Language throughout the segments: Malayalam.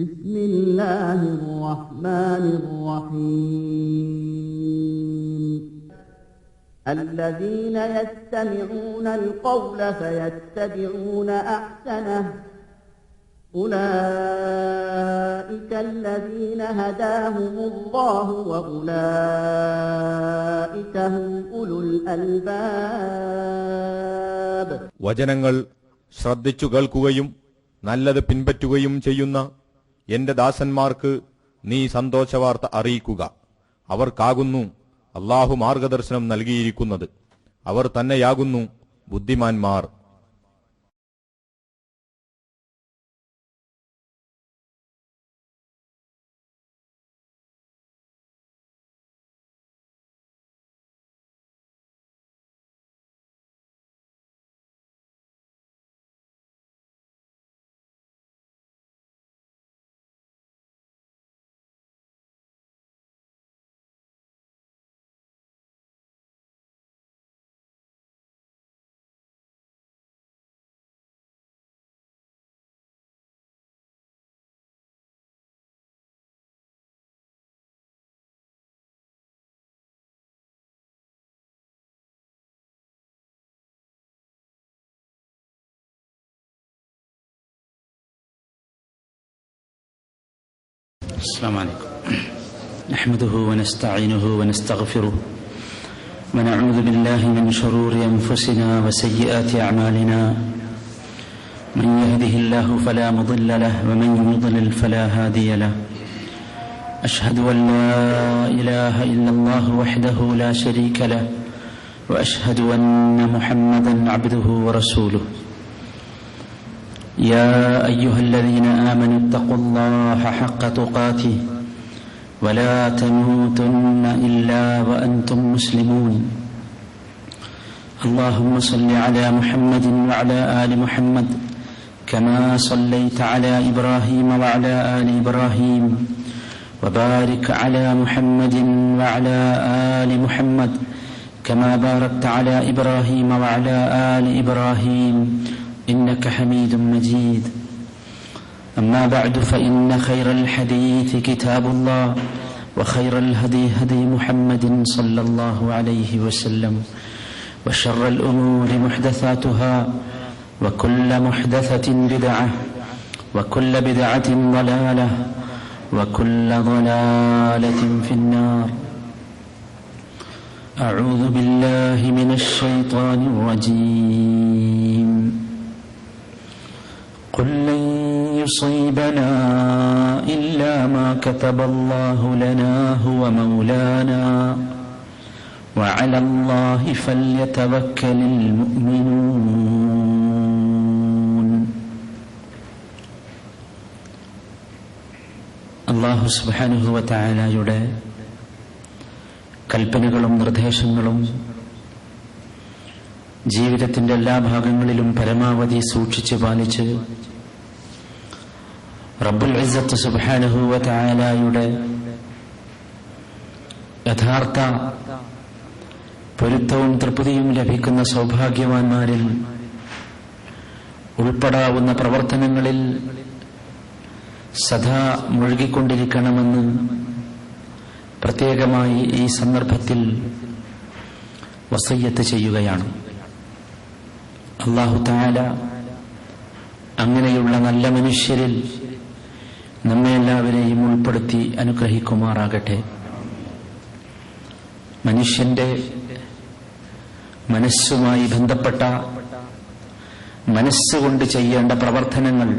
بسم الله الرحمن الرحيم الذين يستمعون القول فيتبعون أحسنه أولئك الذين هداهم الله وأولئك هم أولو الألباب. വചനങ്ങൾ ശ്രദ്ധിച്ചു കേൾക്കുകയും നല്ലത് പിൻപറ്റുകയും ചെയ്യുന്ന എന്റെ ദാസന്മാർക്ക് നീ സന്തോഷവാർത്ത അറിയിക്കുക. അവർക്കാകുന്നു അല്ലാഹു മാർഗദർശനം നൽകിയിരിക്കുന്നത്. അവർ തന്നെയാകുന്നു ബുദ്ധിമാന്മാർ. السلام عليكم. نحمده ونستعينه ونستغفره ونعوذ بالله من شرور أنفسنا وسيئات أعمالنا من يهده الله فلا مضل له ومن يضلل فلا هادي له أشهد أن لا إله إلا الله وحده لا شريك له وأشهد أن محمدا عبده ورسوله. يا أيها الذين آمنوا اتقوا الله حق تقاته ولا تموتن إلا وأنتم مسلمون. اللهم صل على محمد وعلى آل محمد كما صليت على إبراهيم وعلى آل إبراهيم وبارك على محمد وعلى آل محمد كما باركت على إبراهيم وعلى آل إبراهيم إنك حميد مجيد. أما بعد فإن خير الحديث كتاب الله وخير الهدي هدي محمد صلى الله عليه وسلم وشر الأمور محدثاتها وكل محدثة بدعة وكل بدعة ضلالة وكل ضلالة في النار. أعوذ بالله من الشيطان الرجيم. قل لن يصيبنا إلا ما كتب الله لنا هو مولانا وعلى الله فليتوكل المؤمنون. അല്ലാഹു സുബ്ഹാനഹു വ തആലയുടെ കൽപ്പനകളും നിർദ്ദേശങ്ങളും ജീവിതത്തിന്റെ എല്ലാ ഭാഗങ്ങളിലും പരമാവധി സൂക്ഷിച്ചു പാലിച്ച് റബ്ബുൽ ഇസ്സത്ത് സുബ്ഹാനഹു വ തആലയുടെ യഥാർത്ഥ പൊരുത്തവും തൃപ്തിയും ലഭിക്കുന്ന സൗഭാഗ്യവാന്മാരിൽ ഉൾപ്പെടാവുന്ന പ്രവർത്തനങ്ങളിൽ സദാ മുഴുകിക്കൊണ്ടിരിക്കണമെന്ന് പ്രത്യേകമായി ഈ സന്ദർഭത്തിൽ വസിയ്യത്ത് ചെയ്യുകയാണ്. അല്ലാഹു തആല അങ്ങനെയുള്ള നല്ല മനുഷ്യരിൽ നമ്മെ എല്ലാവരെയും ഉൾപ്പെടുത്തി അനുഗ്രഹിക്കുമാറാകട്ടെ. മനുഷ്യന്റെ മനസ്സുമായി ബന്ധപ്പെട്ട മനസ്സുകൊണ്ട് ചെയ്യേണ്ട പ്രവർത്തനങ്ങൾ,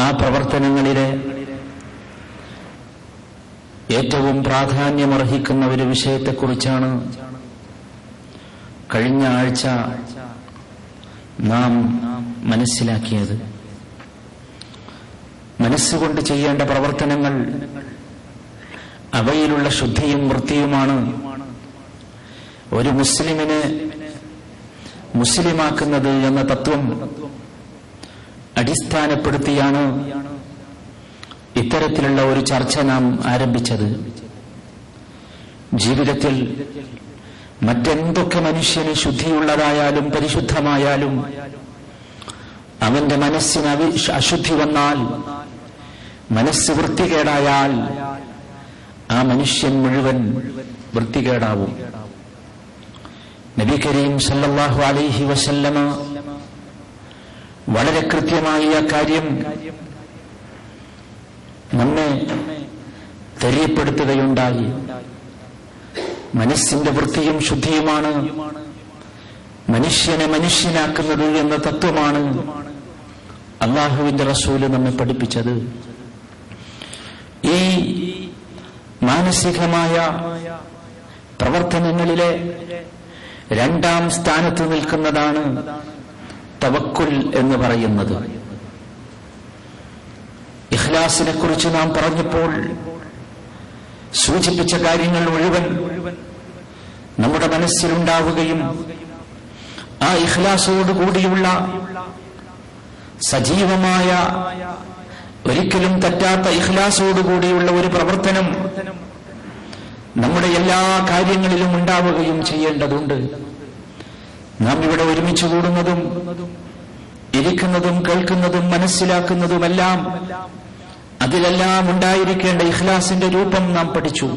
ആ പ്രവർത്തനങ്ങളിലെ ഏറ്റവും പ്രാധാന്യമർഹിക്കുന്ന ഒരു വിഷയത്തെക്കുറിച്ചാണ് കഴിഞ്ഞ ആഴ്ച നാം മനസ്സിലാക്കിയത്. മനസ്സുകൊണ്ട് ചെയ്യേണ്ട പ്രവർത്തനങ്ങൾ, അവയിലുള്ള ശുദ്ധിയും വൃത്തിയുമാണ് ഒരു മുസ്ലിമിനെ മുസ്ലിമാക്കുന്നത് എന്ന തത്വം അടിസ്ഥാനപ്പെടുത്തിയാണ് ഇത്തരത്തിലുള്ള ഒരു ചർച്ച നാം ആരംഭിച്ചത്. ജീവിതത്തിൽ മറ്റെന്തൊക്കെ മനുഷ്യന് ശുദ്ധിയുള്ളതായാലും പരിശുദ്ധമായാലും അവന്റെ മനസ്സിന് അശുദ്ധി വന്നാൽ, മനസ്സ് വൃത്തികേടായാൽ ആ മനുഷ്യൻ മുഴുവൻ വൃത്തികേടാവും. നബി കരീം സല്ലല്ലാഹു അലൈഹി വസല്ലമ വളരെ കൃത്യമായി ആ കാര്യം നമ്മെ തെളിയപ്പെടുത്തുകയുണ്ടായി. മനസ്സിന്റെ വൃത്തിയും ശുദ്ധിയുമാണ് മനുഷ്യനെ മനുഷ്യനാക്കുന്നത് എന്ന തത്വമാണ് അല്ലാഹുവിന്റെ റസൂല് നമ്മെ പഠിപ്പിച്ചത്. ഈ മാനസികമായ പ്രവർത്തനങ്ങളിലെ രണ്ടാം സ്ഥാനത്ത് നിൽക്കുന്നതാണ് തവക്കുൽ എന്ന് പറയുന്നത്. ഇഖ്ലാസിനെ കുറിച്ച് നാം പറഞ്ഞപ്പോൾ സൂചിപ്പിച്ച കാര്യങ്ങൾ മുഴുവൻ നമ്മുടെ മനസ്സിലുണ്ടാവുകയും ആ ഇഖ്ലാസോടുകൂടിയുള്ള സജീവമായ, ഒരിക്കലും തെറ്റാത്ത ഇഖ്ലാസോടുകൂടിയുള്ള ഒരു പ്രവർത്തനം നമ്മുടെ എല്ലാ കാര്യങ്ങളിലും ഉണ്ടാവുകയും ചെയ്യേണ്ടതുണ്ട്. നാം ഇവിടെ ഒരുമിച്ച് കൂടുന്നതും ഇരിക്കുന്നതും കേൾക്കുന്നതും മനസ്സിലാക്കുന്നതുമെല്ലാം അതിലെല്ലാം ഉണ്ടായിരിക്കേണ്ട ഇഖ്ലാസിന്റെ രൂപം നാം പഠിച്ചു.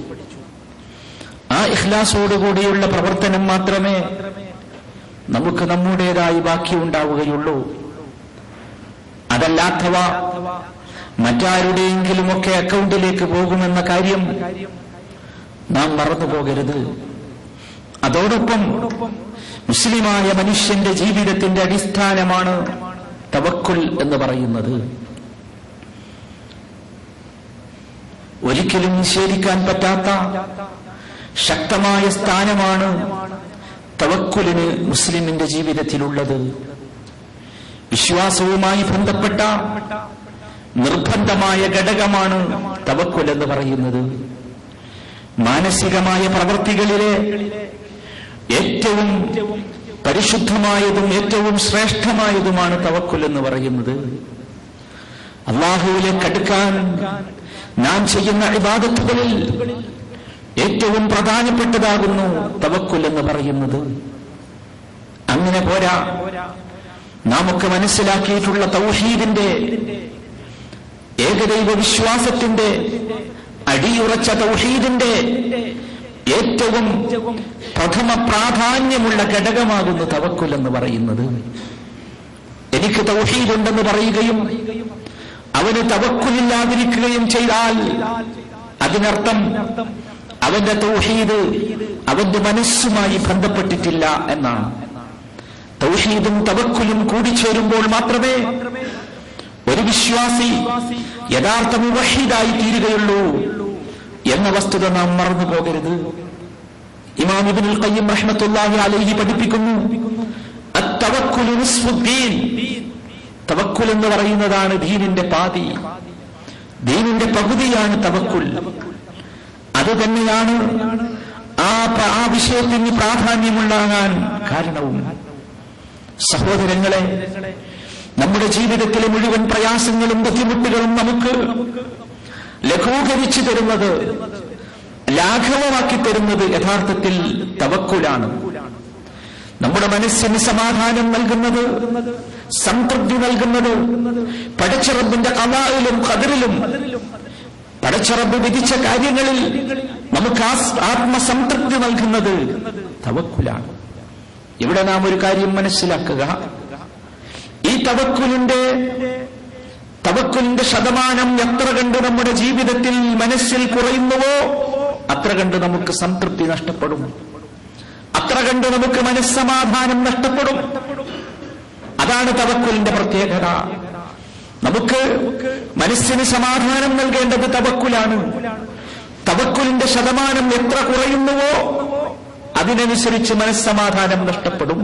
ആ ഇഖ്ലാസോടുകൂടിയുള്ള പ്രവർത്തനം മാത്രമേ നമുക്ക് നമ്മുടേതായി ബാക്കിയുണ്ടാവുകയുള്ളൂ. അതല്ലാത്തവ മറ്റാരുടെയെങ്കിലുമൊക്കെ അക്കൗണ്ടിലേക്ക് പോകുമെന്ന കാര്യം നാം മറന്നുപോകരുത്. അതോടൊപ്പം മുസ്ലിമായ മനുഷ്യന്റെ ജീവിതത്തിന്റെ അടിസ്ഥാനമാണ് തവക്കുൽ എന്ന് പറയുന്നത്. ഒരിക്കലും നിഷേധിക്കാൻ പറ്റാത്ത ശക്തമായ സ്ഥാനമാണ് തവക്കുലിന് മുസ്ലിമിന്റെ ജീവിതത്തിലുള്ളത്. വിശ്വാസവുമായി ബന്ധപ്പെട്ട നിർബന്ധമായ ഘടകമാണ് തവക്കുൽ എന്ന് പറയുന്നത്. മാനസികമായ പ്രവൃത്തികളിലെ ഏറ്റവും പരിശുദ്ധമായതും ഏറ്റവും ശ്രേഷ്ഠമായതുമാണ് തവക്കുൽ എന്ന് പറയുന്നത്. അല്ലാഹുവിലേക്ക് അടുക്കാൻ നാം ചെയ്യുന്ന ഇബാദത്തുകളിൽ ഏറ്റവും പ്രധാനപ്പെട്ടതാകുന്നു തവക്കുൽ എന്ന് പറയുന്നത്. അങ്ങനെ പോരാ, നാമൊക്കെ മനസ്സിലാക്കിയിട്ടുള്ള തൗഹീദിന്റെ, ഏകദൈവ വിശ്വാസത്തിന്റെ, അടിയുറച്ച തൗഹീദിന്റെ ഏറ്റവും പ്രഥമ പ്രാധാന്യമുള്ള ഘടകമാകുന്നു തവക്കുൽ എന്ന് പറയുന്നത്. എനിക്ക് തൗഹീദുണ്ടെന്ന് പറയുകയും അവന് തവക്കുലില്ലാതിരിക്കുകയും ചെയ്താൽ അതിനർത്ഥം അവന്റെ തൗഹീദ് അവന്റെ മനസ്സുമായി ബന്ധപ്പെട്ടിട്ടില്ല എന്നാണ്. തൗഹീദും തവക്കുലും കൂടിച്ചേരുമ്പോൾ മാത്രമേ ഒരു വിശ്വാസി യഥാർത്ഥ മുവഹീദായി തീരുകയുള്ളൂ എന്ന വസ്തുത നാം മറന്നു പോകരുത്. ഇമാം ഇബ്നുൽ ഖയ്യിം റഹ്മത്തുള്ളാഹി അലൈഹി പഠിപ്പിക്കുന്നു, അത്തവക്കുലു നിസ്ഫുദ്ദീൻ, തവക്കുൽ എന്ന് പറയുന്നതാണ് ദീനിന്റെ പാതി, ദീനിന്റെ പകുതിയാണ് തവക്കുൽ. അത് തന്നെയാണ് ആ വിഷയത്തിന് പ്രാധാന്യമുണ്ടാകാൻ കാരണവും. സഹോദരങ്ങളെ, നമ്മുടെ ജീവിതത്തിലെ മുഴുവൻ പ്രയാസങ്ങളും ബുദ്ധിമുട്ടുകളും നമുക്ക് ലഘൂകരിച്ചു തരുന്നത്, ലാഘവമാക്കി തരുന്നത് യഥാർത്ഥത്തിൽ തവക്കുലാണ്. നമ്മുടെ മനസ്സിന് സമാധാനം നൽകുന്നത്, സംതൃപ്തി നൽകുന്നത് പടച്ചറബിന്റെ ഖദാഇലും ഖദറിലും, പടച്ചറബ് വിധിച്ച കാര്യങ്ങളിൽ നമുക്ക് ആത്മസംതൃപ്തി നൽകുന്നത് തവക്കുലാണ്. ഇവിടെ നാം ഒരു കാര്യം മനസ്സിലാക്കുക, ഈ തവക്കുലിന്റെ ശതമാനം എത്ര കണ്ട് നമ്മുടെ ജീവിതത്തിൽ മനസ്സിൽ കുറയുന്നുവോ അത്ര കണ്ട് നമുക്ക് സംതൃപ്തി നഷ്ടപ്പെടും, അത്ര കണ്ട് നമുക്ക് മനസ്സമാധാനം നഷ്ടപ്പെടും. അതാണ് തവക്കുലിന്റെ പ്രത്യേകത. നമുക്ക് മനസ്സിന് സമാധാനം നൽകേണ്ടത് തവക്കുലാണ്. തവക്കുലിന്റെ ശതമാനം എത്ര കുറയുന്നുവോ അതിനനുസരിച്ച് മനസ്സമാധാനം നഷ്ടപ്പെടും.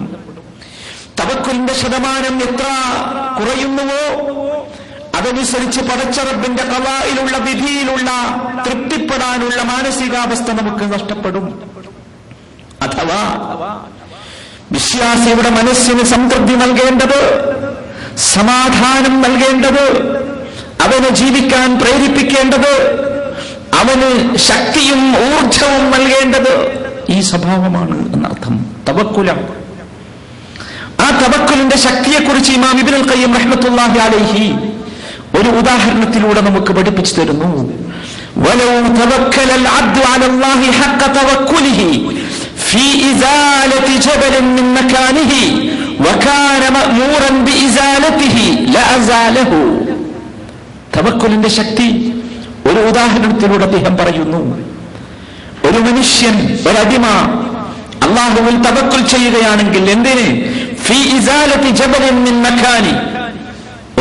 തവക്കുലിന്റെ ശതമാനം എത്ര കുറയുന്നുവോ അതനുസരിച്ച് പടച്ചറബിന്റെ ഖദാഇലുള്ള, വിധിയിലുള്ള തൃപ്തിപ്പെടാനുള്ള മാനസികാവസ്ഥ നമുക്ക് നഷ്ടപ്പെടും. അഥവാ വിശ്വാസിയുടെ മനസ്സിന് സംതൃപ്തി നൽകേണ്ടത്, സമാധാനം നൽകേണ്ടത്, അവന് ജീവിക്കാൻ പ്രേരിപ്പിക്കേണ്ടത്, അവന് ശക്തിയും ഊർജവും നൽകേണ്ടത് ഈ സ്വഭാവമാണ് എന്നർത്ഥം. തവക്കുലാണ്. ആ തവക്കുലിന്റെ ശക്തിയെക്കുറിച്ച് ഇമാം ഇബ്നുൽ ഖയ്യിം റഹ്മത്തുള്ളാഹി അലൈഹി ഒരു ഉദാഹരണത്തിലൂടെ നമുക്ക് പഠിപ്പിച്ചു തരുന്നു. വലൗ തവക്കലൽ അബ്ദു അലല്ലാഹി ഹഖ്ക തവക്കുലിഹി ഫീ ഇസാലതി ജബലിൻ മിൻ മകാനിഹി വകാന മഅ്മൂറൻ ബിഇസാലതിഹി ലഅസാലഹു. തവക്കുലിന്റെ ശക്തി ഒരു ഉദാഹരണത്തിലൂടെ അദ്ദേഹം പറയുന്നു. ഒരു മനുഷ്യൻ, ഒരടിമ അല്ലാഹുവിൽ തവക്കുൽ ചെയ്യുകയാണെങ്കിൽ എന്തിന്? ഫീ ഇസാലതി ജബലിൻ മിൻ മകാനി,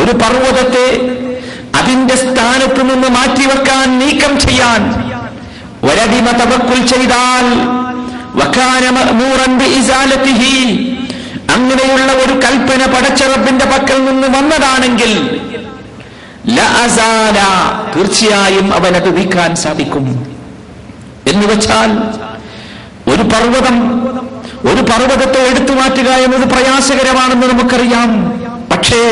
ഒരു പർവ്വതത്തെ അതിന്റെ സ്ഥാനത്ത് നിന്ന് മാറ്റിവെക്കാൻ, നീക്കം ചെയ്യാൻ ഒരടിമ തവക്കുൽ ചെയ്താൽ വകാന മഅ്മൂറൻ ബിഇസാലതിഹി, അങ്ങനെയുള്ള ഒരു കൽപ്പന പടച്ച റബ്ബിന്റെ പക്കൽ നിന്ന് വന്നതാണെങ്കിൽ ലഅസാല, തീർച്ചയായും അവനത് നീക്കാൻ സാധിക്കും. എന്ന് വെച്ചാൽ ഒരു പർവ്വതത്തെ എടുത്തു മാറ്റുക എന്നത് പ്രയാസകരമാണെന്ന് നമുക്കറിയാം. പക്ഷേ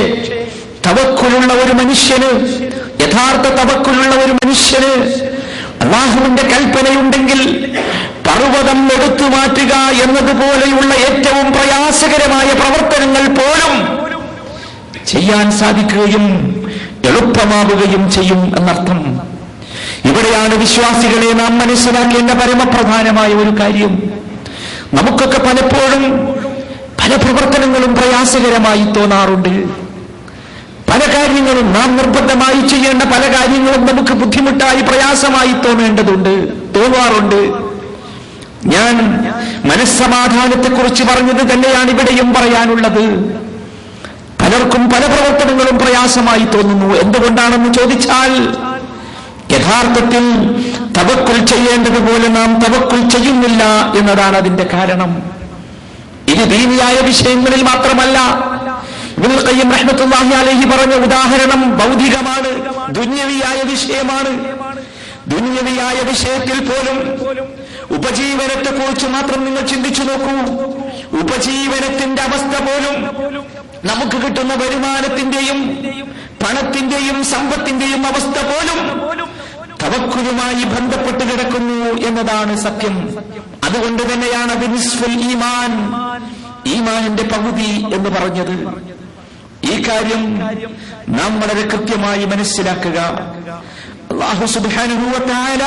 തവക്കുലുള്ള ഒരു മനുഷ്യന്, യഥാർത്ഥ തവക്കുലുള്ള ഒരു മനുഷ്യന് അല്ലാഹുവിന്റെ കൽപ്പനയുണ്ടെങ്കിൽ പർവ്വതം എടുത്തു മാറ്റുക എന്നതുപോലെയുള്ള ഏറ്റവും പ്രയാസകരമായ പ്രവർത്തനങ്ങൾ പോലും ചെയ്യാൻ സാധിക്കുകയും എളുപ്പമാവുകയും ചെയ്യും എന്നർത്ഥം. ഇവിടെയാണ് വിശ്വാസികളെ നാം മനസ്സിലാക്കേണ്ട പരമപ്രധാനമായ ഒരു കാര്യം. നമുക്കൊക്കെ പലപ്പോഴും പല പ്രവർത്തനങ്ങളും പ്രയാസകരമായി തോന്നാറുണ്ട്. പല കാര്യങ്ങളും നാം നിർബന്ധമായി ചെയ്യേണ്ട പല കാര്യങ്ങളും നമുക്ക് ബുദ്ധിമുട്ടായി, പ്രയാസമായി തോന്നാറുണ്ട്. ഞാൻ മനസ്സമാധാനത്തെക്കുറിച്ച് പറഞ്ഞത് തന്നെയാണ് ഇവിടെയും പറയാനുള്ളത്. പലർക്കും പല പ്രവർത്തനങ്ങളും പ്രയാസമായി തോന്നുന്നു. എന്തുകൊണ്ടാണെന്ന് ചോദിച്ചാൽ, യഥാർത്ഥത്തിൽ തവക്കുൽ ചെയ്യേണ്ടതുപോലെ നാം തവക്കുൽ ചെയ്യുന്നില്ല എന്നതാണ് അതിന്റെ കാരണം. ഇത് ദീനിയായ വിഷയങ്ങളിൽ മാത്രമല്ല. ഇബ്നുൽ ഖയ്യിം റഹ്മത്തുള്ളാഹി അലൈഹി പറഞ്ഞ ഉദാഹരണം ഭൗതികമാണ്, ദുന്യവിയായ വിഷയമാണ്. ദുന്യവിയായ വിഷയത്തിൽ പോലും ഉപജീവനത്തെ കുറിച്ച് മാത്രം നിങ്ങൾ ചിന്തിച്ചു നോക്കൂ. ഉപജീവനത്തിന്റെ അവസ്ഥ പോലും, നമുക്ക് കിട്ടുന്ന വരുമാനത്തിന്റെയും പണത്തിന്റെയും സമ്പത്തിന്റെയും അവസ്ഥ പോലും തവക്കുലുമായി ബന്ധപ്പെട്ട് കിടക്കുന്നു എന്നതാണ് സത്യം. അതുകൊണ്ട് തന്നെയാണ് അത് നിസ്ഫുൽ ഈമാൻ, ഈമാനിന്റെ പകുതി എന്ന് പറഞ്ഞത്. ഈ കാര്യം നാം വളരെ കൃത്യമായി മനസ്സിലാക്കുക. അല്ലാഹു സുബ്ഹാനഹു വ തആല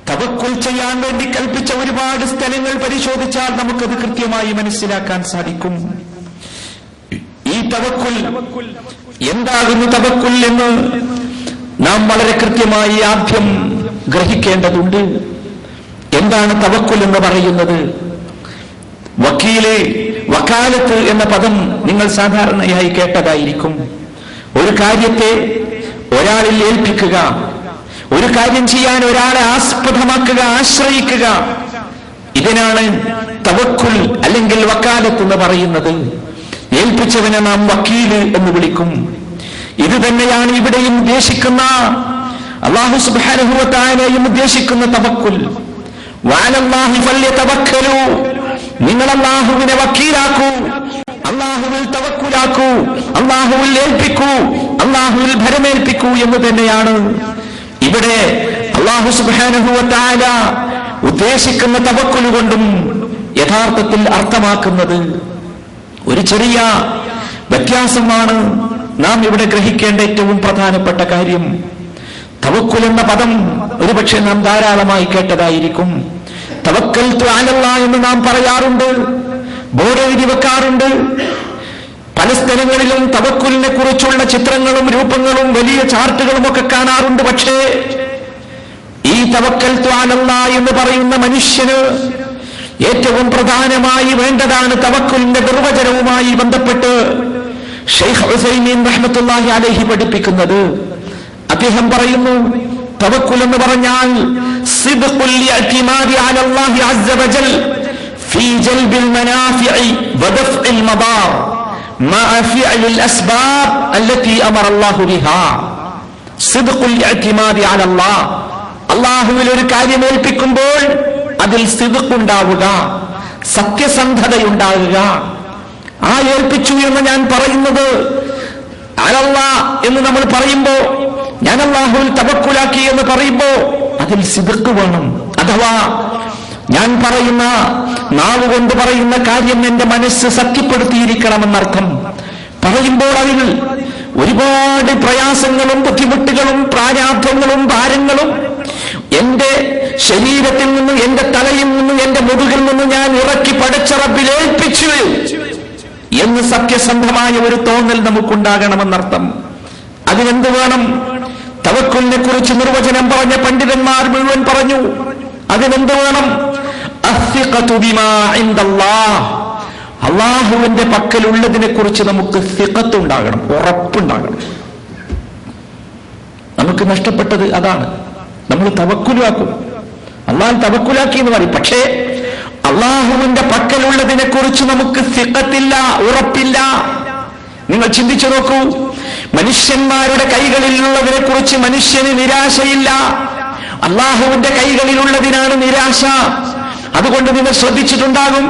തവക്കുൽ ചെയ്യാൻ വേണ്ടി കൽപ്പിച്ച ഒരുപാട് സ്ഥലങ്ങൾ പരിശോധിച്ചാൽ നമുക്കത് കൃത്യമായി മനസ്സിലാക്കാൻ സാധിക്കും. ഈ തവക്കുൽ എന്താകുന്നു തവക്കുൽ എന്ന് നാം വളരെ കൃത്യമായി ആദ്യം ഗ്രഹിക്കേണ്ടതുണ്ട്. എന്താണ് തവക്കുൽ എന്ന് പറയുന്നത്? വക്കാലത്ത് എന്ന പദം നിങ്ങൾ സാധാരണയായി കേട്ടതായിരിക്കും. ഒരു കാര്യത്തെ ഒരാളിൽ ഏൽപ്പിക്കുക, ഒരു കാര്യം ചെയ്യാൻ ഒരാളെ ആസ്പദമാക്കുക, ആശ്രയിക്കുക, ഇതിനാണ് തവക്കുൽ അല്ലെങ്കിൽ വക്കാലത്ത് എന്ന് പറയുന്നത്. ഏൽപ്പിച്ചവനെ നാം വക്കീല് എന്ന് വിളിക്കും. ഇത് തന്നെയാണ് ഇവിടെയും ഉദ്ദേശിക്കുന്ന, അല്ലാഹു സുബ്ഹാനഹു വ തആലയും ഉദ്ദേശിക്കുന്ന തവക്കുൽ. വഅലല്ലാഹി ഫല്യതവക്കലു, നിങ്ങൾ അല്ലാഹുവിനെ വക്കീലാക്കൂ, അല്ലാഹുവിൽ തവക്കുലാക്കൂ, അല്ലാഹുവിൽ ഏൽപ്പിക്കൂ, അല്ലാഹുവിൽ ഭരമേൽപ്പിക്കൂ എന്ന് തന്നെയാണ് ഇവിടെ അല്ലാഹു സുബ്ഹാനഹു വ തആല ഉദ്ദേശിക്കുന്ന തവക്കുൽ കൊണ്ടും യഥാർത്ഥത്തിൽ അർത്ഥമാക്കുന്നത്. ഒരു ചെറിയ വ്യത്യാസമാണ് നാം ഇവിടെ ഗ്രഹിക്കേണ്ട ഏറ്റവും പ്രധാനപ്പെട്ട കാര്യം. തവക്കുൽ എന്ന പദം ഒരുപക്ഷെ നാം ധാരാളമായി കേട്ടതായിരിക്കും. തവക്കൽതു അലല്ലാഹ് എന്ന് നാം പറയാറുണ്ട്, ബോർഡ് എഴുതി വെക്കാറുണ്ട്. പല സ്ഥലങ്ങളിലും തവക്കുലിനെ കുറിച്ചുള്ള ചിത്രങ്ങളും രൂപങ്ങളും വലിയ ചാർട്ടുകളും ഒക്കെ കാണാറുണ്ട്. പക്ഷേ ഈ തവക്കൽതു അലല്ലാഹ് എന്ന് പറയുന്ന മനുഷ്യന് ഏറ്റവും പ്രധാനമായി വേണ്ടതാണ് തവക്കുലിന്റെ നിർവചനവുമായി ബന്ധപ്പെട്ട് ശൈഖ് ഉസൈമീൻ റഹ്മത്തുള്ളാഹി അലൈഹി പഠിപ്പിക്കുന്നത്. അദ്ദേഹം പറയുന്നു, തവക്കുൽ എന്ന് പറഞ്ഞാൽ സിദ്ഖുൽ ഇഅ്തിമാദി അലല്ലാഹി അസ്സ വജൽ ഫീ ജൽബിൽ മനാഫിഇ വദഫ്ഇൽ മദാർ മഅ ഫിഅലിൽ അസ്ബാബ് അല്ലതി അമറ അല്ലാഹു ബിഹാ. സിദ്ഖുൽ ഇഅ്തിമാദി അലല്ലാഹ്, അല്ലാഹുവിൽ ഒരു കാര്യം ഏൽപ്പിക്കുമ്പോൾ അതിൽ സിദ്ഖ് ഉണ്ടാവുക, സത്യസന്ധതയുണ്ടാവുക. ആ ഏൽപ്പിച്ചു എന്ന് ഞാൻ പറയുന്നത് അലല്ലാഹ് എന്ന് നമ്മൾ പറയുമ്പോ, ഞാൻ അല്ലാഹുവിൽ തവക്കുലാക്കി എന്ന് പറയുമ്പോ അതിൽ സിദ്ഖ് വേണം. അഥവാ ഞാൻ പറയുന്ന നാവ് കൊണ്ട് പറയുന്ന കാര്യം എന്റെ മനസ്സ് സത്യപ്പെടുത്തിയിരിക്കണമെന്നർത്ഥം. പറയുമ്പോൾ അതിൽ ഒരുപാട് പ്രയാസങ്ങളും ബുദ്ധിമുട്ടുകളും പ്രാരാബ്ധങ്ങളും ഭാരങ്ങളും എന്റെ ശരീരത്തിൽ നിന്ന്, എന്റെ തലയിൽ നിന്ന്, എന്റെ മുതുകിൽ നിന്ന് ഞാൻ ഇറക്കി പടച്ച റബ്ബിൽ ഏൽപ്പിച്ചു എന്ന് സത്യസന്ധമായ ഒരു തോന്നൽ നമുക്കുണ്ടാകണമെന്നർത്ഥം. അതിനെന്ത് വേണം? തവക്കുലിനെ കുറിച്ച് നിർവചനം പറഞ്ഞ പണ്ഡിതന്മാർ മുഴുവൻ പറഞ്ഞു. അതിനെന്ത് വേണം? അസ്സിഖതു ബിമാ ഇൻദല്ലാഹ്, അള്ളാഹുവിന്റെ പക്കലുള്ളതിനെ കുറിച്ച് നമുക്ക് സിഖത്ത് ഉണ്ടാകണം, ഉറപ്പുണ്ടാകണം. നമുക്ക് നഷ്ടപ്പെട്ടത് അതാണ്. നമ്മൾ തവക്കുലാക്കും, അള്ളാഹു തവക്കുലാക്കി എന്ന് പറയും. പക്ഷേ അള്ളാഹുവിന്റെ പക്കലുള്ളതിനെ കുറിച്ച് നമുക്ക് സിഖത്തില്ല, ഉറപ്പില്ല. നിങ്ങൾ ചിന്തിച്ചു നോക്കൂ, മനുഷ്യന്മാരുടെ കൈകളിലുള്ളതിനെ കുറിച്ച് മനുഷ്യന് നിരാശയില്ല, അള്ളാഹുവിന്റെ കൈകളിലുള്ളതിനാണ് നിരാശ. അതുകൊണ്ട് നിങ്ങൾ ശ്രദ്ധിച്ചിട്ടുണ്ടാകും,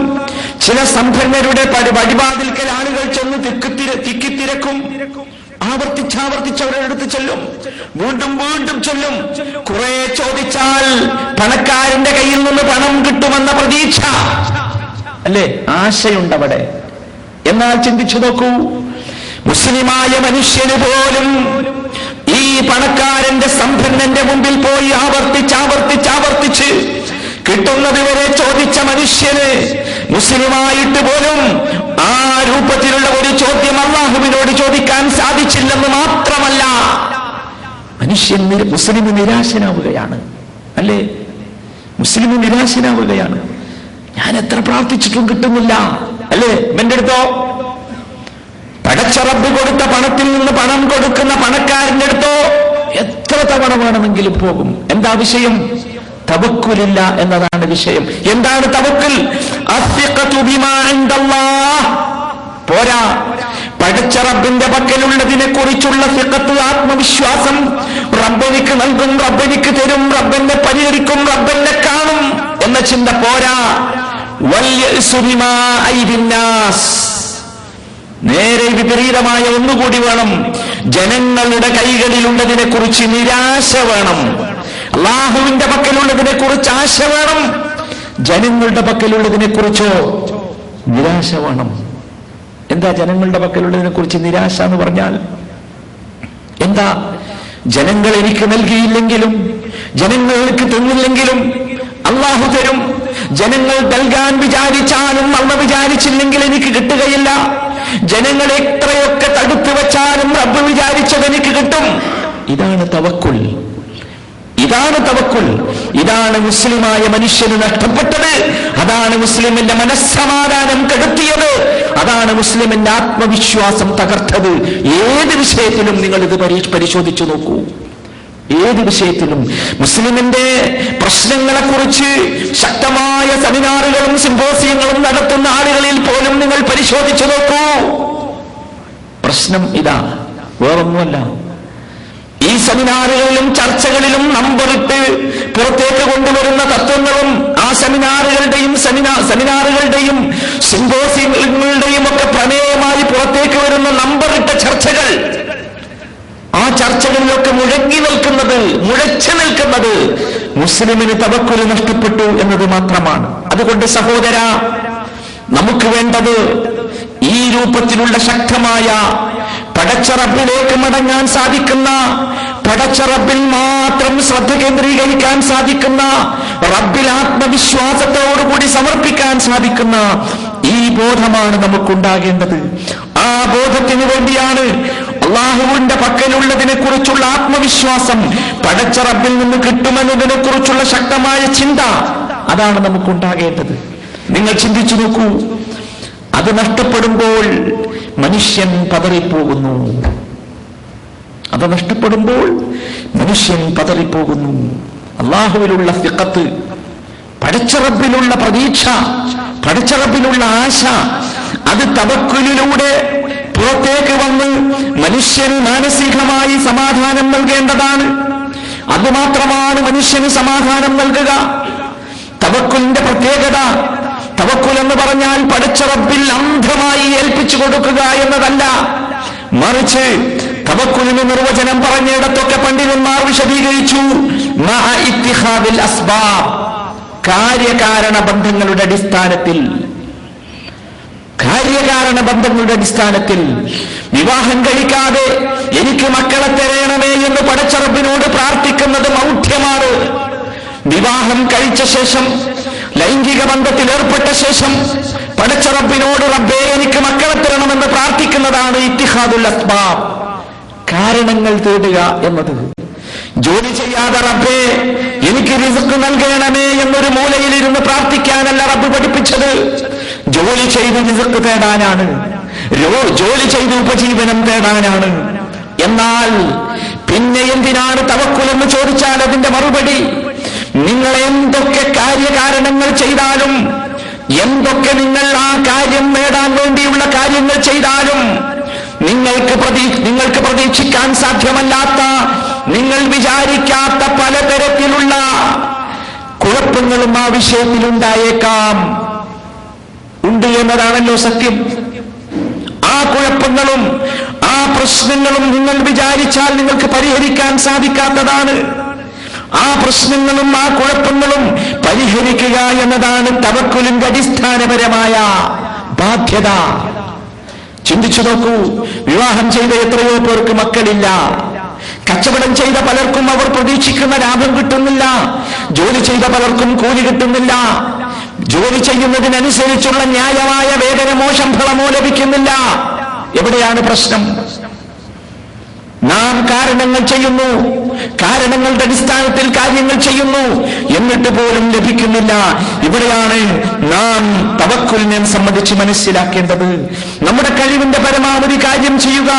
ചില സമ്പന്നരുടെ പടിവാതിൽക്കൽ ആളുകൾ ചെന്ന് തിക്കിത്തിരക്കും, ആവർത്തിച്ച് അവരുടെ അടുത്ത് ചെല്ലും, വീണ്ടും വീണ്ടും ചെല്ലും. കുറെ ചോദിച്ചാൽ പണക്കാരന്റെ കയ്യിൽ നിന്ന് പണം കിട്ടുമെന്ന പ്രതീക്ഷ, അല്ലേ, ആശയുണ്ടവിടെ. എന്നാൽ ചിന്തിച്ചു നോക്കൂ, മുസ്ലിമായ മനുഷ്യന് പോലും ഈ പണക്കാരന്റെ സമ്പന്നന്റെ മുമ്പിൽ പോയി ആവർത്തിച്ച് കിട്ടുന്നത് വരെ ചോദിച്ച മനുഷ്യന് മുസ്ലിമായിട്ട് പോലും ആ രൂപത്തിലുള്ള ഒരു ചോദ്യം അല്ലാഹുവിനോട് ചോദിക്കാൻ സാധിച്ചില്ലെന്ന് മാത്രമല്ല, മുസ്ലിം നിരാശനാവുകയാണ്, അല്ലേ? മുസ്ലിം നിരാശനാവുകയാണ്. ഞാൻ എത്ര പ്രാർത്ഥിച്ചിട്ടും കിട്ടുന്നില്ല, അല്ലേ? എന്റെ അടുത്തോ പടച്ച റബ്ബ് കൊടുത്ത പണത്തിൽ നിന്ന് പണം കൊടുക്കുന്ന പണക്കാരന്റെ അടുത്തോ എത്ര തവണ വേണമെങ്കിലും പോകും. എന്താ വിഷയം? തവക്കുലില്ല എന്നതാണ് വിഷയം. എന്താണ് തവക്കുൽ? അസ്സിഖതു ബിമാ ഇൻദല്ലാഹ്. പോരാ, പടച്ച റബ്ബിന്റെ പക്കലുള്ളതിനെ കുറിച്ചുള്ള സിഖത്ത്, ആത്മവിശ്വാസം. റബ്ബെനിക്ക് നൽകും, റബ്ബെനിക്ക് തരും, റബ്ബെന്നെ പരിഹരിക്കും, റബ്ബെന്നെ കാണും എന്ന ചിന്ത പോരാ. വൽയഅ്സു ബിമാ ഐദിന്നാസ്. നേരെ വിപരീതമായ ഒന്നുകൂടി വേണം. ജനങ്ങളുടെ കൈകളിലുള്ളതിനെ കുറിച്ച് നിരാശ വേണം. അള്ളാഹുവിന്റെ പക്കലുള്ളതിനെ കുറിച്ച് ആശ വേണം, ജനങ്ങളുടെ പക്കലുള്ളതിനെ കുറിച്ചോ നിരാശ വേണം. എന്താ ജനങ്ങളുടെ പക്കലുള്ളതിനെ കുറിച്ച് നിരാശ എന്ന് പറഞ്ഞാൽ എന്താ? ജനങ്ങൾ എനിക്ക് നൽകിയില്ലെങ്കിലും, ജനങ്ങൾ എനിക്ക് തന്നില്ലെങ്കിലും അള്ളാഹു തരും. ജനങ്ങൾ നൽകാൻ വിചാരിച്ചാലും അള്ള വിചാരിച്ചില്ലെങ്കിൽ എനിക്ക് കിട്ടുകയില്ല. ജനങ്ങൾ എത്രയൊക്കെ തടുത്തു വെച്ചാലും റബ്ബ് വിചാരിച്ചത് എനിക്ക് കിട്ടും. ഇതാണ് തവക്കുൽ. ഇതാണ് തവക്കുൽ. ഇതാണ് മുസ്ലിമായ മനുഷ്യന് നഷ്ടപ്പെട്ടത്. അതാണ് മുസ്ലിമിന്റെ മനസ്സമാധാനം കെടുത്തിയത്. അതാണ് മുസ്ലിമിന്റെ ആത്മവിശ്വാസം തകർത്തത്. ഏത് വിഷയത്തിലും നിങ്ങൾ ഇത് പരിശോധിച്ചു നോക്കൂ. ഏത് വിഷയത്തിലും മുസ്ലിമിന്റെ പ്രശ്നങ്ങളെ കുറിച്ച് ശക്തമായ സെമിനാറുകളും സിമ്പോസിയങ്ങളും നടത്തുന്ന ആളുകളിൽ പോലും നിങ്ങൾ പരിശോധിച്ചു നോക്കൂ. പ്രശ്നം ഇതാ, വേറൊന്നുമല്ല. ഈ സെമിനാറുകളിലും ചർച്ചകളിലും നമ്പറിട്ട് പുറത്തേക്ക് കൊണ്ടുവരുന്ന തത്വങ്ങളും ആ സെമിനാറുകളുടെയും സിമ്പോസിയങ്ങളുടെയും ഒക്കെ പ്രമേയമായി പുറത്തേക്ക് വരുന്ന നമ്പറിട്ട ചർച്ചകൾ, ആ ചർച്ചകളിലൊക്കെ മുഴച്ചു നിൽക്കുന്നത് മുസ്ലിമിന് തവക്കുൽ നഷ്ടപ്പെട്ടു എന്നത് മാത്രമാണ്. അതുകൊണ്ട് സഹോദര, നമുക്ക് വേണ്ടത് ഈ രൂപത്തിലുള്ള ശക്തമായ പടച്ച റബ്ബിലേക്ക് മടങ്ങാൻ സാധിക്കുന്ന, പടച്ച റബ്ബിൽ മാത്രം ശ്രദ്ധ കേന്ദ്രീകരിക്കാൻ സാധിക്കുന്ന, റബ്ബിൽ ആത്മവിശ്വാസത്തോടുകൂടി സമർപ്പിക്കാൻ സാധിക്കുന്ന ഈ ബോധമാണ് നമുക്കുണ്ടാകേണ്ടത്. ആ ബോധത്തിന് വേണ്ടിയാണ് അള്ളാഹുവിന്റെ പക്കലുള്ളതിനെ കുറിച്ചുള്ള ആത്മവിശ്വാസം, പടച്ച റബ്ബിൽ നിന്ന് കിട്ടുമെന്നതിനെ കുറിച്ചുള്ള ശക്തമായ ചിന്ത, അതാണ് നമുക്കുണ്ടാകേണ്ടത്. നിങ്ങൾ ചിന്തിച്ചു നോക്കൂ, അത് നഷ്ടപ്പെടുമ്പോൾ മനുഷ്യൻ പതറിപ്പോകുന്നു. അത് നഷ്ടപ്പെടുമ്പോൾ മനുഷ്യൻ പതറിപ്പോകുന്നു. അള്ളാഹുവിലുള്ള സിഖത്ത്, പടച്ച റബ്ബിലുള്ള പ്രതീക്ഷ, പടച്ച റബ്ബിലുള്ള ആശ, അത് തവക്കുലിലൂടെ പുറത്തേക്ക് വന്ന് മനുഷ്യന് മാനസികമായി സമാധാനം നൽകേണ്ടതാണ്. അതുമാത്രമാണ് മനുഷ്യന് സമാധാനം നൽകുക. തവക്കുലിന്റെ പ്രത്യേകത, തവക്കുൽ എന്ന് പറഞ്ഞാൽ പടച്ച റബ്ബിൽ അന്ധമായി ഏൽപ്പിച്ചു കൊടുക്കുക എന്നതല്ല, മറിച്ച് തവക്കുലിന് നിർവചനം പറഞ്ഞിടത്തൊക്കെ പണ്ഡിതന്മാർ വിശദീകരിച്ചു, മഅ ഇത്തിഖാദിൽ അസ്ബാബ്, കാര്യകാരണ ബന്ധങ്ങളുടെ അടിസ്ഥാനത്തിൽ വിവാഹം കഴിക്കാതെ എനിക്ക് മക്കളെ തരണമേ എന്ന് പടച്ച റബ്ബിനോട് പ്രാർത്ഥിക്കുന്നത് മൗഢ്യമാണ്. വിവാഹം കഴിച്ച ശേഷം, ലൈംഗിക ബന്ധത്തിൽ ഏർപ്പെട്ട ശേഷം പടച്ച റബ്ബിനോട് റബ്ബേ എനിക്ക് മക്കളെ തരണമെന്ന് പ്രാർത്ഥിക്കുന്നതാണ് ഇത്തിഹാദുൽ അസ്ബാബ്, കാരണങ്ങൾ തേടുക എന്നത്. ജോലി ചെയ്യാതെ റബ്ബേ എനിക്ക് റിസ്ക് നൽകണമേ എന്നൊരു മൂലയിലിരുന്ന് പ്രാർത്ഥിക്കാനല്ല റബ്ബ് പഠിപ്പിച്ചത്. ജോലി ചെയ്ത് റിസ്ക് തേടാനാണ്, ജോലി ചെയ്ത് ഉപജീവനം തേടാനാണ്. എന്നാൽ പിന്നെ എന്തിനാണ് തവക്കുൽ എന്ന് ചോദിച്ചാൽ അതിന്റെ മറുപടി, നിങ്ങൾ എന്തൊക്കെ കാര്യകാരണങ്ങൾ ചെയ്താലും, എന്തൊക്കെ നിങ്ങൾ ആ കാര്യം നേടാൻ വേണ്ടിയുള്ള കാര്യങ്ങൾ ചെയ്താലും, നിങ്ങൾക്ക് പ്രതീക്ഷിക്കാൻ സാധ്യമല്ലാത്ത, നിങ്ങൾ വിചാരിക്കാത്ത പലതരത്തിലുള്ള കുഴപ്പങ്ങളും ആ വിഷയത്തിൽ ഉണ്ടായേക്കാം. ഉണ്ട് എന്നതാണല്ലോ സത്യം. ആ കുഴപ്പങ്ങളും ആ പ്രശ്നങ്ങളും നിങ്ങൾ വിചാരിച്ചാൽ നിങ്ങൾക്ക് പരിഹരിക്കാൻ സാധിക്കാത്തതാണ്. ആ പ്രശ്നങ്ങളും ആ കുഴപ്പങ്ങളും പരിഹരിക്കുക എന്നതാണ് തവക്കുലിന്റെ അടിസ്ഥാനപരമായ ബാധ്യത. ചിന്തിച്ചു നോക്കൂ, വിവാഹം ചെയ്ത എത്രയോ പേർക്ക് മക്കളില്ല. കച്ചവടം ചെയ്ത പലർക്കും അവർ പ്രതീക്ഷിക്കുന്ന ലാഭം കിട്ടുന്നില്ല. ജോലി ചെയ്ത പലർക്കും കൂലി കിട്ടുന്നില്ല. ജോലി ചെയ്യുന്നതിനനുസരിച്ചുള്ള ന്യായമായ വേതനമോ ശമ്പളമോ ലഭിക്കുന്നില്ല. എവിടെയാണ് പ്രശ്നം? നാം കാരണങ്ങൾ ചെയ്യുന്നു, കാരണങ്ങളുടെ അടിസ്ഥാനത്തിൽ കാര്യങ്ങൾ ചെയ്യുന്നു, എന്നിട്ട് പോലും ലഭിക്കുന്നില്ല. ഇവിടെയാണ് നാം തവക്കുലിനെ സംബന്ധിച്ച് മനസ്സിലാക്കേണ്ടത്. നമ്മുടെ കഴിവിന്റെ പരമാവധി കാര്യം ചെയ്യുക.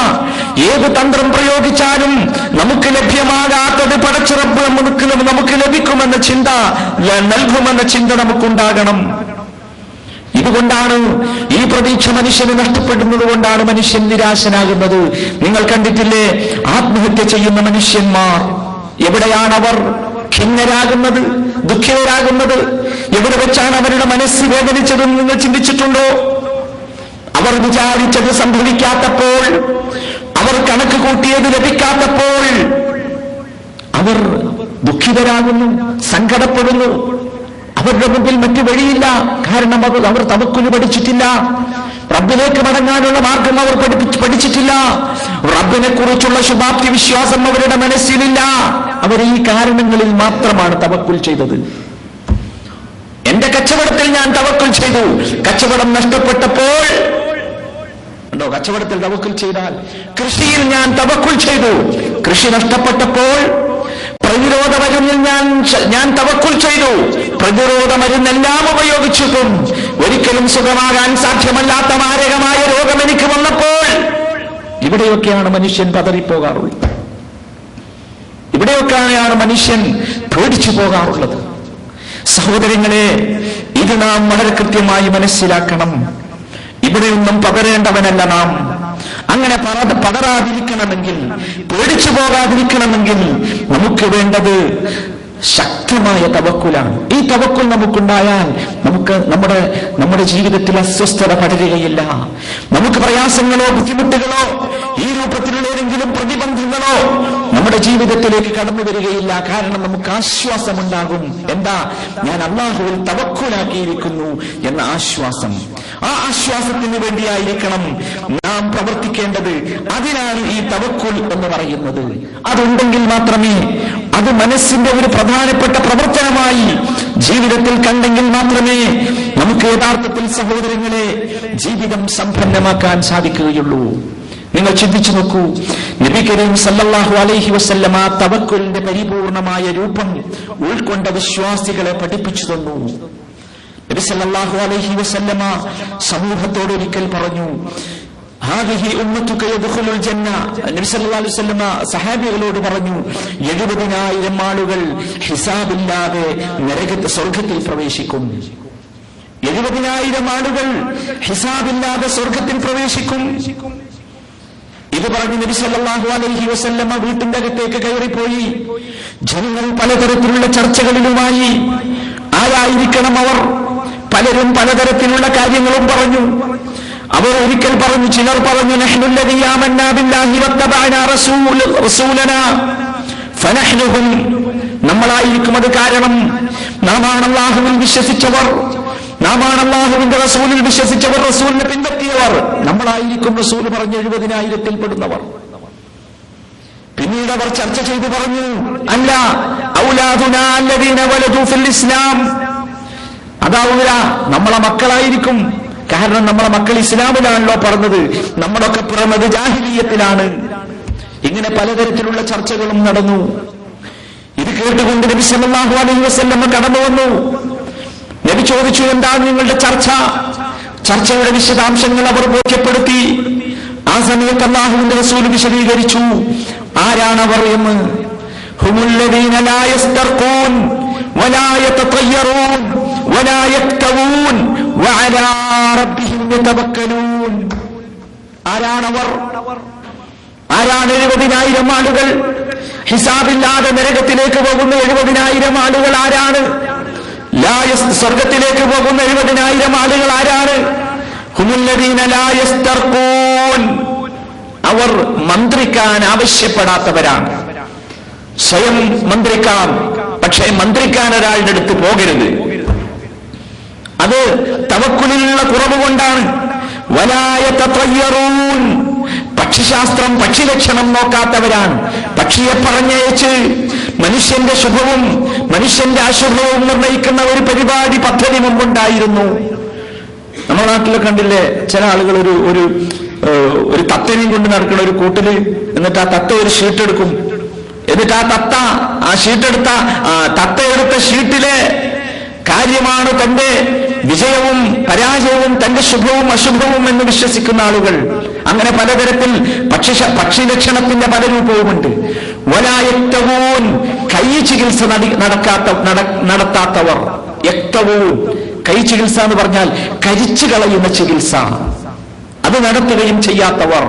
ഏത് തന്ത്രം പ്രയോഗിച്ചാലും നമുക്ക് ലഭ്യമാകാത്തത് പടച്ച റബ്ബ് നമുക്ക് ലഭിക്കുമെന്ന ചിന്ത, നൽകുമെന്ന ചിന്ത നമുക്കുണ്ടാകണം. ഇതുകൊണ്ടാണ് ഈ പ്രതീക്ഷ മനുഷ്യന് നഷ്ടപ്പെടുന്നത് കൊണ്ടാണ് മനുഷ്യൻ നിരാശനാകുന്നത്. നിങ്ങൾ കണ്ടിട്ടില്ലേ ആത്മഹത്യ ചെയ്യുന്ന മനുഷ്യന്മാർ? എവിടെയാണ് അവർ ഖിന്നരാകുന്നത്, ദുഃഖിതരാകുന്നത്? എവിടെ വെച്ചാണ് അവരുടെ മനസ്സ് വേദനിച്ചതെന്ന് നിങ്ങൾ ചിന്തിച്ചിട്ടുണ്ടോ? അവർ വിചാരിച്ചത് സംഭവിക്കാത്തപ്പോൾ, അവർ കണക്ക് കൂട്ടിയത് ലഭിക്കാത്തപ്പോൾ അവർ ദുഃഖിതരാകുന്നു, സങ്കടപ്പെടുന്നു. അവരുടെ മുമ്പിൽ മറ്റു വഴിയില്ല. കാരണം അവർ തവക്കുല് പഠിച്ചിട്ടില്ല. റബ്ബിലേക്ക് മടങ്ങാനുള്ള മാർഗം അവർ പഠിച്ചിട്ടില്ല. റബ്ബിനെ കുറിച്ചുള്ള ശുഭാപ്തി വിശ്വാസം അവരുടെ മനസ്സിലില്ല. അവർ ഈ കാരണങ്ങളിൽ മാത്രമാണ് തവക്കുൽ ചെയ്തത്. എന്റെ കച്ചവടത്തിൽ ഞാൻ തവക്കുൽ ചെയ്തു, കച്ചവടം നഷ്ടപ്പെട്ടപ്പോൾ, കച്ചവടത്തിൽ തവക്കുൽ ചെയ്താൽ, കൃഷിയിൽ ഞാൻ തവക്കുൽ ചെയ്തു, കൃഷി നഷ്ടപ്പെട്ടപ്പോൾ, പ്രതിരോധ മരുന്നിൽ ഞാൻ തവക്കുൽ ചെയ്തു, പ്രതിരോധ മരുന്നെല്ലാം ഉപയോഗിച്ചിട്ടും ഒരിക്കലും സുഖമാകാൻ സാധ്യമല്ലാത്ത മാരകമായ രോഗം എനിക്ക് വന്നപ്പോൾ, ഇവിടെയൊക്കെയാണ് മനുഷ്യൻ പതറിപ്പോകാറുള്ളത്. ഇവിടെയൊക്കെയാണ് മനുഷ്യൻ പേടിച്ചു പോകാറുള്ളത്. സഹോദരങ്ങളെ, ഇത് നാം വളരെ കൃത്യമായി മനസ്സിലാക്കണം. ഇവിടെയൊന്നും പകരേണ്ടവനല്ല നാം. അങ്ങനെ പകരാതിരിക്കണമെങ്കിൽ, പേടിച്ചു പോകാതിരിക്കണമെങ്കിൽ നമുക്ക് വേണ്ടത് ശക്തമായ തവക്കുലാണ്. ഈ തവക്കുൽ നമുക്കുണ്ടായാൽ നമുക്ക് നമ്മുടെ ജീവിതത്തിൽ അസ്വസ്ഥത പടരുകയില്ല. നമുക്ക് പ്രയാസങ്ങളോ ബുദ്ധിമുട്ടുകളോ ഈ രൂപത്തിലുള്ള ഏതെങ്കിലും പ്രതിബന്ധങ്ങളോ നമ്മുടെ ജീവിതത്തിലേക്ക് കടന്നു വരികയില്ല. കാരണം നമുക്ക് ആശ്വാസമുണ്ടാകും. എന്താ? ഞാൻ അല്ലാഹുവിൽ തവക്കുലാക്കിയിരിക്കുന്നു എന്ന ആശ്വാസം. ആ ആശ്വാസത്തിന് വേണ്ടിയായിരിക്കണം നാം പ്രവർത്തിക്കേണ്ടത്. അതിനാണ് ഈ തവക്കുൽ എന്ന് പറയുന്നത്. അതുണ്ടെങ്കിൽ മാത്രമേ, അത് മനസ്സിന്റെ ഒരു പ്രധാനപ്പെട്ട പ്രവർത്തനമായി ജീവിതത്തിൽ കണ്ടെങ്കിൽ മാത്രമേ നമുക്ക് യഥാർത്ഥത്തിൽ സഹോദരങ്ങളെ ജീവിതം സമ്പന്നമാക്കാൻ സാധിക്കുകയുള്ളൂ. നിങ്ങൾ ചിന്തിച്ചു നോക്കൂ, നബി കരീം സല്ലല്ലാഹു അലൈഹി വസല്ലമ തവക്കുലിന്റെ പരിപൂർണമായ രൂപം ഉൾക്കൊണ്ട വിശ്വാസികളെ പഠിപ്പിച്ചു തന്നു. നബി സല്ലല്ലാഹു അലൈഹി വസല്ലമ സമൂഹത്തോട് ഒരിക്കൽ പറഞ്ഞു, ഹാദിഹി ഉമ്മത്തുക യദ്ഖുലുൽ ജന്ന. നബി സല്ലല്ലാഹു അലൈഹി വസല്ലമ സഹാബികളോട് പറഞ്ഞു, 70,000 ആളുകൾ ഹിസാബില്ലാതെ സ്വർഗത്തിൽ പ്രവേശിക്കും. 70,000 ആളുകൾ ഹിസാബില്ലാതെ സ്വർഗത്തിൽ പ്രവേശിക്കും. ഇത് പറഞ്ഞ് നബി സല്ലല്ലാഹു അലൈഹി വസല്ലമ വീട്ടിന്റെ അകത്തേക്ക് കയറിപ്പോയി. ജനങ്ങൾ പലതരത്തിലുള്ള ചർച്ചകളിലുമായി. ആരായിരിക്കണം അവർ? പലരും പലതരത്തിലുള്ള കാര്യങ്ങളും പറഞ്ഞു. അവർ ഒരിക്കൽ പറഞ്ഞു, ചിലർ പറഞ്ഞു, നഹ്നു അല്ലദീ ആമന്നാ ബില്ലാഹി വത്തബഅനാ റസൂലനാ ഫനഹ്നുഹും നമ്മളായിരിക്കും അത് കാരണം. നാമാണ് അല്ലാഹുവിൽ വിശ്വസിച്ചവർ, നാമാണ് അല്ലാഹുവിന്റെ റസൂലിൽ വിശ്വസിച്ചവർ, റസൂലിനെ പിൻപറ്റിയവർ. നമ്മളായിരിക്കും റസൂൽ പറഞ്ഞ 70,000-ൽ പെടുന്നവർ. പിന്നീട് അവർ ചർച്ച ചെയ്തു പറഞ്ഞു, അല്ല ഔലാദുനാ അല്ലദീന വലദൂ ഫിൽ ഇസ്ലാം, അതാവൂല, നമ്മളെ മക്കളായിരിക്കും. കാരണം നമ്മളെ മക്കൾ ഇസ്ലാമിലാണല്ലോ പറഞ്ഞത്, നമ്മളൊക്കെ പിറന്നത് ജാഹിലിയ്യത്തിലാണ്. ഇങ്ങനെ പലതരത്തിലുള്ള ചർച്ചകളും നടന്നു. ഇത് കേട്ടുകൊണ്ട് നബി സല്ലല്ലാഹു അലൈഹി വസല്ലം കടന്നു വന്നു. നബി ചോദിച്ചു, എന്താണ് നിങ്ങളുടെ ചർച്ച? ചർച്ചയുടെ വിശദാംശങ്ങൾ അവർ ബോധ്യപ്പെടുത്തി. ആ സമയത്ത് അല്ലാഹുവിന്റെ റസൂൽ വിശദീകരിച്ചു ആരാണവർ എന്ന്. ഹുമുല്ലദീന ലാ യസ്തർഖൂൻ വലാ യതതയ്യറൂൻ വലാ യക്തവൂൻ വഅലാ റബ്ബിഹിം യതവക്കലൂൻ. ആരാണവർ? ആരാണ് 70,000 ആളുകൾ? ഹിസാബില്ലാതെ നരകത്തിലേക്ക് പോകുന്ന 70,000 ആളുകൾ ആരാണ്? സ്വർഗത്തിലേക്ക് പോകുന്ന 70,000 ആളുകൾ ആരാണ്? ഹുമുല്ലദീന ലാ യസ്തർഖൂൻ, അവർ മന്ത്രിക്കാൻ ആവശ്യപ്പെടാത്തവരാണ്. സ്വയം മന്ത്രിക്കാം, പക്ഷേ മന്ത്രിക്കാൻ ഒരാളുടെ അടുത്ത് പോകരുത്. അത് തവക്കുലിലുള്ള കുറവ് കൊണ്ടാണ്. വലാ യതതയ്യറൂൻ, പക്ഷിശാസ്ത്രം പക്ഷിലക്ഷണം നോക്കാത്തവരാണ്. പക്ഷിയെ പറഞ്ഞയച്ച് മനുഷ്യന്റെ ശുഭവും മനുഷ്യന്റെ അശുഭവും നിർണയിക്കുന്ന ഒരു പരിപാടി പദ്ധതി മുമ്പുണ്ടായിരുന്നു. നമ്മുടെ നാട്ടിലൊക്കെ കണ്ടില്ലേ, ചില ആളുകൾ ഒരു തത്തനെയും കൊണ്ട് നടക്കുന്ന ഒരു കൂട്ടില്, എന്നിട്ട് ആ തത്ത ഒരു ഷീറ്റ് എടുക്കും. എന്നിട്ട് ആ ഷീട്ടെടുത്ത തത്തയെടുത്ത ഷീറ്റിലെ കാര്യമാണ് തന്റെ വിജയവും പരാജയവും, തന്റെ ശുഭവും അശുഭവും എന്ന് വിശ്വസിക്കുന്ന ആളുകൾ. അങ്ങനെ പലതരത്തിൽ പക്ഷിലക്ഷണത്തിന്റെ പല രൂപവുമുണ്ട്. വലായക്തവൂൻ, കൈ ചികിത്സ നടത്താത്തവർ. യക്തവൂൻ, കൈ ചികിത്സ എന്ന് പറഞ്ഞാൽ കരിച്ചു കളയുന്ന ചികിത്സ, അത് നടത്തുകയും ചെയ്യാത്തവർ.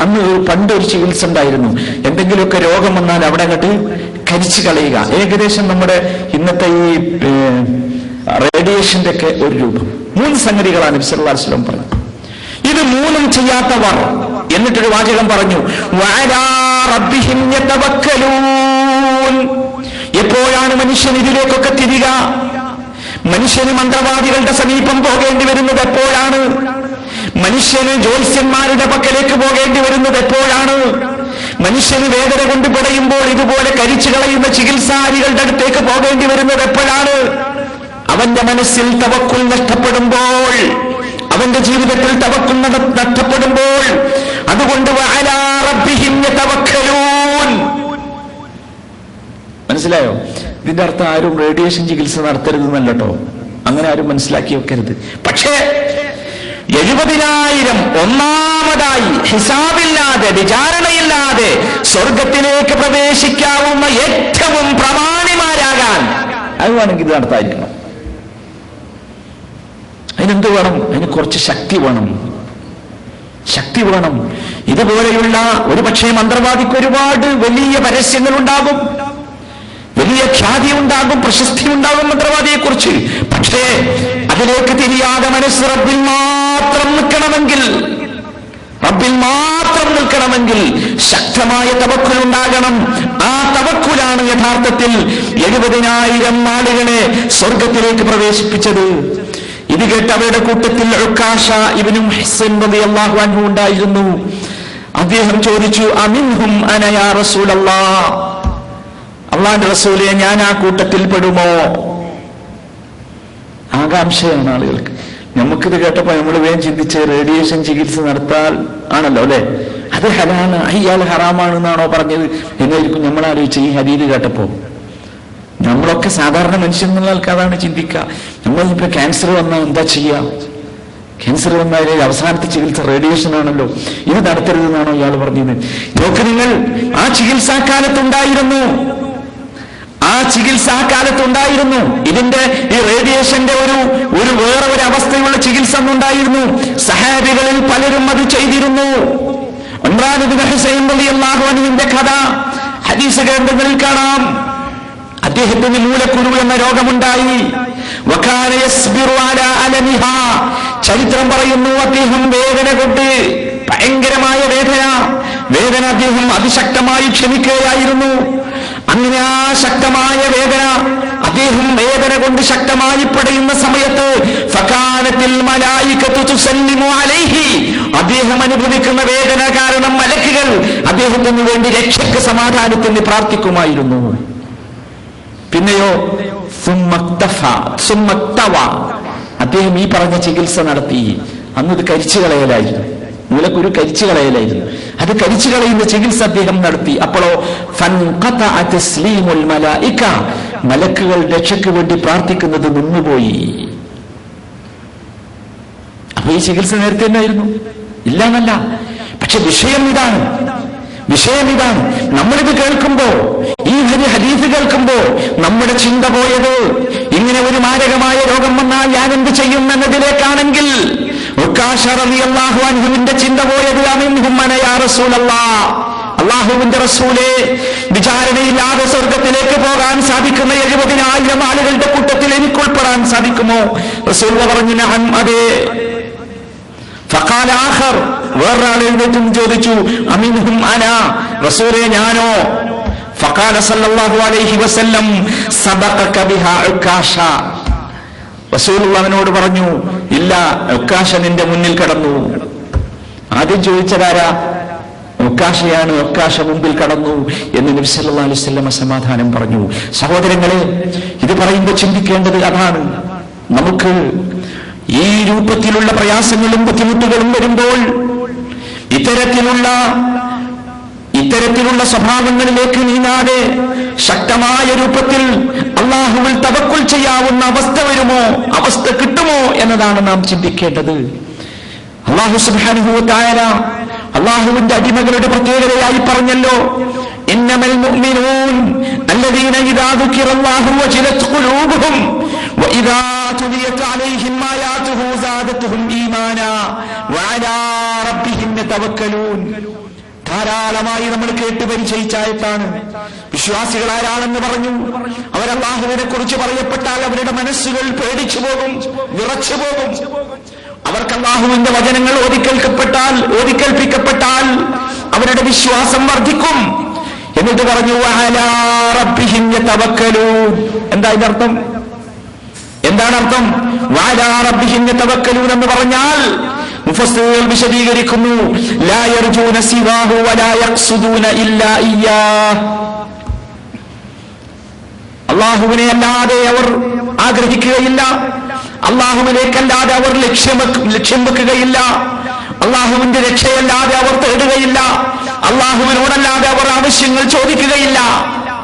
അന്ന് പണ്ടൊരു ചികിത്സ ഉണ്ടായിരുന്നു, എന്തെങ്കിലുമൊക്കെ രോഗം വന്നാൽ അവിടെ അങ്ങോട്ട് കരിച്ചു കളയുക. ഏകദേശം നമ്മുടെ ഇന്നത്തെ ഈ റേഡിയേഷന്റെ ഒക്കെ ഒരു രൂപം. 3 സംഗതികളാണ് നബി സല്ലല്ലാഹു അലൈഹി വസല്ലം പറഞ്ഞത്. ഇത് 3 ചെയ്യാത്തവർ. എന്നിട്ടൊരു വാചകം പറഞ്ഞു, വഅലാ റബ്ബിഹിം യതവക്കലൂൻ. എപ്പോഴാണ് മനുഷ്യൻ ഇതിലേക്കൊക്കെ തിരിക? മനുഷ്യന് മന്ത്രവാദികളുടെ സമീപം പോകേണ്ടി വരുന്നത് എപ്പോഴാണ്? മനുഷ്യന് ജ്യോത്സ്യന്മാരുടെ പക്കലേക്ക് പോകേണ്ടി വരുന്നത് എപ്പോഴാണ്? മനുഷ്യന് വേദന കൊണ്ട് പിടയുമ്പോൾ ഇതുപോലെ കരിച്ചു കളയുന്ന ചികിത്സാരികളുടെ അടുത്തേക്ക് പോകേണ്ടി വരുന്നത് എപ്പോഴാണ്? അവന്റെ മനസ്സിൽ തവക്കുൽ നഷ്ടപ്പെടുമ്പോൾ, അവന്റെ ജീവിതത്തിൽ തവക്കുൽ നഷ്ടപ്പെടുമ്പോൾ. അതുകൊണ്ട് വഅലാ റബ്ബിഹിം യതവക്കലൂൻ. മനസ്സിലായോ? ഇതിന്റെ അർത്ഥം ആരും റേഡിയേഷൻ ചികിത്സ നടത്തരുതെന്നല്ലോ, അങ്ങനെ ആരും മനസ്സിലാക്കി വെക്കരുത്. പക്ഷേ 70,000 ഒന്നാമതായി ഹിസാബില്ലാതെ വിചാരണയില്ലാതെ സ്വർഗത്തിലേക്ക് പ്രവേശിക്കാവുന്ന ഏറ്റവും പ്രമാണിമാരാകാൻ അത് വേണമെങ്കിൽ ഇത് നടത്താതിരിക്കണം. അതിനെന്ത് വേണം? അതിന് കുറച്ച് ശക്തി വേണം. ശക്തി വേണം. ഇതുപോലെയുള്ള ഒരു പക്ഷേ മന്ത്രവാദിക്ക് ഒരുപാട് വലിയ പരസ്യങ്ങൾ ഉണ്ടാകും, വലിയ ഖ്യാതി ഉണ്ടാകും, പ്രശസ്തി ഉണ്ടാകും മന്ത്രവാദിയെ കുറിച്ച്. പക്ഷേ അതിലേക്ക് തിരിയാതെ മനസ്സ് റബ്ബിൽ മാത്രം നിൽക്കണമെങ്കിൽ ശക്തമായ തവക്കുൽ ഉണ്ടാകണം. ആ തവക്കുലാണ് യഥാർത്ഥത്തിൽ 70,000 ആളുകളെ സ്വർഗത്തിലേക്ക് പ്രവേശിപ്പിച്ചത്. ഇത് കേട്ട് അവരുടെ കൂട്ടത്തിൽ ഉക്കാശ ഇബ്നു മുഹ്സിൻ റളിയല്ലാഹു അൻഹു ഉണ്ടായിരുന്നു. അദ്ദേഹം ചോദിച്ചു, അമിൻഹും അന യാ റസൂലല്ലാഹ്, അള്ളാന്റെ റസൂലേ, ഞാൻ ആ കൂട്ടത്തിൽ പെടുമോ? ആകാംക്ഷയാണ് ആളുകൾക്ക്. നമുക്കിത് കേട്ടപ്പോ നമ്മൾ വേഗം ചിന്തിച്ച് റേഡിയേഷൻ ചികിത്സ നടത്താൽ ആണല്ലോ അല്ലെ, അത് ഹലാലാണ്, ഇയാൾ ഹറാമാണെന്നാണോ പറഞ്ഞത് എന്നായിരിക്കും നമ്മൾ ആലോചിച്ച് ഈ ഹദീസ് കേട്ടപ്പോ. നമ്മളൊക്കെ സാധാരണ മനുഷ്യൻ എന്നുള്ള ആൾക്ക് അതാണ് ചിന്തിക്കുക. നമ്മളിപ്പോ ക്യാൻസർ വന്നാൽ എന്താ ചെയ്യാ? ക്യാൻസർ വന്നാൽ അവസാനത്തെ ചികിത്സ റേഡിയേഷൻ ആണല്ലോ, ഇത് നടത്തരുതെന്നാണോ ഇയാൾ പറഞ്ഞത്? നോക്ക് നിങ്ങൾ, ആ ചികിത്സാക്കാലത്തുണ്ടായിരുന്നു, ഇതിന്റെ ഈ റേഡിയേഷന്റെ ഒരു വേറെ ഒരു അവസ്ഥയുള്ള ചികിത്സ ഉണ്ടായിരുന്നു. സഹാബികളിൽ പലരും അത് ചെയ്തിരുന്നു. ഇമ്രാൻ ഇബ്നു ഹുസൈൻ റളിയല്ലാഹു അൻഹുവിന്റെ കഥ ഹദീസ് ഗ്രന്ഥങ്ങളിൽ കാണാം. അദ്ദേഹത്തിന് മൂലക്കുരു എന്ന രോഗമുണ്ടായി. വകാന യസ്ബിറു അലാ അലമിഹാ, ചരിത്രം പറയുന്നു അദ്ദേഹം വേദന കൊണ്ട്, ഭയങ്കരമായ വേദന അദ്ദേഹം അതിശക്തമായി ക്ഷമിക്കുകയായിരുന്നു. അങ്ങനെ ആ ശക്തമായ വേദന, അദ്ദേഹം വേദന കൊണ്ട് ശക്തമായി പിടയുന്ന സമയത്ത് ഫകാനത്തിൽ മലായികത്തു തുസല്ലിമു അലൈഹി, അദ്ദേഹം അനുഭവിക്കുന്ന വേദന കാരണം മലക്കുകൾ അദ്ദേഹത്തിന് വേണ്ടി രക്ഷയ്ക്ക് സമാധാനത്തിന് പ്രാർത്ഥിക്കുമായിരുന്നു. പിന്നെയോ അദ്ദേഹം ഈ പറഞ്ഞ ചികിത്സ നടത്തി. അന്നത് കരിച്ചു കളയലായിരുന്നു, മൂലക്കുരു കരിച്ചു കളയലായിരുന്നു. അത് കരിച്ചു കളയുന്ന ചികിത്സ അദ്ദേഹം നടത്തി. അപ്പോഴോ മലക്കുകൾ രക്ഷയ്ക്ക് വേണ്ടി പ്രാർത്ഥിക്കുന്നത് നിന്നുപോയി. അപ്പൊ ഈ ചികിത്സ നേരത്തെ തന്നെയായിരുന്നു, ഇല്ലാന്നല്ല. പക്ഷെ വിഷയം ഇതാണ്. നമ്മളിത് കേൾക്കുമ്പോ, ഈ ഹദീസ് കേൾക്കുമ്പോ നമ്മുടെ ചിന്ത പോയത് ഇങ്ങനെ ഒരു മാരകമായ രോഗം വന്നാൽ ഞാൻ എന്ത് ചെയ്യും എന്നതിലേക്കാണെങ്കിൽ അൻഹുവിന്റെ ചിന്ത പോയത് അല്ലാഹുവിന്റെ റസൂലേ, വിചാരണയില്ലാതെ സ്വർഗത്തിലേക്ക് പോകാൻ സാധിക്കുന്ന 70,000 ആളുകളുടെ കൂട്ടത്തിൽ എനിക്ക് ഉൾപ്പെടാൻ സാധിക്കുമോ? റസൂൽ പറഞ്ഞു നഅം, അതെ. ഫഖാല ആഖർ, വേറൊരാൾ എഴുന്നേറ്റും ചോദിച്ചു അമിൻഹും അനാ, റസൂലേ ഞാനോ? ഫഖാല സല്ലല്ലാഹു അലൈഹി വസല്ലം സബഖക ബിഹാ ഉക്കാശ, റസൂലുള്ളാഹിനോട് പറഞ്ഞു ഇല്ല, ഉക്കാശ നിന്റെ മുന്നിൽ കടന്നു. ആദ്യം ചോദിച്ചതാരാ? ഉക്കാശയാണ്, ഉക്കാശ മുമ്പിൽ കടന്നു എന്ന് നബി സല്ലല്ലാഹു അലൈഹി വസല്ലം സമാധാനം പറഞ്ഞു. സഹോദരങ്ങളെ, ഇത് പറയുമ്പോൾ ചിന്തിക്കേണ്ടത് അതാണ്. നമുക്ക് ഈ രൂപത്തിലുള്ള പ്രയാസങ്ങളും ബുദ്ധിമുട്ടുകളും വരുമ്പോൾ ഇത്തരത്തിലുള്ള സ്വഭാവങ്ങളിലേക്ക് നീങ്ങാതെ ശക്തമായ രൂപത്തിൽ അള്ളാഹുവിൽ തവക്കുൽ ചെയ്യാവുന്ന അവസ്ഥ വരുമോ, അവസ്ഥ കിട്ടുമോ എന്നതാണ് നാം ചിന്തിക്കേണ്ടത്. അള്ളാഹു സുബ്ഹാനഹു വ തആല അള്ളാഹുവിന്റെ അടിമകളുടെ പ്രത്യേകതയായി പറഞ്ഞല്ലോ, ഇന്നമൽ മുഅ്മിനൂൻ അല്ലദീന ഇദാ ദുകിറല്ലാഹു വജിലത് ഖുലൂബുഹും വഇദാ തുലിയത് അലൈഹിം ആയാതുഹു സാദത്തുഹും ഈമാനാ വഅലാ റബ്ബിഹിം യതവക്കലൂൻ. ധാരാളമായി നമ്മൾ കേട്ട് പരിചയിച്ചായിട്ടാണ്. വിശ്വാസികൾ ആരാണെന്ന് പറഞ്ഞു, അവർ അല്ലാഹുവിനെ കുറിച്ച് പറയപ്പെട്ടാൽ അവരുടെ മനസ്സുകൾ പേടിച്ചു പോകും, വിറച്ചു പോകും. അവർക്ക് അല്ലാഹുവിന്റെ വചനങ്ങൾ ഓതിക്കേൽപ്പിക്കപ്പെട്ടാൽ അവരുടെ വിശ്വാസം വർദ്ധിക്കും. എന്നിട്ട് പറഞ്ഞു വഅലാ റബ്ബിഹിം യതവക്കലൂൻ. എന്താണ് അർത്ഥം? വഅലാ റബ്ബിഹിം യതവക്കലൂൻ എന്ന് പറഞ്ഞാൽ മുഫസ്സിറുകൾ വിശദീകരിക്കുന്നു, ലാ യർജൂന സിവാഹു വലാ യഖ്സുദൂന ഇല്ലാ ഇയ്യാഹ്. അല്ലാഹുവിനെ അല്ലാതെ അവർ ആഗ്രഹിക്കുകയില്ല, അല്ലാഹുവിലേക്കല്ലാതെ അവർ ലക്ഷ്യം വെക്കുകയില്ല, അല്ലാഹുവിന്റെ രക്ഷയല്ലാതെ അവർ തേടുകയില്ല, അല്ലാഹുവിനോടല്ലാതെ അവർ ആവശ്യങ്ങൾ ചോദിക്കുകയില്ല.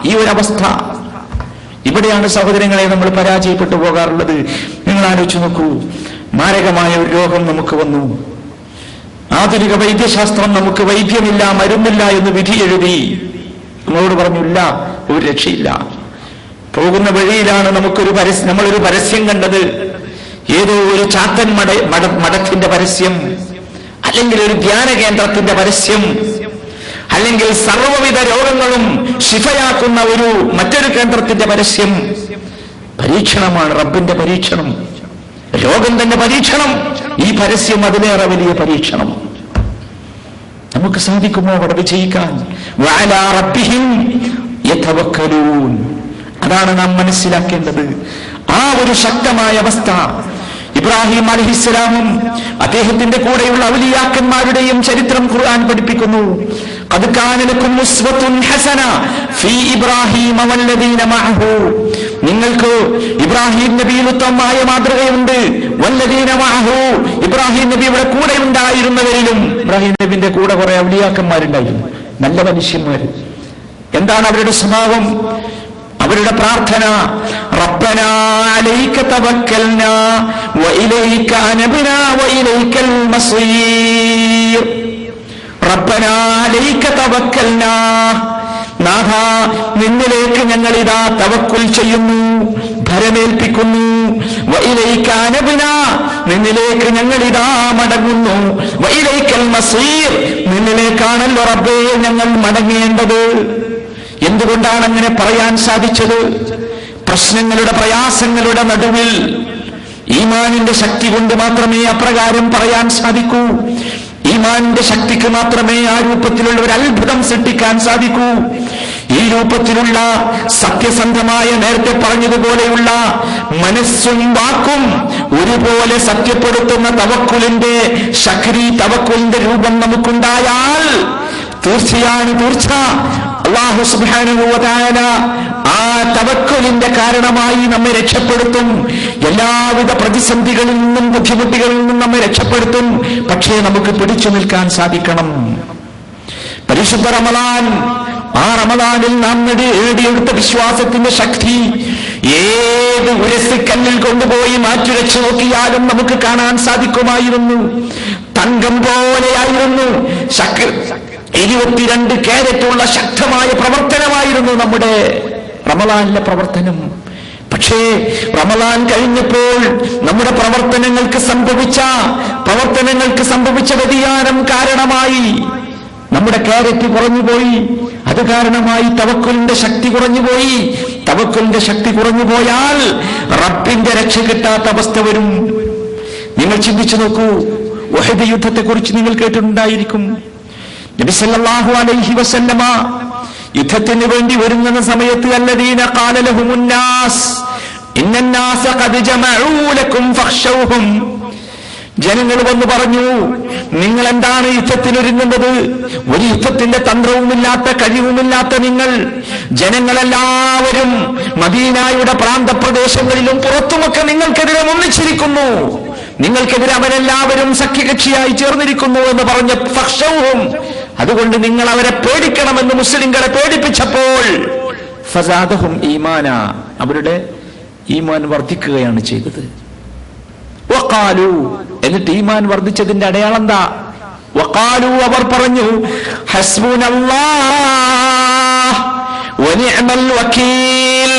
ഈ ഒരവസ്ഥ ഇവിടെയാണ് സഹോദരങ്ങളെ നമ്മൾ പരാജയപ്പെട്ടു പോകാറുള്ളത്. നിങ്ങൾ ആലോചിച്ചു നോക്കൂ, മാരകമായ ഒരു രോഗം നമുക്ക് വന്നു, ആധുനിക വൈദ്യശാസ്ത്രം നമുക്ക് വൈദ്യമില്ല, മരുന്നില്ല എന്ന് വിധി എഴുതി. നമ്മളോട് പറഞ്ഞില്ല, ഒരു രക്ഷയില്ല. പോകുന്ന വഴിയിലാണ് നമ്മളൊരു പരസ്യം കണ്ടത്. ഏതോ ഒരു ചാത്തൻ മഠത്തിന്റെ പരസ്യം, അല്ലെങ്കിൽ ഒരു ധ്യാന കേന്ദ്രത്തിന്റെ പരസ്യം, അല്ലെങ്കിൽ സർവ്വവിധ രോഗങ്ങളും ശിഫയാക്കുന്ന മറ്റൊരു കേന്ദ്രത്തിന്റെ പരസ്യം. പരീക്ഷണമാണ്, റബ്ബിന്റെ പരീക്ഷണം, രോഗം തന്നെ പരീക്ഷണം. ഈ പരസ്യം അതിലേറെ വലിയ പരീക്ഷണം. നമുക്ക് സാധിക്കുമോ അവിടെ വിജയിക്കാൻ? വഅലാ റബ്ബിഹിം യതവക്കലൂൻ. അതാണ് നാം മനസ്സിലാക്കേണ്ടത്. ആ ഒരു ശക്തമായ അവസ്ഥ ഇബ്രാഹിം അലൈഹിസ്സലാമും അദ്ദേഹത്തിന്റെ കൂടെയുള്ള ഔലിയാക്കന്മാരുടെയും ചരിത്രം ഖുർആൻ പഠിപ്പിക്കുന്നു. ഖദ് കാന ലക്കും ഉസ്വത്തുൻ ഹസന ഫീ ഇബ്രാഹീമ വല്ലദീന മഅഹു. നിങ്ങൾക്ക് ഇബ്രാഹിം നബിയിൽ ഉത്തമമായ മാതൃകയുണ്ട്. വല്ലദീന മഅഹു, ഇബ്രാഹിം നബിയുടെ കൂടെ ഉണ്ടായിരുന്നവരിലും. ഇബ്രാഹിം നബിന്റെ കൂടെ കുറെ ഔലിയാക്കന്മാരുണ്ടായിരുന്നു, നല്ല മനുഷ്യന്മാർ. എന്താണ് അവരുടെ സ്വഭാവം, അവരുടെ പ്രാർത്ഥന? റബ്ബനാ അലൈക തവക്കൽനാ വഇലൈക അനബ്നാ വഇലൈകൽ മസീർ. റബ്ബനാ അലൈക തവക്കൽനാ, നാഥാ നിന്നിലേക്ക് ഞങ്ങൾ ഇതാ തവക്കുൽ ചെയ്യുന്നു, ഭരമേൽപ്പിക്കുന്നു. വഇലൈക അനബ്നാ, നിന്നിലേക്ക് ഞങ്ങൾ ഇതാ മടങ്ങുന്നു. വഇലൈകൽ മസീർ, നിന്നിലേക്കാണല്ലോ റബ്ബേ ഞങ്ങൾ മടങ്ങേണ്ടത്. എന്തുകൊണ്ടാണ് അങ്ങനെ പറയാൻ സാധിച്ചത്? പ്രശ്നങ്ങളുടെ പ്രയാസങ്ങളുടെ നടുവിൽ ഈമാനിന്റെ ശക്തി കൊണ്ട് മാത്രമേ അപ്രകാരം പറയാൻ സാധിക്കൂ. ഈമാനിന്റെ ശക്തിക്ക് മാത്രമേ ആ രൂപത്തിലുള്ള ഒരു അത്ഭുതം സൃഷ്ടിക്കാൻ സാധിക്കൂ. ഈ രൂപത്തിലുള്ള സത്യസന്ധമായ, നേരത്തെ പറഞ്ഞതുപോലെയുള്ള മനസ്സും വാക്കും ഒരുപോലെ സത്യപ്പെടുത്തുന്ന തവക്കുലിന്റെ ശക്തി, തവക്കുലിന്റെ രൂപം നമുക്കുണ്ടായാൽ തീർച്ച അല്ലാഹു സുബ്ഹാനഹു വ തആല ആ തവക്കുലിന്റെ കാരണമായി നമ്മെ രക്ഷപ്പെടുത്തും. എല്ലാവിധ പ്രതിസന്ധികളിൽ നിന്നും ബുദ്ധിമുട്ടുകളിൽ നിന്നും നമ്മെ രക്ഷപ്പെടുത്തും. പക്ഷേ നമുക്ക് പിടിച്ചു നിൽക്കാൻ സാധിക്കണം. പരിശുദ്ധ റമളാൻ, ആ റമളാനിൽ നാം നേടിയെടുത്ത വിശ്വാസത്തിന്റെ ശക്തി ഏത് ഉരസിക്കല്ലിൽ കൊണ്ടുപോയി മാറ്റുരച്ചു നോക്കിയാലും നമുക്ക് കാണാൻ സാധിക്കുമായിരുന്നു. തങ്കം പോലെയായിരുന്നു. 22 കാരറ്റുള്ള ശക്തമായ പ്രവർത്തനമായിരുന്നു നമ്മുടെ റമളാനിലെ പ്രവർത്തനം. പക്ഷേ റമളാൻ കഴിഞ്ഞപ്പോൾ നമ്മുടെ പ്രവർത്തനങ്ങൾക്ക് സംഭവിച്ച വ്യതിയാനം കാരണമായി നമ്മുടെ കാരറ്റ് കുറഞ്ഞുപോയി. അത് കാരണമായി തവക്കുലിന്റെ ശക്തി കുറഞ്ഞുപോയി. തവക്കുലിന്റെ ശക്തി കുറഞ്ഞുപോയാൽ റബ്ബിന്റെ രക്ഷ കിട്ടാത്ത അവസ്ഥ വരും. നിങ്ങൾ ചിന്തിച്ചു നോക്കൂ. ഉഹദ് യുദ്ധത്തെക്കുറിച്ച് നിങ്ങൾ കേട്ടിട്ടുണ്ടായിരിക്കും. നബി സല്ലല്ലാഹു അലൈഹി വസല്ലമ യുദ്ധത്തിന് വേണ്ടി ഒരുങ്ങുന്ന സമയത്ത് അല്ലദീന ഖാല ലഹുമുന്നാസ് ഇന്നന്നാസ ഖദ് ജമഊ ലക്കും ഫഖ്ശൗഹും, ജനങ്ങൾ വന്നു പറഞ്ഞു, നിങ്ങൾ എന്താണ് യുദ്ധത്തിനൊരുങ്ങുന്നത്? ഒരു യുദ്ധത്തിന്റെ തന്ത്രവുമില്ലാത്ത കഴിവുമില്ലാത്ത നിങ്ങൾ, ജനങ്ങളെല്ലാവരും മദീനയുടെ പ്രാന്തപ്രദേശങ്ങളിലും പുറത്തുമൊക്കെ നിങ്ങൾക്കെതിരെ ഒന്നിച്ചിരിക്കുന്നു, നിങ്ങൾക്കെതിരെ അവരെല്ലാവരും സഖ്യകക്ഷിയായി ചേർന്നിരിക്കുന്നു എന്ന് പറഞ്ഞ ഫഖ്ശൗഹും, അതുകൊണ്ട് നിങ്ങൾ അവരെ പേടിക്കണമെന്ന് മുസ്ലിങ്ങളെ പേടിപ്പിച്ചപ്പോൾ ഫസാദഹും ഈമാന, അവരുടെ ഈമാൻ വർദ്ധിക്കുകയാണ് ചെയ്തത്. വഖാലു, എന്നിട്ട് ഈമാൻ വർദ്ധിച്ചതിന്റെ അടയാളം എന്താ? വഖാലു, അവർ പറഞ്ഞു, ഹസ്ബുനല്ലാഹ് വനിഅമൽ വകീൽ,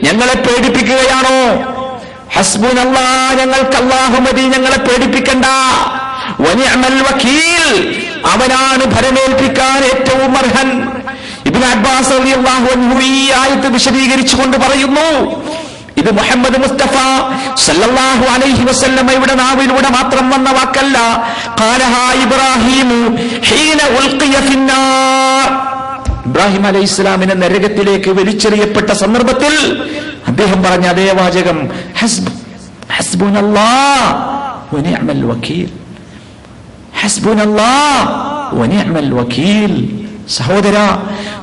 ഞങ്ങളെ പേടിപ്പിക്കുകയാണോ? ഹസ്ബുനല്ലാഹ്, ഞങ്ങൾക്ക് അല്ലാഹു മതി, ഞങ്ങളെ പേടിപ്പിക്കണ്ട. വനിഅമൽ വകീൽ, അവനാണ് ഭരമേൽപ്പിക്കാൻ ഏറ്റവും അർഹൻ. ഇബ്നു അബ്ബാസ് റളിയല്ലാഹു അൻഹു ഈ ആയത്ത് വിശദീകരിച്ചുകൊണ്ട് പറയുന്നു, ഇത് മുഹമ്മദ് മുസ്തഫ സല്ലല്ലാഹു അലൈഹി വസല്ലമയുടെ നാവിലൂടെ മാത്രം വന്ന വാക്കല്ല. ഖാലഹാ ഇബ്രാഹിം ഹീന ഉൽഖിയ ഫിന്നാർ, ഇബ്രാഹിം അലൈഹിസ്സലാമിനെ നരകത്തിലേക്ക് വലിച്ചെറിയപ്പെട്ട സന്ദർഭത്തിൽ അദ്ദേഹം പറഞ്ഞ അതേ വാചകം, ഹസ്ബുനല്ലാഹ് വനിഅമൽ വകീൽ, ഹസ്ബുനല്ലാഹ് വനിഅമൽ വകീൽ. സഹോദര,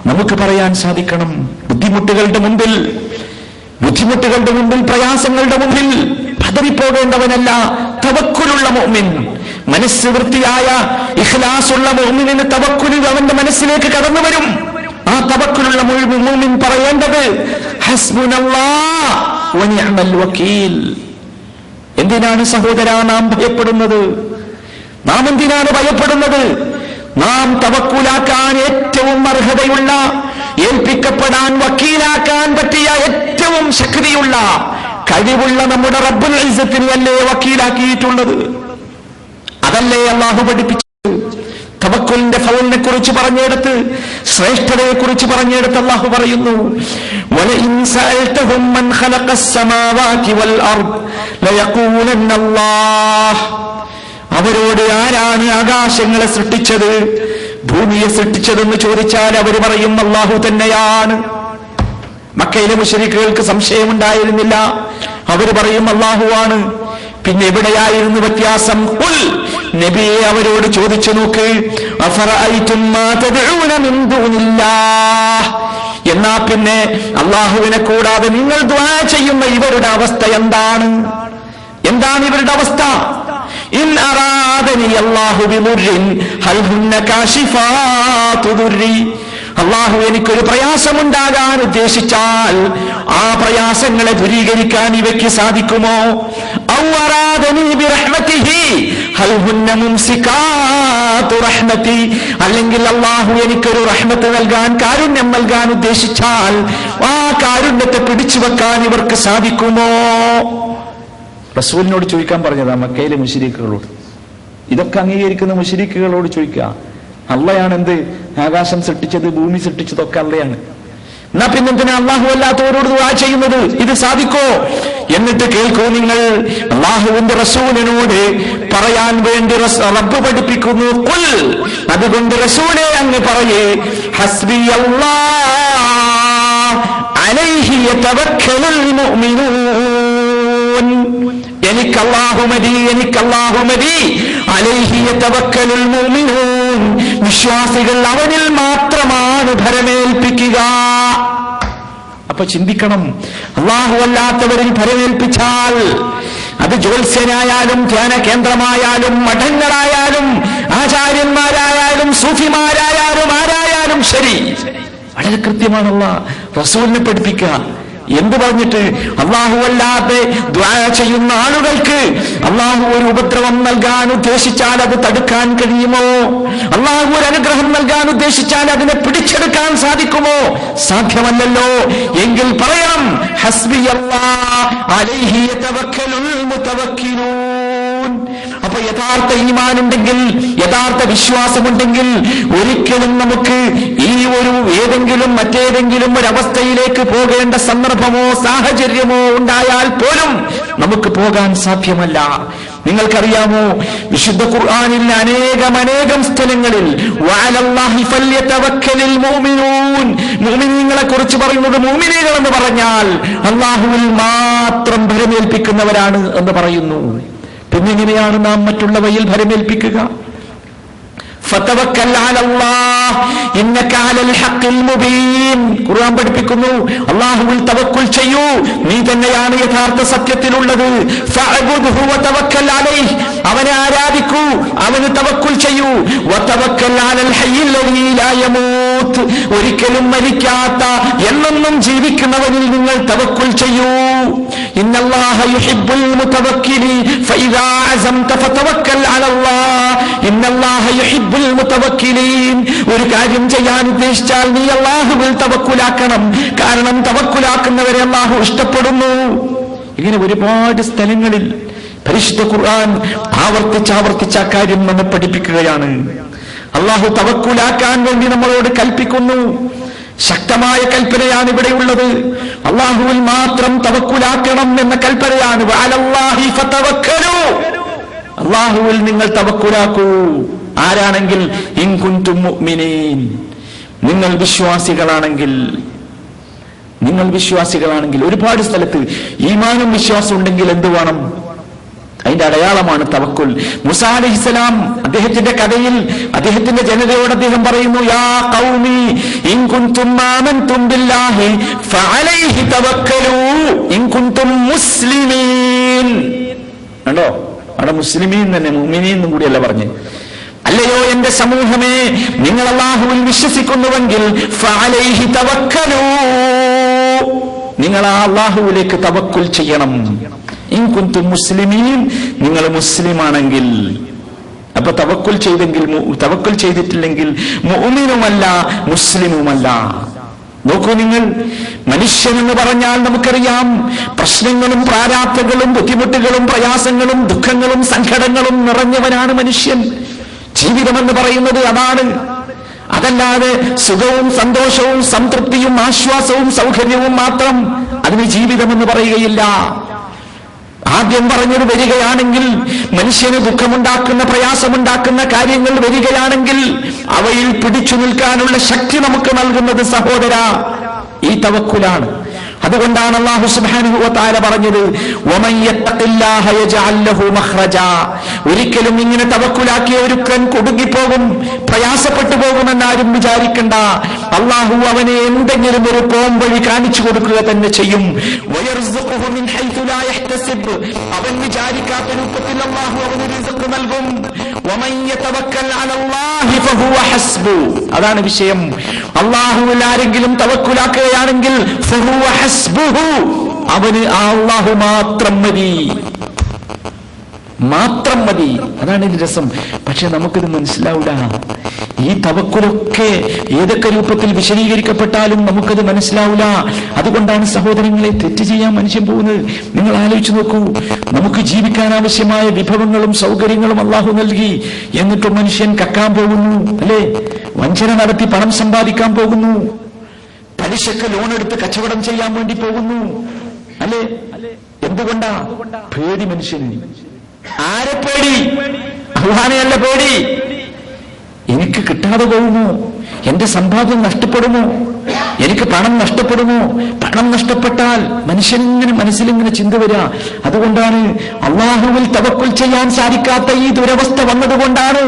നമുക്ക് പറയാൻ സാധിക്കണം, ബുദ്ധിമുട്ടുകളുടെ മുമ്പിൽ, പ്രയാസങ്ങളുടെ മുമ്പിൽ പതറിപ്പോകേണ്ടവനല്ല തവക്കുലുള്ള മുഅ്മിൻ. മനസ്സ് വൃത്തിയായ ഇഖ്ലാസുള്ള മുഅ്മിനിന് തവക്കുൽ അവന്റെ മനസ്സിലേക്ക് കടന്നു വരും. ആ തവക്കുലുള്ള മുഅ്മിൻ പറയേണ്ടത് ഹസ്ബുനല്ലാഹ് വനിഅമൽ വകീൽ. എന്തിനാണ് സഹോദര നാം ഭയപ്പെടുന്നത്? നാം എന്തിനാണ് ഭയപ്പെടുന്നത്? നാം തവക്കുലാക്കാൻ ഏറ്റവും അർഹതയുള്ള, ഏൽപ്പിക്കപ്പെടാൻ വക്കീലാക്കാൻ പറ്റിയ ഏറ്റവും ശക്തിയുള്ള, കഴിവുള്ള നമ്മുടെ റബ്ബുൽ ഇസ്സത്തിനെയല്ലേ വക്കീലാക്കിയിട്ടുള്ളത്? അതല്ലേ അല്ലാഹു പഠിപ്പിച്ചത്? തവക്കുലിന്റെ ഫൗലിനെ കുറിച്ച് പറഞ്ഞെടുത്ത്, ശ്രേഷ്ഠതയെ കുറിച്ച് പറഞ്ഞെടുത്ത് അല്ലാഹു പറയുന്നു, വലഇൻ സഅൽതഹും മൻ ഖലഖസ് സമാവാതി വൽ അർദ് ലയഖൂലന്ന അല്ലാഹ്, അവരോട് ആരാണ് ആകാശങ്ങളെ സൃഷ്ടിച്ചത്, ഭൂമിയെ സൃഷ്ടിച്ചതെന്ന് ചോദിച്ചാൽ അവർ പറയും അല്ലാഹു തന്നെയാണ്. മക്കയിലെ മുശ്രിക്കുകൾക്ക് സംശയമുണ്ടായിരുന്നില്ല, അവർ പറയും അല്ലാഹുവാണ്. പിന്നെ എവിടെയായിരുന്നു വ്യത്യാസം? ഖുൽ, നബിയെ അവരോട് ചോദിച്ചു നോക്ക്, അഫറഅയ്തും മാ തദ്ഊന മിൻ ദൂനില്ലാഹ്, എന്നാ പിന്നെ അല്ലാഹുവിനെ കൂടാതെ നിങ്ങൾ ദുആ ചെയ്യുന്ന ഇവരുടെ അവസ്ഥ എന്താണ്? എന്താണ് ഇവരുടെ അവസ്ഥ? ഇൻ അറാദനി അല്ലാഹു ബിദുർരിൻ ഹൽ ഹുന്ന കാശിഫാതു ദുർരി, അല്ലാഹു എനിക്കൊരു പ്രയാസമുണ്ടാകാൻ ഉദ്ദേശിച്ചാൽ ആ പ്രയാസങ്ങളെ ദൂരീകരിക്കാൻ ഇവയ്ക്ക് സാധിക്കുമോ? ഔ അറാദനി ബിറഹ്മതിഹി ഹൽ ഹുന്ന മുംസികാതു റഹ്മതി, അല്ലെങ്കിൽ അല്ലാഹു എനിക്കൊരു റഹ്മത്ത് നൽകാൻ, കാരുണ്യം നൽകാൻ ഉദ്ദേശിച്ചാൽ ആ കാരുണ്യത്തെ പിടിച്ചു വെക്കാൻ ഇവർക്ക് സാധിക്കുമോ? റസൂലിനോട് ചോദിക്കാൻ പറഞ്ഞതാ മക്കയിലെ മുശ്രിക്കുകളോട്. ഇതൊക്കെ അംഗീകരിക്കുന്ന മുശ്രിക്കുകളോട് ചോദിക്കുക, അള്ളയാണ് എന്ത് ആകാശം സൃഷ്ടിച്ചത്, ഭൂമി സൃഷ്ടിച്ചതൊക്കെ അള്ളയാണ്, എന്നാ പിന്നെന്തിനാ അള്ളാഹു അല്ലാത്തവരോട് ദുആ ചെയ്യുന്നത്? ഇത് സാധിക്കോ? എന്നിട്ട് കേൾക്കൂ നിങ്ങൾ, അള്ളാഹുവിന്റെ റസൂലിനോട് പറയാൻ വേണ്ടി റബ്ബ് പഠിപ്പിക്കുന്നു, ഖുൽ, അതുകൊണ്ട് റസൂലേ അങ്ങ് പറയേ, ഹസ്ബി അല്ലാഹ് അലൈഹി യതവക്കലുൽ മുഅ്മിനൂൻ. എനിക്ക് അല്ലാഹു മതി, എനിക്ക് അല്ലാഹു മതി. അലൈഹി യതവക്കലുൽ മുഅ്മിനൂൻ. വിശ്വാസികൾ അവനിൽ മാത്രമാണ് ഭരമേൽപ്പിക്കുക. അപ്പൊ ചിന്തിക്കണം, അല്ലാഹു അല്ലാത്തവരിൽ ഭരമേൽപ്പിച്ചാൽ അത് ജ്യോത്സ്യനായാലും ധ്യാന കേന്ദ്രമായാലും മഠങ്ങളായാലും ആചാര്യന്മാരായാലും സൂഫിമാരായാലും ആരായാലും ശരി, വളരെ കൃത്യമാണ് അല്ലാഹ് റസൂലിനെ പഠിപ്പിക്കുക. എന്ത് പറഞ്ഞിട്ട്? അല്ലാഹു അല്ലാതെ ദുആ ചെയ്യുന്ന ആളുകൾക്ക് അല്ലാഹു ഒരു ഉപദ്രവം നൽകാൻ ഉദ്ദേശിച്ചാൽ അത് തടുക്കാൻ കഴിയുമോ? അല്ലാഹു ഒരു അനുഗ്രഹം നൽകാൻ ഉദ്ദേശിച്ചാൽ അതിനെ പിടിച്ചെടുക്കാൻ സാധിക്കുമോ? സാധ്യമല്ലല്ലോ. എങ്കിൽ പറയണം, ഹസ്ബിയല്ലാഹ് അലൈഹി യതവക്കലുൽ മുതവക്കിലൂൻ. അപ്പൊ യഥാർത്ഥ ഈമാനുണ്ടെങ്കിൽ, യഥാർത്ഥ വിശ്വാസമുണ്ടെങ്കിൽ ഒരിക്കലും നമുക്ക് ഈ ഒരു ഏതെങ്കിലും മറ്റേതെങ്കിലും ഒരവസ്ഥയിലേക്ക് പോകേണ്ട സന്ദർഭമോ സാഹചര്യമോ ഉണ്ടായാൽ പോലും നമുക്ക് പോകാൻ സാധ്യമല്ല. നിങ്ങൾക്കറിയാമോ, വിശുദ്ധ ഖുർആനിൽ അനേകം സ്ഥലങ്ങളിൽ വഅലല്ലാഹി ഫല്യതവക്കലിൽ മുഅ്മിനൂൻ, മുഅ്മിനീങ്ങളെ കുറിച്ച് പറയുന്നത് മുഅ്മിനീകൾ എന്ന് പറഞ്ഞാൽ അല്ലാഹുവിൽ മാത്രം ഭരമേൽപ്പിക്കുന്നവരാണ് എന്ന് പറയുന്നു. പിന്നെങ്ങനെയാണ് നാം മറ്റുള്ളവയിൽ ഭരമേൽപ്പിക്കുക? ഫതവക്കൽ അലല്ലാഹ് ഇന്നക അലൽ ഹഖിൽ മുബീൻ. ഖുർആൻ പഠിപ്പിക്കുന്നു, അല്ലാഹുവിൽ തവക്കുൽ ചെയ്യൂ, നീ തന്നെയാണ് യഥാർത്ഥ സത്യത്തിലുള്ളത്. ഫഅബ്ദുഹു വതവക്കൽ അലൈഹി, അവനെ ആരാധിക്കൂ, അവന് തവക്കുൽ ചെയ്യൂ. വതവക്കൽ അലൽ ഹയ്യിൽ ലദീ ലാ യമൂത്ത്, ഒരിക്കലും മരിക്കാത്ത എന്നെന്നും ജീവിക്കുന്നവനിൽ നിങ്ങൾ തവക്കുൽ ചെയ്യൂ. ഇന്നല്ലാഹ യുഹിബ്ബുൽ മുതവക്കിലീൻ ഫഇദാ അസംത ഫതവക്കൽ അലല്ലാഹ് ഇന്നല്ലാഹ യുഹിബ്ബുൽ മുതവക്കിലീൻ. ഒരു കാര്യം ചെയ്യാൻ ഉദ്ദേശിച്ചാൽ നീ അല്ലാഹുവിൽ തവക്കുലാക്കണം. കാരണം തവക്കുലാക്കുന്നവരെ അല്ലാഹു ഇഷ്ടപ്പെടുന്നു. ഇങ്ങനെ ഒരുപാട് സ്ഥലങ്ങളിൽ പരിശുദ്ധ ഖുർആൻ ആവർത്തിച്ച കാര്യം നമ്മെ പഠിപ്പിക്കുകയാണ്. അല്ലാഹു തവക്കുലാക്കാൻ വേണ്ടി നമ്മളോട് കൽപ്പിക്കുന്നു. ശക്തമായ കൽപ്പനയാണ് ഇവിടെയുള്ളത്. അല്ലാഹുവിൽ മാത്രം തവക്കുലാക്കണം എന്ന കൽപ്പനയാണ്. വഅലല്ലാഹി ഫതവക്കലൂ, അല്ലാഹുവിൽ നിങ്ങൾ തവക്കുലാക്കൂ. ആരാണെങ്കിൽ? ഇൻ കുൻതും മുഅ്മിനീൻ, നിങ്ങൾ വിശ്വാസികളാണെങ്കിൽ. ഒരുപാട് സ്ഥലത്ത് ഈമാനും വിശ്വാസം ഉണ്ടെങ്കിൽ എന്ത് വേണം? അതിന്റെ അടയാളമാണ് തവക്കുൽ. മൂസാ അലൈഹിസ്സലാം അദ്ദേഹത്തിന്റെ കഥയിൽ അദ്ദേഹത്തിന്റെ ജനതയോട് അദ്ദേഹം പറയുന്നു, യാ ഖൗമി ഇൻ കുൻതും ആമൻതും ബില്ലാഹി ഫഅലൈഹി തവക്കലൂ ഇൻ കുൻതും മുസ്ലിമീൻ. കണ്ടോ, അവിടെ മുസ്ലിമീൻ തന്നെ, മുഅ്മിനീൻ എന്നും കൂടിയല്ല പറഞ്ഞു. അല്ലയോ എന്റെ സമൂഹമേ, നിങ്ങൾ അല്ലാഹുവിൽ വിശ്വസിക്കുന്നുവെങ്കിൽ ഫഅലൈഹി തവക്കലൂ, നിങ്ങൾ ആ അല്ലാഹുവിലേക്ക് തവക്കുൽ ചെയ്യണം. ഇൻ കുൻതും മുസ്ലിമീൻ, നിങ്ങൾ മുസ്ലിമാണെങ്കിൽ. അപ്പൊ തവക്കുൽ ചെയ്തിട്ടില്ലെങ്കിൽ മുഅ്മിനുമല്ല മുസ്ലിമുമല്ല. നോക്കൂ നിങ്ങൾ, മനുഷ്യനെന്ന് പറഞ്ഞാൽ നമുക്കറിയാം, പ്രശ്നങ്ങളും പ്രാരാബ്ധങ്ങളും ബുദ്ധിമുട്ടുകളും പ്രയാസങ്ങളും ദുഃഖങ്ങളും സങ്കടങ്ങളും നിറഞ്ഞവനാണ് മനുഷ്യൻ. ജീവിതമെന്ന് പറയുന്നത് അതാണ്. അതല്ലാതെ സുഖവും സന്തോഷവും സംതൃപ്തിയും ആശ്വാസവും സൗകര്യവും മാത്രം അതിന് ജീവിതമെന്ന് പറയുകയില്ല. ആദ്യം പറഞ്ഞത് വരികയാണെങ്കിൽ, മനുഷ്യന് ദുഃഖമുണ്ടാക്കുന്ന പ്രയാസമുണ്ടാക്കുന്ന കാര്യങ്ങൾ വരികയാണെങ്കിൽ അവയിൽ പിടിച്ചു നിൽക്കാനുള്ള ശക്തി നമുക്ക് നൽകുന്നത് സഹോദര ഈ തവക്കുലാണ്. അതുകൊണ്ടാണ് അല്ലാഹു സുബ്ഹാനഹു വ തആല പറഞ്ഞത്, വമൻ യത്തഖില്ലാഹ യജഅൽ ലഹു മഖ്റജ. ഒരിക്കലും ഇങ്ങനെ തവക്കുലാക്കിയ ഒരുക്കൻ കുടുങ്ങിപ്പോകും, പ്രയാസപ്പെട്ടു പോകുമെന്നാരും വിചാരിക്കണ്ട. അല്ലാഹു അവനെ എന്തെങ്കിലും ഒരു പോംവഴി കാണിച്ചു കൊടുക്കുക തന്നെ ചെയ്യും. വയർസുഖുഹു മിൻ ഹൈതു ലാ യഹ്തസിബ്, അവൻ വിചാരിക്കാത്ത രൂപത്തിൽ അല്ലാഹു അവന് റിസ്ക് നൽകും. വമൻ യതവക്കൽ അലല്ലാഹി ഫഹുവ ഹസ്ബു. അതാണ് വിഷയം. അല്ലാഹുവിൽ ആരെങ്കിലും തവക്കുലാക്കുകയാണെങ്കിൽ ഫഹുവ ഹസ്ബുഹു, അവന് അല്ലാഹു മാത്രം മതി. അതാണ് ഇതിന്റെ രസം. പക്ഷെ നമുക്കിത് മനസ്സിലാവില്ല. ഈ തവക്കുലൊക്കെ ഏതൊക്കെ രൂപത്തിൽ വിശദീകരിക്കപ്പെട്ടാലും നമുക്കത് മനസ്സിലാവില്ല. അതുകൊണ്ടാണ് സഹോദരങ്ങളെ തെറ്റ് ചെയ്യാൻ മനുഷ്യൻ പോകുന്നത്. നിങ്ങൾ ആലോചിച്ച് നോക്കൂ, നമുക്ക് ജീവിക്കാൻ ആവശ്യമായ വിഭവങ്ങളും സൗകര്യങ്ങളും അല്ലാഹു നൽകി, എന്നിട്ടും മനുഷ്യൻ കക്കാൻ പോകുന്നു, അല്ലേ? വഞ്ചന നടത്തി പണം സമ്പാദിക്കാൻ പോകുന്നു, പലിശക്ക് ലോൺ എടുത്ത് കച്ചവടം ചെയ്യാൻ വേണ്ടി പോകുന്നു, അല്ലേ? എന്തുകൊണ്ടാ? പേടി മനുഷ്യന്. ആരെ പേടി? അല്ലാഹുവിനെയല്ല പേടി. എനിക്ക് കിട്ടാതെ പോകുമോ? എന്റെ സമ്പാദ്യം നഷ്ടപ്പെടുമോ? എനിക്ക് പണം നഷ്ടപ്പെടുമോ? പണം നഷ്ടപ്പെട്ടാൽ മനുഷ്യനിങ്ങനെ മനസ്സിലിങ്ങനെ ചിന്ത വരിക. അതുകൊണ്ടാണ് അള്ളാഹുവിൽ തവക്കുൽ ചെയ്യാൻ സാധിക്കാത്ത ഈ ദുരവസ്ഥ വന്നതുകൊണ്ടാണ്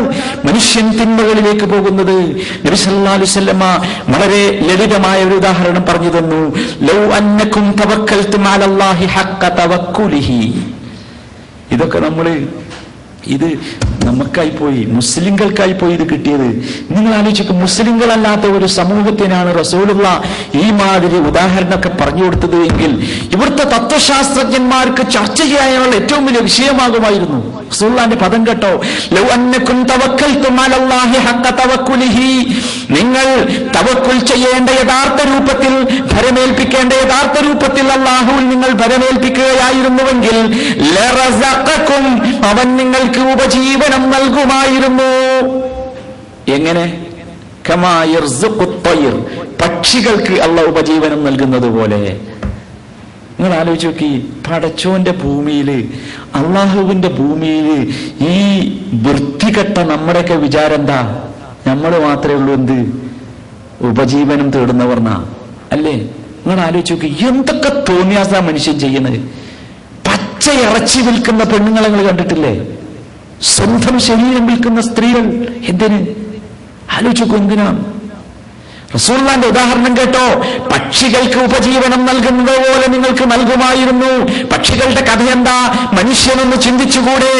മനുഷ്യൻ തിന്മകളിലേക്ക് പോകുന്നത്. നബി സല്ലല്ലാഹു അലൈഹി വസല്ലമ വളരെ ലളിതമായ ഒരു ഉദാഹരണം പറഞ്ഞു തന്നു. ലൗ അന്നകും തവക്കൽതും അലല്ലാഹി ഹഖ്ക തവക്കുലിഹി. ഇതൊക്കെ ഇത് നമുക്കായി പോയി, മുസ്ലിങ്ങൾക്കായി പോയി ഇത് കിട്ടിയത്. നിങ്ങൾ ആലോചിക്കും, മുസ്ലിങ്ങളല്ലാത്ത ഒരു സമൂഹത്തിനാണ് റസൂലുള്ള ഈ മാതിരി ഉദാഹരണമൊക്കെ പറഞ്ഞു കൊടുത്തത് എങ്കിൽ ഇവിടുത്തെ തത്വശാസ്ത്രജ്ഞന്മാർക്ക് ചർച്ച ചെയ്യാനുള്ള ഏറ്റവും വലിയ വിഷയമാകുമായിരുന്നു. റസൂലുള്ളാഹിന്റെ പദം കേട്ടോ, ലൗ അന്നകും തവക്കൽതും അലല്ലാഹി ഹഖ്ക തവക്കുലിഹി. നിങ്ങൾ തവക്കുൽ ചെയ്യേണ്ട യഥാർത്ഥ രൂപത്തിൽ, ഭരമേൽപ്പിക്കേണ്ട യഥാർത്ഥ രൂപത്തിൽ അല്ലാഹുവിൽ നിങ്ങൾ ഭരമേൽപ്പിക്കുകയായിരുന്നുവെങ്കിൽ ലറസഖക്കും, അവൻ നിങ്ങൾക്ക് ഉപജീവനം നൽകുമായിരുന്നു. എങ്ങനെ? കമാ യർസുഖുത് തയ്ർ, പക്ഷികൾക്ക് അല്ലാഹു ഉപജീവനം നൽകുന്നത് പോലെ. നിങ്ങൾ ആലോചിച്ച് നോക്കി, പടച്ചോന്റെ ഭൂമിയില്, അള്ളാഹുവിന്റെ ഭൂമിയില് ഈ വൃത്തികെട്ട നമ്മുടെയൊക്കെ വിചാരം എന്താ? നമ്മൾ മാത്രമേ ഉള്ളൂ എന്ത് ഉപജീവനം തേടുന്നവർന്നാ അല്ലേ? നിങ്ങൾ ആലോചിച്ച് നോക്കി, എന്തൊക്കെ തോന്നിയാസാ മനുഷ്യൻ ചെയ്യുന്നത്. പച്ച ഇറച്ചി വിൽക്കുന്ന പെണ്ണുങ്ങളെ നിങ്ങൾ കണ്ടിട്ടില്ലേ? സ്വന്തം ശരീരം വിൽക്കുന്ന സ്ത്രീകൾ. എന്തിന്? ആലോചിച്ച് നോക്കൂ, എന്തിനാണ്? റസൂലുള്ളാഹിന്റെ ഉദാഹരണം കേട്ടോ, പക്ഷികൾക്ക് ഉപജീവനം നൽകുന്നത് പോലെ നിങ്ങൾക്ക് നൽകുമായിരുന്നു. പക്ഷികളുടെ കഥ എന്താ? മനുഷ്യനൊന്ന് ചിന്തിച്ചുകൂടെ?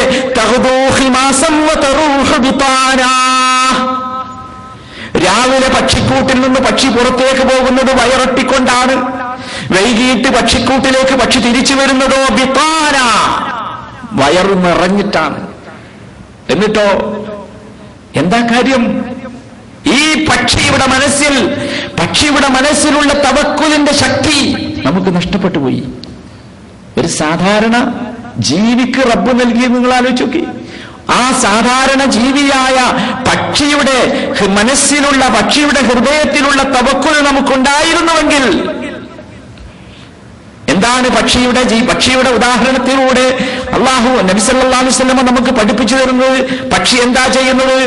രാവിലെ പക്ഷിക്കൂട്ടിൽ നിന്ന് പക്ഷി പുറത്തേക്ക് പോകുന്നത് വയറൊട്ടിക്കൊണ്ടാണ്. വൈകിട്ട് പക്ഷിക്കൂട്ടിലേക്ക് പക്ഷി തിരിച്ചു വരുന്നതോ ബിതാന, വയറു നിറഞ്ഞിട്ടാണ്. എന്നിട്ടോ എന്താ കാര്യം? ഈ പക്ഷിയുടെ മനസ്സിലുള്ള തവക്കുലിന്റെ ശക്തി നമുക്ക് നഷ്ടപ്പെട്ടു പോയി. ഒരു സാധാരണ ജീവിക്ക് റബ്ബ് നൽകിയത് നിങ്ങൾ ആലോചിച്ച് നോക്കി. ആ സാധാരണ ജീവിയായ പക്ഷിയുടെ മനസ്സിലുള്ള, പക്ഷിയുടെ ഹൃദയത്തിലുള്ള തവക്കുൽ നമുക്കുണ്ടായിരുന്നുവെങ്കിൽ എന്താണ് പക്ഷിയുടെ ഉദാഹരണത്തിലൂടെ അല്ലാഹു നബി സല്ലല്ലാഹു അലൈഹി വസല്ലം നമുക്ക് പഠിപ്പിച്ചു തരുന്നത്? പക്ഷി എന്താ ചെയ്യുന്നത്?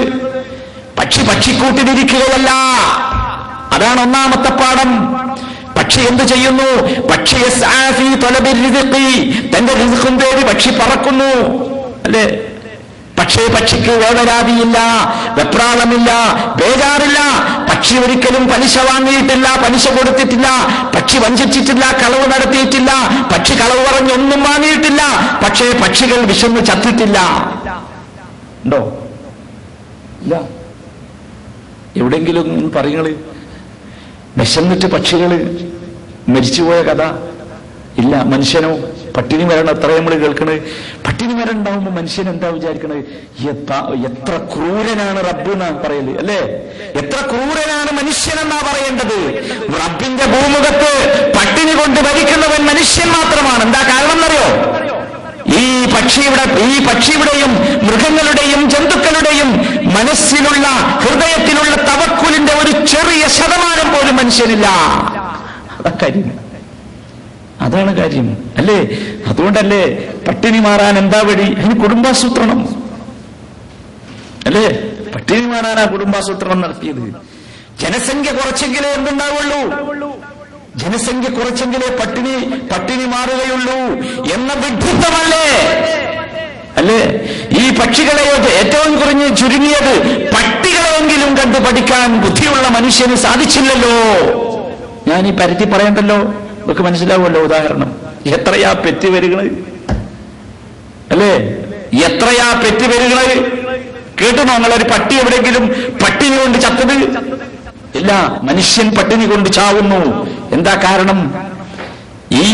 പക്ഷിക്കൂട്ടിലിരിക്കുകയല്ല. അതാണ് ഒന്നാമത്തെ പാഠം. പക്ഷി എന്ത് ചെയ്യുന്നു? പക്ഷി തന്റെ റിസ്ഖും തേടി പക്ഷി പറക്കുന്നു അല്ലേ? പക്ഷേ പക്ഷിക്ക് വേവലാതിയില്ല, വെപ്രാളമില്ല, ബേജാറില്ല. പക്ഷി ഒരിക്കലും പലിശ വാങ്ങിയിട്ടില്ല, പലിശ കൊടുത്തിട്ടില്ല. പക്ഷി വഞ്ചിച്ചിട്ടില്ല, കളവ് നടത്തിയിട്ടില്ല. പക്ഷി കളവ് പറഞ്ഞൊന്നും വാങ്ങിയിട്ടില്ല. പക്ഷേ പക്ഷികൾ വിശന്ന് ചത്തിട്ടില്ല. ഉണ്ടോ? ഇല്ല. എവിടെയെങ്കിലും പറയുന്നത് വിശന്നിട്ട് പക്ഷികള് മരിച്ചുപോയ കഥ ഇല്ല. മനുഷ്യനോ പട്ടിണി മരണം എത്ര നമ്മൾ കേൾക്കണത്? പട്ടിണി മരണം ഉണ്ടാവുമ്പോ മനുഷ്യൻ എന്താ വിചാരിക്കണത്? എത്ര ക്രൂരനാണ് റബ്ബ് എന്നാ പറയല് അല്ലേ? എത്ര ക്രൂരനാണ് മനുഷ്യനെന്നാ പറയേണ്ടത്. റബ്ബിന്റെ ഭൂമുഖത്ത് പട്ടിണി കൊണ്ട് മരിക്കുന്നവൻ മനുഷ്യൻ മാത്രമാണ്. എന്താ കാരണം എന്നറിയോ? ഈ പക്ഷിയുടെയും മൃഗങ്ങളുടെയും ജന്തുക്കളുടെയും മനസ്സിലുള്ള, ഹൃദയത്തിലുള്ള തവക്കുലിന്റെ ഒരു ചെറിയ ശതമാനം പോലും മനുഷ്യനില്ല. അതാണ് കാര്യം അല്ലേ? അതുകൊണ്ടല്ലേ പട്ടിണി മാറാൻ എന്താ വഴി? അതിന് കുടുംബാസൂത്രണം അല്ലേ? പട്ടിണി മാറാനാ കുടുംബാസൂത്രണം നടത്തിയത്. ജനസംഖ്യ കുറച്ചെങ്കിലേ എന്തുണ്ടാവുള്ളൂ? ജനസംഖ്യ കുറച്ചെങ്കിലേ പട്ടിണി മാറുകയുള്ളൂ എന്ന വിഡ്ഢിത്തമല്ലേ അല്ലേ? ഈ പക്ഷികളെ ഏറ്റവും കുറഞ്ഞ് ചുരുങ്ങിയത് പട്ടികളെങ്കിലും കണ്ടു പഠിക്കാൻ ബുദ്ധിയുള്ള മനുഷ്യന് സാധിച്ചില്ലല്ലോ. ഞാൻ ഈ പരത്തി പറയണ്ടല്ലോ, ഇതൊക്കെ മനസ്സിലാവുമല്ലോ. ഉദാഹരണം, എത്രയാ പെറ്റ് വരികള് അല്ലേ? എത്രയാ പെറ്റ് വരികള് കേട്ടു. നിങ്ങളൊരു പട്ടി എവിടെയെങ്കിലും പട്ടിണി കൊണ്ട് ചത്തത് ഇല്ല. മനുഷ്യൻ പട്ടിണി കൊണ്ട് ചാവുന്നു. എന്താ കാരണം? ഈ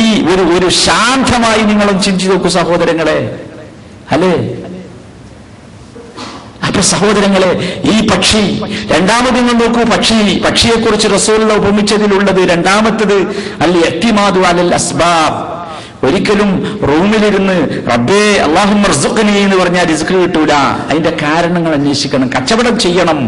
ഒരു ശാന്തമായി നിങ്ങളും ചിന്തിച്ചു നോക്കൂ സഹോദരങ്ങളെ അല്ലേ? അപ്പൊ സഹോദരങ്ങളെ, ഈ പക്ഷി രണ്ടാമത് നിങ്ങൾ നോക്കൂ. പക്ഷിയെക്കുറിച്ച് റസൂലുള്ള ഉപമിച്ചതിലുള്ളത് രണ്ടാമത്തത് അൽ ഇഅ്തിമാദു അലൽ അസ്ബാബ്. ഒരിക്കലും റൂമിലിരുന്ന് റബ്ബേ അല്ലാഹുമ്മർസുഖ്നി എന്ന് പറഞ്ഞാൽ റിസ്ക് കിട്ടൂല. അതിന്റെ കാരണങ്ങൾ അന്വേഷിക്കണം. കച്ചവടം ചെയ്യണം,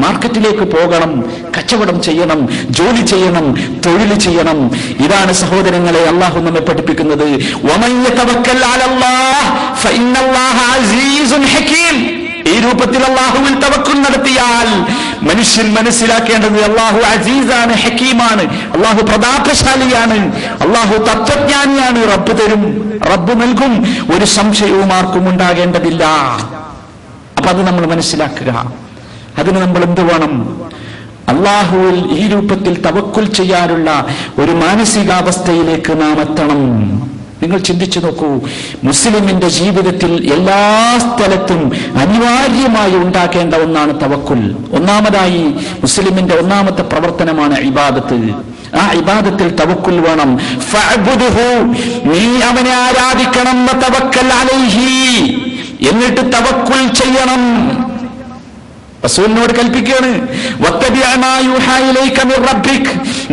മാർക്കറ്റിലേക്ക് പോകണം, കച്ചവടം ചെയ്യണം, ജോലി ചെയ്യണം, തൊഴിൽ ചെയ്യണം. ഇതാണ് സഹോദരങ്ങളെ അല്ലാഹു നമ്മെ പഠിപ്പിക്കുന്നത്. വമൻ യതവക്കൽ അലല്ലാഹ് ഫഇന്നല്ലാഹ അസീസുൻ ഹകീം. ഈ രൂപത്തിൽ അള്ളാഹുവിൽ തവക്കുൽ നടത്തിയാൽ മനുഷ്യൻ മനസ്സിലാക്കേണ്ടത് അള്ളാഹു അസീസാണ്, ഹക്കീമാണ്, അള്ളാഹു പ്രതാപശാലിയാണ്, അള്ളാഹു തത്വജ്ഞാനിയാണ്. റബ്ബ് തരും, റബ്ബ് നൽകും, ഒരു സംശയവും ആർക്കും ഉണ്ടാകേണ്ടതില്ല. അപ്പൊ അത് നമ്മൾ മനസ്സിലാക്കുക. അതിന് നമ്മൾ എന്ത് വേണം? അള്ളാഹുവിൽ ഈ രൂപത്തിൽ തവക്കുൽ ചെയ്യാനുള്ള ഒരു മാനസികാവസ്ഥയിലേക്ക് നാം എത്തണം. നിങ്ങൾ ചിന്തിച്ചു നോക്കൂ, മുസ്ലിമിന്റെ ജീവിതത്തിൽ എല്ലാ സ്ഥലത്തും അനിവാര്യമായി ഉണ്ടാക്കേണ്ട ഒന്നാണ് തവക്കുൽ. ഒന്നാമതായി മുസ്ലിമിന്റെ ഒന്നാമത്തെ പ്രവർത്തനമാണ് ഇബാദത്ത്. ആ ഇബാദത്തിൽ തവക്കുൽ വേണം. ഫഅബ്ദുഹു, നീ അവനെ ആരാധിക്കണം. വതവക്കൽ അലൈഹി, എന്നിട്ട് തവക്കുൽ ചെയ്യണം. റസൂലിനോട് കൽപ്പിക്കുകയാണ്,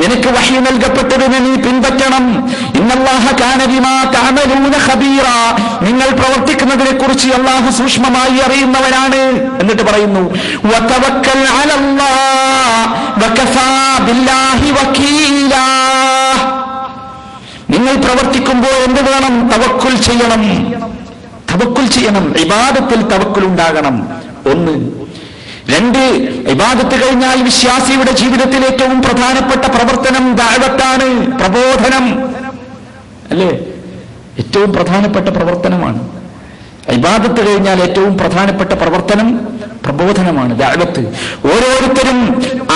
നിനക്ക് വഹ്യ് നൽകപ്പെട്ടതിനെ നീ പിൻപറ്റണം. ഇന്നല്ലാഹ കാന ബിമാ തഅമലൂന ഖബീറ, നിങ്ങൾ പ്രവർത്തിക്കുന്നതിനെ കുറിച്ച് അല്ലാഹു സൂക്ഷ്മമായി അറിയുന്നവനാണ്. എന്നിട്ട് പറയുന്നു, വതവക്കൽ അലല്ലാഹ് വകഫാ ബില്ലാഹി വകീലാ. നിങ്ങൾ പ്രവർത്തിക്കുമ്പോൾ എന്ത് വേണം? തവക്കുൽ ചെയ്യണം. തവക്കുൽ ചെയ്യണം. ഇബാദത്തിൽ തവക്കുൽ ഉണ്ടാകണം. ഒന്ന്. രണ്ട്, ഇബാദത്ത് കഴിഞ്ഞാൽ വിശ്വാസിയുടെ ജീവിതത്തിൽ ഏറ്റവും പ്രധാനപ്പെട്ട പ്രവർത്തനം ദഅവത്താണ്, പ്രബോധനം അല്ലേ? ഏറ്റവും പ്രധാനപ്പെട്ട പ്രവർത്തനമാണ്. ഇബാദത്ത് കഴിഞ്ഞാൽ ഏറ്റവും പ്രധാനപ്പെട്ട പ്രവർത്തനം പ്രബോധനമാണ്, ദഅവത്ത്. ഓരോരുത്തരും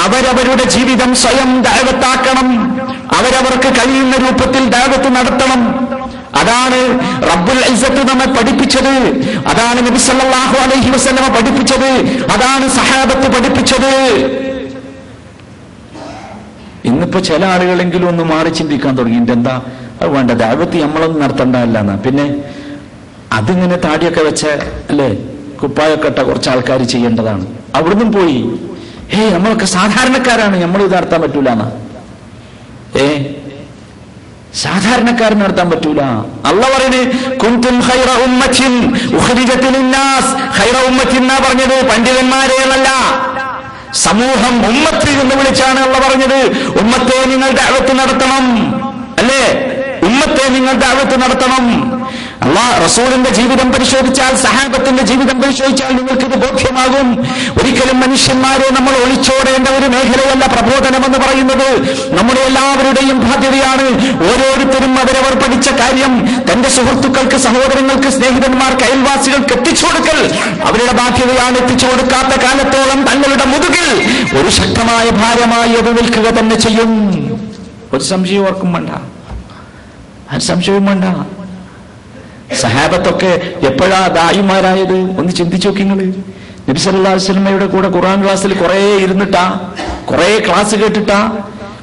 അവരവരുടെ ജീവിതം സ്വയം ദഅവത്താക്കണം. അവരവർക്ക് കഴിയുന്ന രൂപത്തിൽ ദഅവത്ത് നടത്തണം. അതാണ് റബ്ബുൽ ഇസ്സത്ത് നമ്മെ പഠിപ്പിച്ചത്. അതാണ് നബി സല്ലല്ലാഹു അലൈഹി വസല്ലമ പഠിപ്പിച്ചത്. അതാണ് സഹാബത്ത് പഠിപ്പിച്ചത്. ഇന്നിപ്പോ ചില ആളുകളെങ്കിലും ഒന്ന് മാറി ചിന്തിക്കാൻ തുടങ്ങി. എന്താ അത് വേണ്ട, ദഅവത്ത് നമ്മളൊന്നും നടത്തണ്ടല്ല എന്നാ. പിന്നെ അതിങ്ങനെ താടിയൊക്കെ വെച്ച അല്ലേ, കുപ്പായൊക്കെ ഇട്ട കുറച്ച് ആൾക്കാർ ചെയ്യേണ്ടതാണ്. അവിടുന്ന് പോയി നമ്മളൊക്കെ സാധാരണക്കാരാണ്, നമ്മൾ ഇത് നടത്താൻ പറ്റൂല എന്നാ. സാധാരണക്കാരൻ നടത്താൻ പറ്റൂല. അല്ലാഹു പറയുന്നത് കുൻതും ഖൈറ ഉമ്മത്തിൻ ഉഖ്രിജത് ലിന്നാസ്. ഖൈറ ഉമ്മത്തിൻ എന്നാ പറഞ്ഞത്, പണ്ഡിതന്മാരെ എന്നല്ല. സമൂഹം ഉമ്മത്ത് എന്ന് വിളിച്ചാണ് അല്ലാഹു പറഞ്ഞത്. ഉമ്മത്തെ നിങ്ങൾ ദഅവത്ത് നടത്തണം അല്ലേ? ഉമ്മത്തെ നിങ്ങൾ ദഅവത്ത് നടത്തണം. അല്ലാഹ് റസൂലിന്റെ ജീവിതം പരിശോധിച്ചാൽ, സഹാബത്തിന്റെ ജീവിതം പരിശോധിച്ചാൽ നിങ്ങൾക്കിത് ബോധ്യമാകും. ഒരിക്കലും മനുഷ്യന്മാരെ നമ്മൾ ഒളിച്ചോടേണ്ട ഒരു മേഖലയല്ല പ്രബോധനം എന്ന് പറയുന്നത്. നമ്മുടെ എല്ലാവരുടെയും ബാധ്യതയാണ്. ഓരോരുത്തരും അവരവർ പഠിച്ച കാര്യം തന്റെ സുഹൃത്തുക്കൾക്ക്, സഹോദരങ്ങൾക്ക്, സ്നേഹിതന്മാർക്ക്, അയൽവാസികൾക്ക് എത്തിച്ചു കൊടുക്കൽ അവരുടെ ബാധ്യതയാണ്. എത്തിച്ചു കൊടുക്കാത്ത കാലത്തോളം തങ്ങളുടെ മുതുകിൽ ഒരു ശക്തമായ ഭാരമായി അത് നിൽക്കുക തന്നെ ചെയ്യും. ഒരു സംശയം ഓർക്കും വേണ്ട, സംശയവും വേണ്ട. സഹാബത്തൊക്കെ എപ്പോഴാ ദായിമാരായത്? ഒന്ന് ചിന്തിച്ചു നോക്കി നിങ്ങൾ. നബി സല്ലല്ലാഹു അലൈഹി വസല്ലമയുടെ കൂടെ ഖുർആൻ ക്ലാസ്സിൽ കുറെ ഇരുന്നിട്ടാ, കുറെ ക്ലാസ് കേട്ടിട്ടാ,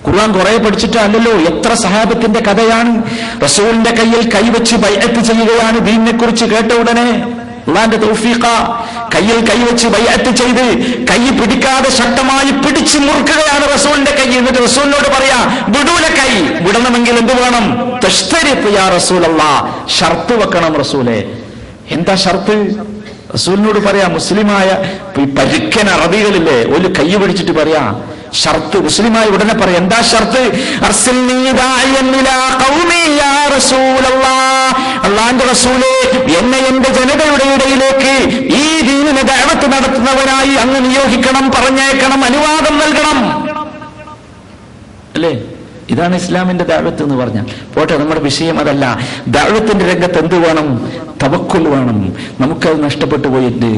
ഖുർആൻ കുറെ പഠിച്ചിട്ടാ അല്ലല്ലോ. എത്ര സഹാബത്തിന്റെ കഥയാണ്. റസൂലിന്റെ കയ്യിൽ കൈവച്ച് ബൈഅത്ത് ചെയ്യുകയാണ്. ദീനിനെ കുറിച്ച് കേട്ട ഉടനെ അല്ലാഹുവിന്റെ തൗഫീഖ, കയ്യിൽ കൈവച്ച് ബൈഅത്ത് ചെയ്ത് കൈ പിടിക്കാതെ ശക്തമായി പിടിച്ചു മുറുക്കുകയാണ് റസൂലിന്റെ കൈ. എന്നിട്ട് റസൂലിനോട് പറയാ, വിടൂല കൈ. വിടണമെങ്കിൽ എന്ത് വേണം? തശ്തരിത്ത് യാ റസൂലല്ലാഹ്, ഷർത്ത് വെക്കണം റസൂലെ. എന്താ ഷർത്ത്? റസൂലിനോട് പറയാ, മുസ്ലിമായ പരുക്കൻ അറബികളില്ലേ, ഒരു കൈ പിടിച്ചിട്ട് പറയാ ഷർത്ത്. മുസ്ലിമായി ഉടനെ പറയാം, എന്താ ഷർത്ത്? അല്ലാഹുവിന്റെ റസൂലേ, എന്നെ എന്റെ ജനതയുടെ ഇടയിലേക്ക് ഈ ദീനിനെ ദഅവത്ത് നടത്തുന്നവനായി അങ്ങ് നിയോഗിക്കണം, പറഞ്ഞേക്കണം, അനുവാദം നൽകണം അല്ലേ? ഇതാണ് ഇസ്ലാമിന്റെ ദഅവത്ത് എന്ന് പറഞ്ഞാൽ. പോട്ടെ, നമ്മുടെ വിഷയം അതല്ല. ദഅവത്തിന്റെ രംഗത്ത് എന്ത് വേണം? തവക്കുൽ വേണം. നമുക്കത് നഷ്ടപ്പെട്ടു പോയിട്ട്,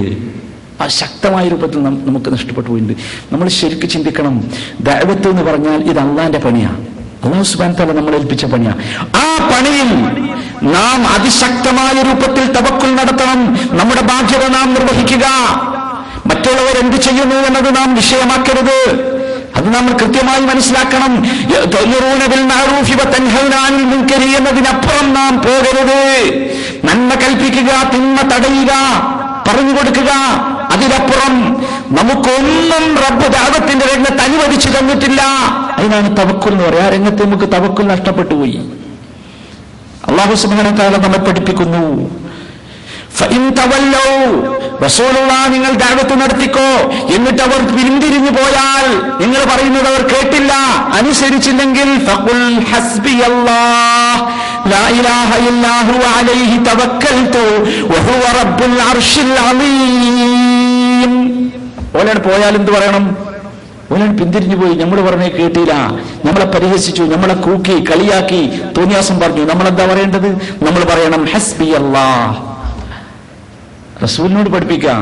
ആ ശക്തമായ രൂപത്തിൽ നമുക്ക് നഷ്ടപ്പെട്ടു പോയിട്ടുണ്ട്. നമ്മൾ ശരിക്കും ചിന്തിക്കണം. ദഅവത്ത് എന്ന് പറഞ്ഞാൽ ഇത് അള്ളാന്റെ പണിയാണ്. അല്ലാഹു സുബ്ഹാനഹു വ തആല നമ്മളെ ഏൽപ്പിച്ച പണിയാണ്. ആ പണിയിൽ നാം അതിശക്തമായ രൂപത്തിൽ തവക്കുൽ നടത്തണം. നമ്മുടെ ബാധ്യത നാം നിർവഹിക്കുക. മറ്റുള്ളവർ എന്ത് ചെയ്യുന്നു എന്നത് നാം വിഷയമാക്കരുത്. അത് നമ്മൾ കൃത്യമായി മനസ്സിലാക്കണം. എന്നതിനപ്പുറം നാം പോകരുത്. നന്മ കൽപ്പിക്കുക, തിന്മ തടയുക, പറഞ്ഞു കൊടുക്കുക. അതിനപ്പുറം നമുക്കൊന്നും റബ്ബ് ദഅവത്തിന്റെ രംഗത്ത് അനുവദിച്ചു തന്നിട്ടില്ല. അതിനാണ് തവക്കുൽ എന്ന് പറയുക. ആ രംഗത്ത് നമുക്ക് തവക്കുൽ നഷ്ടപ്പെട്ടു പോയി. അല്ലാഹു സുബ്ഹാനഹു വ തആല നമ്മെ പഠിപ്പിക്കുന്നു, ഫഇൻ തവല്ലൗ, റസൂലുള്ളാഹ് നിങ്ങൾ ദഅവത്ത് നടത്തിക്കോ, എന്നിട്ട് അവർ പിന്തിരിഞ്ഞു പോയാൽ, നിങ്ങൾ പറയുന്നത് അവർ കേട്ടില്ല, അനുസരിച്ചില്ലെങ്കിൽ, ഫഖുൽ ഹസ്ബിയല്ലാഹ് ലാ ഇലാഹ ഇല്ലാ ഹുവ അലൈഹി തവക്കൽതു വഹുവ റബ്ബുൽ അർശിൽ അളീം. ഓലാണ് പോയാൽ എന്ത് പറയണം? ഓലാണ് പിന്തിരിഞ്ഞു പോയി, നമ്മൾ പറഞ്ഞേ കേട്ടില്ല, നമ്മളെ പരിഹസിച്ചു, നമ്മളെ കൂക്കി കളിയാക്കി തോന്നിയാസം പറഞ്ഞു. നമ്മളെന്താ പറയേണ്ടത്? നമ്മൾ പറയണം ഹസ്ബി അല്ലാഹ്. റസൂലിനോട് പഠിപ്പിക്കാം.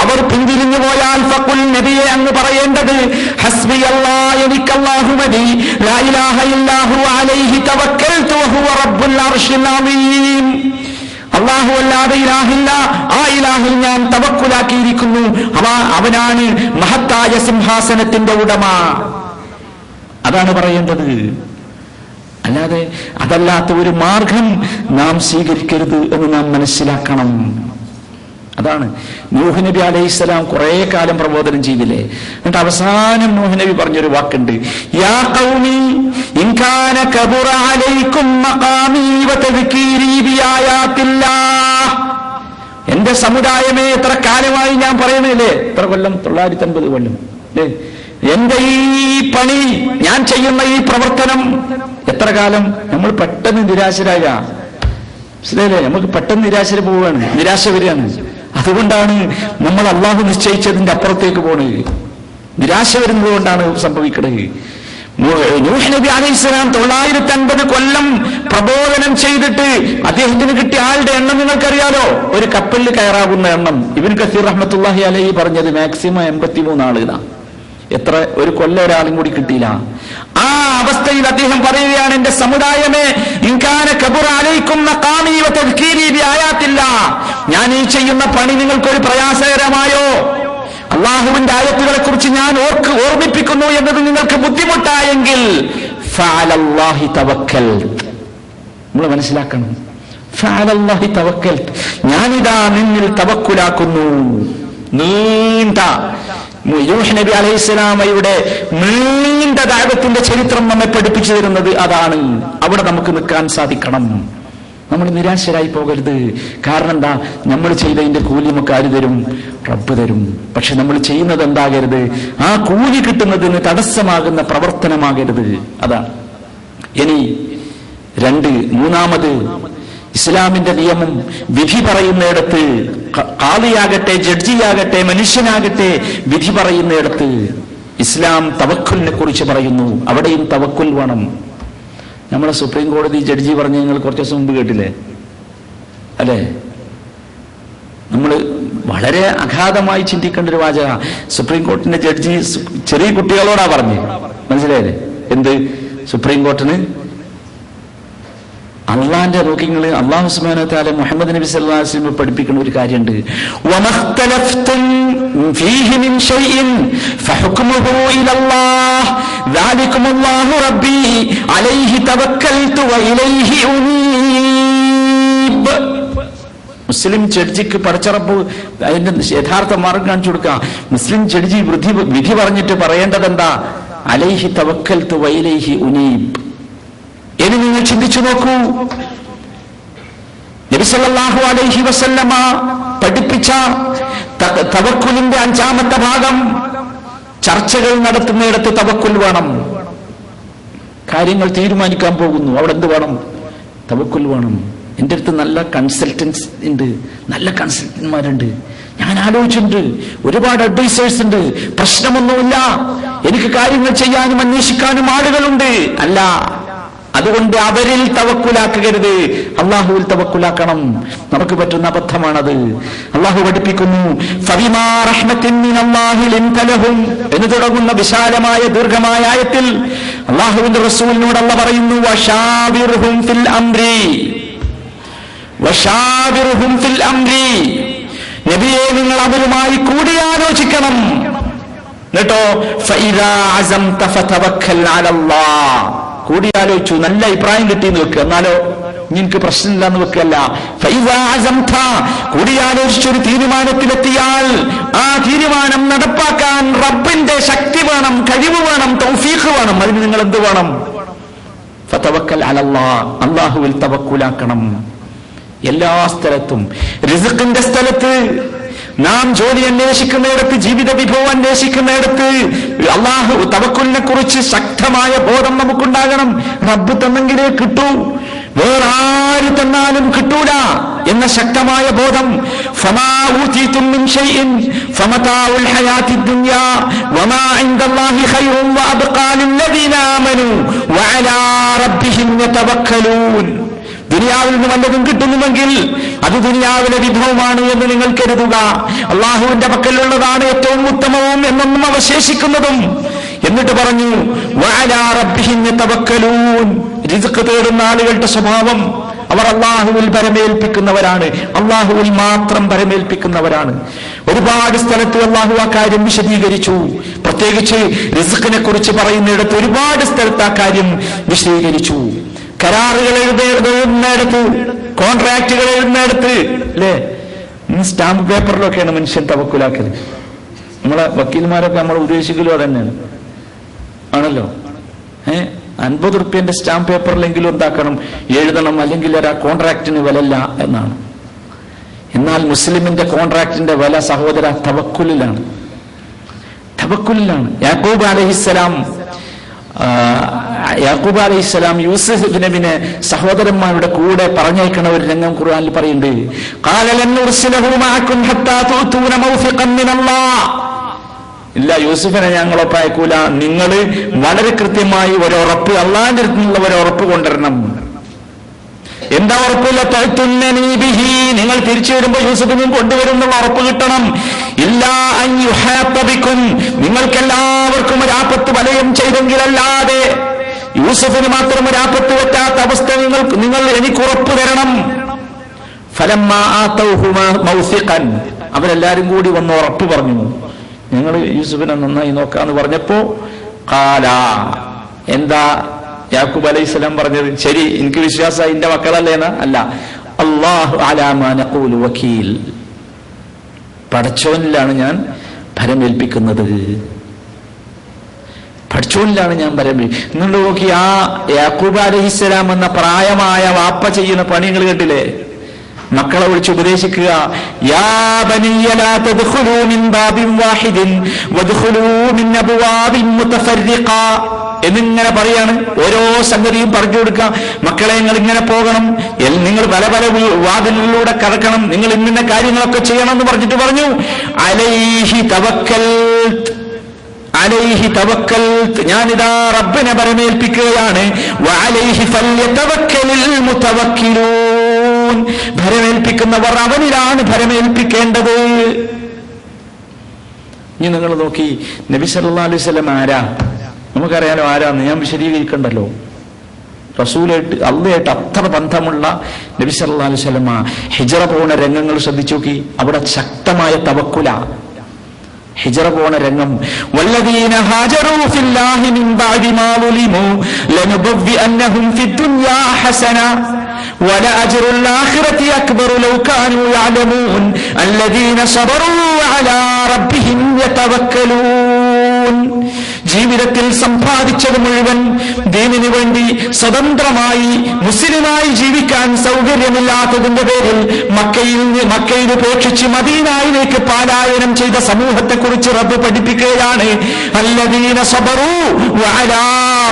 അവർ പിന്തിരിഞ്ഞു പോയാൽ ഫഖുൽ, നബിയെ അങ്ങ് പറയേണ്ടത് ഹസ്ബി അല്ലാഹ്, എനിക്ക് അല്ലാഹു മതി, ലാ ഇലാഹ ഇല്ലാഹു അലൈഹി തവക്കൽതു വഹുവ റബ്ബുൽ അർശിൽ അളീം. അല്ലാഹു അല്ലാതെ ഇലാഹില്ല, ആ ഇലാഹിൽ ഞാൻ തവക്കുലാക്കിയിരിക്കുന്നു, അവനാണ് മഹത്തായ സിംഹാസനത്തിന്റെ ഉടമ. അതാണ് പറയേണ്ടത്. അല്ലാതെ അതല്ലാത്ത ഒരു മാർഗം നാം സ്വീകരിക്കരുത് എന്ന് നാം മനസ്സിലാക്കണം. അതാണ് നൂഹ് നബി അലൈഹിസ്സലാം കുറെ കാലം പ്രബോധനം ചെയ്തില്ലേ. എന്നിട്ട് അവസാനം നൂഹ് നബി പറഞ്ഞൊരു വാക്കുണ്ട്, യാ ഖൗമി ഇൻ കാന കബറ അലൈക്കും മഖാമി വതദ്കീരി ബിആയാത്തില്ലാഹ്. എന്റെ സമുദായമേ, എത്ര കാലമായി ഞാൻ പറയുന്നില്ലേ, എത്ര കൊല്ലം? 950 കൊല്ലം അല്ലേ? എന്റെ ഈ പണി, ഞാൻ ചെയ്യുന്ന ഈ പ്രവർത്തനം എത്ര കാലം? നമ്മൾ പെട്ടെന്ന് നിരാശരായ, മനസ്സിലായില്ലേ? നമുക്ക് പെട്ടെന്ന് നിരാശ വരികയാണ്. അതുകൊണ്ടാണ് നമ്മൾ അള്ളാഹു നിശ്ചയിച്ചതിന്റെ അപ്പുറത്തേക്ക് പോണത്. നിരാശ വരുന്നത് കൊണ്ടാണ് സംഭവിക്കുന്നത്. നൂഹ് നബി അലൈഹിസ്സലാം 950 കൊല്ലം പ്രബോധനം ചെയ്തിട്ട് അദ്ദേഹത്തിന് കിട്ടിയ ആളുടെ എണ്ണം നിങ്ങൾക്കറിയാലോ? ഒരു കപ്പലിൽ കയറാവുന്ന എണ്ണം ഇബ്നു കസീർ റഹ്മത്തുള്ളാഹി അലൈഹി പറഞ്ഞത് മാക്സിമം 83 ആളുകളാണ്. എത്ര? ഒരു കൊല്ലം ഒരാളും കൂടി കിട്ടിയില്ല. ആ അവസ്ഥയിൽ അദ്ദേഹം പറയുകയാണ്, എന്റെ സമുദായമേ, ഇൻകാന കബറ അലൈക്കും മഖാമി വതദ്കീരി ബിആയാത്തില്ലാഹ്. ഞാൻ ഈ ചെയ്യുന്ന പണി നിങ്ങൾക്കൊരു പ്രയാസകരമായോ, അള്ളാഹുവിന്റെ ആയത്തുകളെ കുറിച്ച് ഞാൻ ഓർമ്മിപ്പിക്കുന്നു എന്നത് നിങ്ങൾക്ക് ബുദ്ധിമുട്ടായെങ്കിൽ ഫഅലല്ലാഹി തവക്കൽത്. നമ്മൾ മനസ്സിലാക്കണം, ഫഅലല്ലാഹി തവക്കൽത്, ഞാനിതാ നിന്നിൽ തവക്കുലാക്കുന്നു. നീണ്ട നൂഹ് നബി അലൈഹിസ്സലാമയുടെ നീണ്ട ദഅവത്തിന്റെ ചരിത്രം നമ്മെ പഠിപ്പിച്ചു തരുന്നത് അതാണ്. അവിടെ നമുക്ക് നിൽക്കാൻ സാധിക്കണം. നമ്മൾ നിരാശരായി പോകരുത്. കാരണം എന്താ? നമ്മൾ ചെയ്തതിന്റെ കൂലി നമുക്ക് ആര് തരും? റബ്ബ് തരും. പക്ഷെ നമ്മൾ ചെയ്യുന്നത് എന്താകരുത്? ആ കൂലി കിട്ടുന്നതിന് തടസ്സമാകുന്ന പ്രവർത്തനമാകരുത്. അതാണ്. ഇനി മൂന്നാമത്, ഇസ്ലാമിന്റെ നിയമം വിധി പറയുന്നിടത്ത്, ഖാദിയാകട്ടെ, ജഡ്ജിയാകട്ടെ, മനുഷ്യനാകട്ടെ, വിധി പറയുന്നിടത്ത് ഇസ്ലാം തവക്കുലിനെ കുറിച്ച് പറയുന്നു. അവിടെയും തവക്കുൽ വേണം. നമ്മളെ സുപ്രീം കോടതി ജഡ്ജി പറഞ്ഞ നിങ്ങൾ കുറച്ച് ദിവസം മുമ്പ് കേട്ടില്ലേ അല്ലേ? നമ്മൾ വളരെ അഗാധമായി ചിന്തിക്കേണ്ട ഒരു വാചക. സുപ്രീം കോടതിന്റെ ജഡ്ജി ചെറിയ കുട്ടികളോടാ പറഞ്ഞു, മനസ്സിലായില്ലേ? എന്ത്? സുപ്രീം കോടതിന് അള്ളാന്റെ നോക്കിങ്ങൾ അള്ളാഹു സുബ്ഹാനഹു വ തആല മുഹമ്മദ് നബി സല്ലല്ലാഹു അലൈഹി വസല്ലം പഠിപ്പിക്കുന്ന ഒരു കാര്യമുണ്ട്. വമഖ്തലഫ്തും ഫീഹി മിൻ ഷൈഇൻ ഫഹുക്മുഹു ഇലല്ലാഹ് ദാലികുമുല്ലാഹു റബ്ബി അലൈഹി തവക്കൽതു വഇലൈഹി ഉനീബ്. മുസ്ലിം ജഡ്ജിക്ക് പടച്ചറപ്പ് അതിന്റെ യഥാർത്ഥ മാർഗം കാണിച്ചു കൊടുക്കാം. മുസ്ലിം ജഡ്ജി വിധി പറഞ്ഞിട്ട് പറയേണ്ടത് എന്താ? അലൈഹി തവക്കൽതു വഇലൈഹി ഉനീബ്. ഇനി നിങ്ങൾ ചിന്തിച്ചു നോക്കൂ, നബി സല്ലല്ലാഹു അലൈഹി വസല്ലമ പഠിപ്പിച്ച തവക്കുലിന്റെ 5ാമത്തെ ഭാഗം, ചർച്ചകൾ നടത്തുന്നിടത്ത് തവക്കുൽ വേണം. കാര്യങ്ങൾ തീരുമാനിക്കാൻ പോകുന്നു, അവിടെ എന്ത് വേണം? തവക്കുൽ വേണം. എൻ്റെ അടുത്ത് നല്ല കൺസൾട്ടൻസ് ഉണ്ട്, നല്ല കൺസൾട്ടന്മാരുണ്ട്, ഞാൻ ആലോചിച്ചിട്ടുണ്ട്, ഒരുപാട് അഡ്വൈസേഴ്സ് ഉണ്ട്, പ്രശ്നമൊന്നുമില്ല, എനിക്ക് കാര്യങ്ങൾ ചെയ്യാനും അന്വേഷിക്കാനും ആളുകളുണ്ട്. അല്ല, അതുകൊണ്ട് അവരിൽ തവക്കുലാക്കരുത്, അള്ളാഹുവിൽ തവക്കുലാക്കണം. നമുക്ക് പറ്റുന്ന അബദ്ധമാണത്. അള്ളാഹു പഠിപ്പിക്കുന്നു, ഫബിമാ റഹ്മത്തിൻ മിനല്ലാഹി ലിൻത ലഹും എന്ന് തുടങ്ങുന്ന വിശാലമായ ദീർഘമായ ആയത്തിൽ അള്ളാഹുവിന്റെ റസൂലിനോട് അല്ലാഹു പറയുന്നു, വശാവിർഹും ഫിൽ അംരി, വശാവിർഹും ഫിൽ അംരി. നബിയെ, നിങ്ങൾ അവരുമായി കൂടിയാലോചിക്കണം. എന്നിട്ടോ ഫഇദാ അസംത ഫതവക്കൽ അലല്ലാഹ്, കൂടിയാലോചിച്ചു, നല്ല അഭിപ്രായം കിട്ടിയെന്ന് വെക്കുക, എന്നാലോ നിനക്ക് പ്രശ്നമില്ലാന്ന് വെക്കല്ല. കൂടിയാലോചിച്ചൊരു തീരുമാനത്തിലെത്തിയാൽ ആ തീരുമാനം നടപ്പാക്കാൻ റബ്ബിന്റെ ശക്തി വേണം, കഴിവ് വേണം, തൗഫീഖ് വേണം. അതിന് നിങ്ങൾ എന്ത് വേണം? ഫതവക്കൽ അലല്ലാഹ്, അല്ലാഹുവിൽ തവക്കുലാക്കണം. എല്ലാ സ്ഥലത്തും, റിസ്ഖിന്റെ സ്ഥലത്ത്, നാം ജോലി അന്വേഷിക്കുന്നിടത്ത്, ജീവിത വിഭവം അന്വേഷിക്കുന്നിടത്ത് അള്ളാഹു തവക്കുലിനെ കുറിച്ച് ശക്തമായ ബോധം നമുക്കുണ്ടാകണം. റബ്ബ് തന്നെങ്കിലേ കിട്ടൂ, വേറെ ആര് തന്നാലും കിട്ടൂല എന്ന ശക്തമായ ബോധം. ഫമാ ഊതീതും മിൻ ഷൈഇൻ ഫമതാഉൽ ഹയാത്തിദ് ദുനിയാ വമാ ഇൻദല്ലാഹി ഖൈറുൻ വഅബ്ഖാ ലില്ലദീന ആമനൂ വഅലാ റബ്ബിഹിം യതവക്കലൂൻ. ദുനിയാവിൽ നിന്ന് വല്ലതും കിട്ടുന്നുവെങ്കിൽ അത് ദുനിയാവിലെ വിഭവമാണ് എന്ന് നിങ്ങൾ കരുതുക. അള്ളാഹുവിന്റെ പക്കലുള്ളതാണ് ഏറ്റവും ഉത്തമവും എന്നൊന്നും അവശേഷിക്കുന്നതും. എന്നിട്ട് പറഞ്ഞു വഅലാ റബ്ബിഹിം യതവക്കലൂൻ. റിസ്ക് തേടുന്ന ആളുകളുടെ സ്വഭാവം അവർ അള്ളാഹുവിൽ പരമേൽപ്പിക്കുന്നവരാണ്, അള്ളാഹുവിൽ മാത്രം പരമേൽപ്പിക്കുന്നവരാണ്. ഒരുപാട് സ്ഥലത്ത് അള്ളാഹു ആ കാര്യം വിശദീകരിച്ചു. പ്രത്യേകിച്ച് റിസ്കിനെ കുറിച്ച് പറയുന്നിടത്ത് ഒരുപാട് സ്ഥലത്ത് ആ കാര്യം വിശദീകരിച്ചു. കരാറുകൾ എഴുതുന്നിടത്ത്, കോൺട്രാക്റ്റുകൾ എഴുതുന്നിടത്ത് അല്ലേ, സ്റ്റാമ്പ് പേപ്പറിലൊക്കെയാണ് മനുഷ്യൻ തവക്കുലാക്കല്. നമ്മളെ വക്കീൽമാരൊക്കെ നമ്മൾ ഉദ്ദേശിക്കലും അതന്നെയാണ് ആണല്ലോ. 50 റുപ്യന്റെ സ്റ്റാമ്പ് പേപ്പറിലെങ്കിലും എന്താക്കണം, എഴുതണം, അല്ലെങ്കിൽ ആ കോൺട്രാക്റ്റിന് വിലല്ല എന്നാണ്. എന്നാൽ മുസ്ലിമിന്റെ കോൺട്രാക്റ്റിന്റെ വില സഹോദര തവക്കുലിലാണ്, തവക്കുലിലാണ്. യാക്കൂബ് അലൈഹിസ്സലാം യൂസുഫ് നബിനെ സഹോദരന്മാരുടെ കൂടെ പറഞ്ഞയക്കണ ഒരു രംഗം ഖുർആനിൽ പറയുന്നുണ്ട്. ഖാല ലൻ ഉർസിലഹു മഅകും ഹത്താ തുഅതൂന മൗസിഖൻ മിനല്ലാഹ്. ഇല്ല, യൂസുഫിനെ ഞങ്ങളൊപ്പം അയക്കൂല, നിങ്ങൾ വളരെ കൃത്യമായി ഒരുറപ്പ്, അള്ളാഹിന്റെ അടുത്തുനിന്നുള്ള ഒരുറപ്പ് കൊണ്ടുവരണം. എന്താ ഉറപ്പില്ല? തഅ്തുന്നനി ബിഹി, നിങ്ങൾ തിരിച്ചു വരുമ്പോ യൂസുഫിനും കൊണ്ടുവരുന്നുള്ള ഉറപ്പ് കിട്ടണം. ഇല്ലാ അൻ യുഹാത്ത ബിക്കും, നിങ്ങൾക്കെല്ലാവർക്കും ഒരാപത്ത് വലയം ചെയ്തെങ്കിലല്ലാതെ യൂസുഫിന് മാത്രം ഒരാപത്ത് പറ്റാത്ത അവസ്ഥ നിങ്ങൾ എനിക്ക് ഉറപ്പ് തരണം. ഫലമ്മാ ആതൗഹു മൗസിഖൻ, അവരെല്ലാരും കൂടി വന്ന് ഉറപ്പ് പറഞ്ഞു, ഞങ്ങൾ യൂസുഫിനെ നന്നായി നോക്കാന്ന് പറഞ്ഞപ്പോ ഖാല, എന്താ യാക്കൂബ് അലൈഹിസ്സലാം പറഞ്ഞത്? ശരി, എനിക്ക് വിശ്വാസമായി, എന്റെ മക്കളല്ലേന്ന് അല്ല, അല്ലാഹു അലാ മാ നഖൂലു വകീൽ, പടച്ചോനിലാണ് ഞാൻ ഭരമേൽപ്പിക്കുന്നത്, പടച്ചോനിലാണ് ഞാൻ ഭരമേൽപ്പിക്കുന്നത്. നിങ്ങൾ നോക്കി, ആ യാക്കൂബ് അലൈഹിസ്സലാം എന്ന പ്രായമായ വാപ്പ ചെയ്യുന്ന പണികൾ കേട്ടില്ലേ? മക്കളെ വിളിച്ച് ഉപദേശിക്കുക. യാ ബനിയ ലാ തദ്ഖുലൂ മിൻ ബാബിൻ വാഹിദിൻ വദ്ഖുലൂ മിൻ അബ്വാബിൻ മുതഫർരിഖ എന്നിങ്ങനെ പറയാണ്. ഓരോ സംഗതിയും പറഞ്ഞു കൊടുക്കുക. മക്കളെ, നിങ്ങൾ ഇങ്ങനെ പോകണം, നിങ്ങൾ പല പല വാതിലിലൂടെ കടക്കണം, നിങ്ങൾ ഇന്ന കാര്യങ്ങളൊക്കെ ചെയ്യണം എന്ന് പറഞ്ഞിട്ട് പറഞ്ഞു അലൈഹി തവക്കൽത്, അലൈഹി തവക്കൽത്, ഞാനിതാ റബ്ബിനെ ഭരമേൽപ്പിക്കുകയാണ്. വഅലൈഹി ഫല്യതവക്കലിൽ മുതവക്കിലൂൻ, ഭരമേൽപ്പിക്കുന്നവർ അവനിലാണ് ഭരമേൽപ്പിക്കേണ്ടത്. ഇനി നിങ്ങൾ നോക്കി, നബി സല്ലല്ലാഹു അലൈഹി വസല്ലം ആരാ? നമുക്കറിയാലോ ആരാന്ന്, ഞാൻ വിശദീകരിക്കണ്ടല്ലോ. റസൂലായിട്ട് അള്ളയായിട്ട് അത്ര ബന്ധമുള്ള നബി സല്ലല്ലാഹു അലൈഹി വസല്ലം ഹിജ്റ പോണ രംഗങ്ങൾ ശ്രദ്ധിച്ചു നോക്കി. അവിടെ ശക്തമായ തവക്കുല. ഹിജ്റ പോണ രംഗം, വല്ലദീന ഹാജറൂ ഫില്ലാഹി മിൻ ബഅദി മാ ളുലിമു ലനുബവ്വിഅന്നഹും ഫിദ്ദുനിയാ ഹസന വലഅജ്റുൽ ആഖിറതി അക്ബറു ലൗ കാനൂ യഅലമൂൻ അല്ലദീന സബറൂ അലാ റബ്ബിഹിം യതവക്കലൂൻ. ജീവിതത്തിൽ സമ്പാദിച്ചത് മുഴുവൻ ദീനിനു വേണ്ടി സ്വതന്ത്രമായി മുസ്ലിമായി ജീവിക്കാൻ സൗകര്യമില്ലാത്തതിന്റെ പേരിൽ മക്കയിൽ ഉപേക്ഷിച്ച് മദീനയിലേക്ക് പലായനം ചെയ്ത സമൂഹത്തെ കുറിച്ച് റബ്ബ് പഠിപ്പിക്കുകയാണ്. അല്ലദീന സബറൂ വഅലാ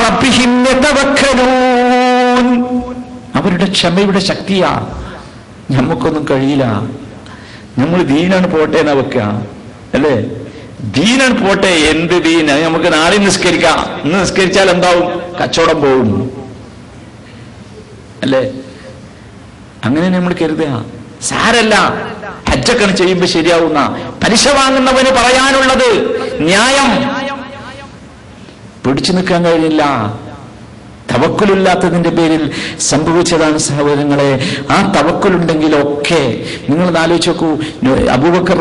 റബ്ബിഹിം യതവക്കലൂൻ. അവരുടെ ക്ഷമയുടെ ശക്തിയാ. നമുക്കൊന്നും കഴിയില്ല. നമ്മൾ ദീനാണ് പോട്ടെ എന്നാ വെക്കുക അല്ലേ? ദീനാണ് പോട്ടെ, എന്ത് ദീൻ? നമുക്ക് നാളെ നിസ്കരിക്കാം, ഇന്ന് നിസ്കരിച്ചാൽ എന്താവും? കച്ചവടം പോവും അല്ലേ? അങ്ങനെ നമ്മൾ കരുതുക. സാരല്ല, ഹജ്ജൊക്കെ ചെയ്യുമ്പോ ശരിയാവുന്ന. പലിശ വാങ്ങുന്നവന് പറയാനുള്ളത് ന്യായം. പിടിച്ചു നിൽക്കാൻ കഴിയില്ല. തവക്കുലില്ലാത്തതിന്റെ പേരിൽ സംഭവിച്ചതാണ് സഹോദരങ്ങളെ. ആ തവക്കുലുണ്ടെങ്കിലൊക്കെ നിങ്ങൾ ആലോചിച്ച് നോക്കൂ. അബൂബക്കർ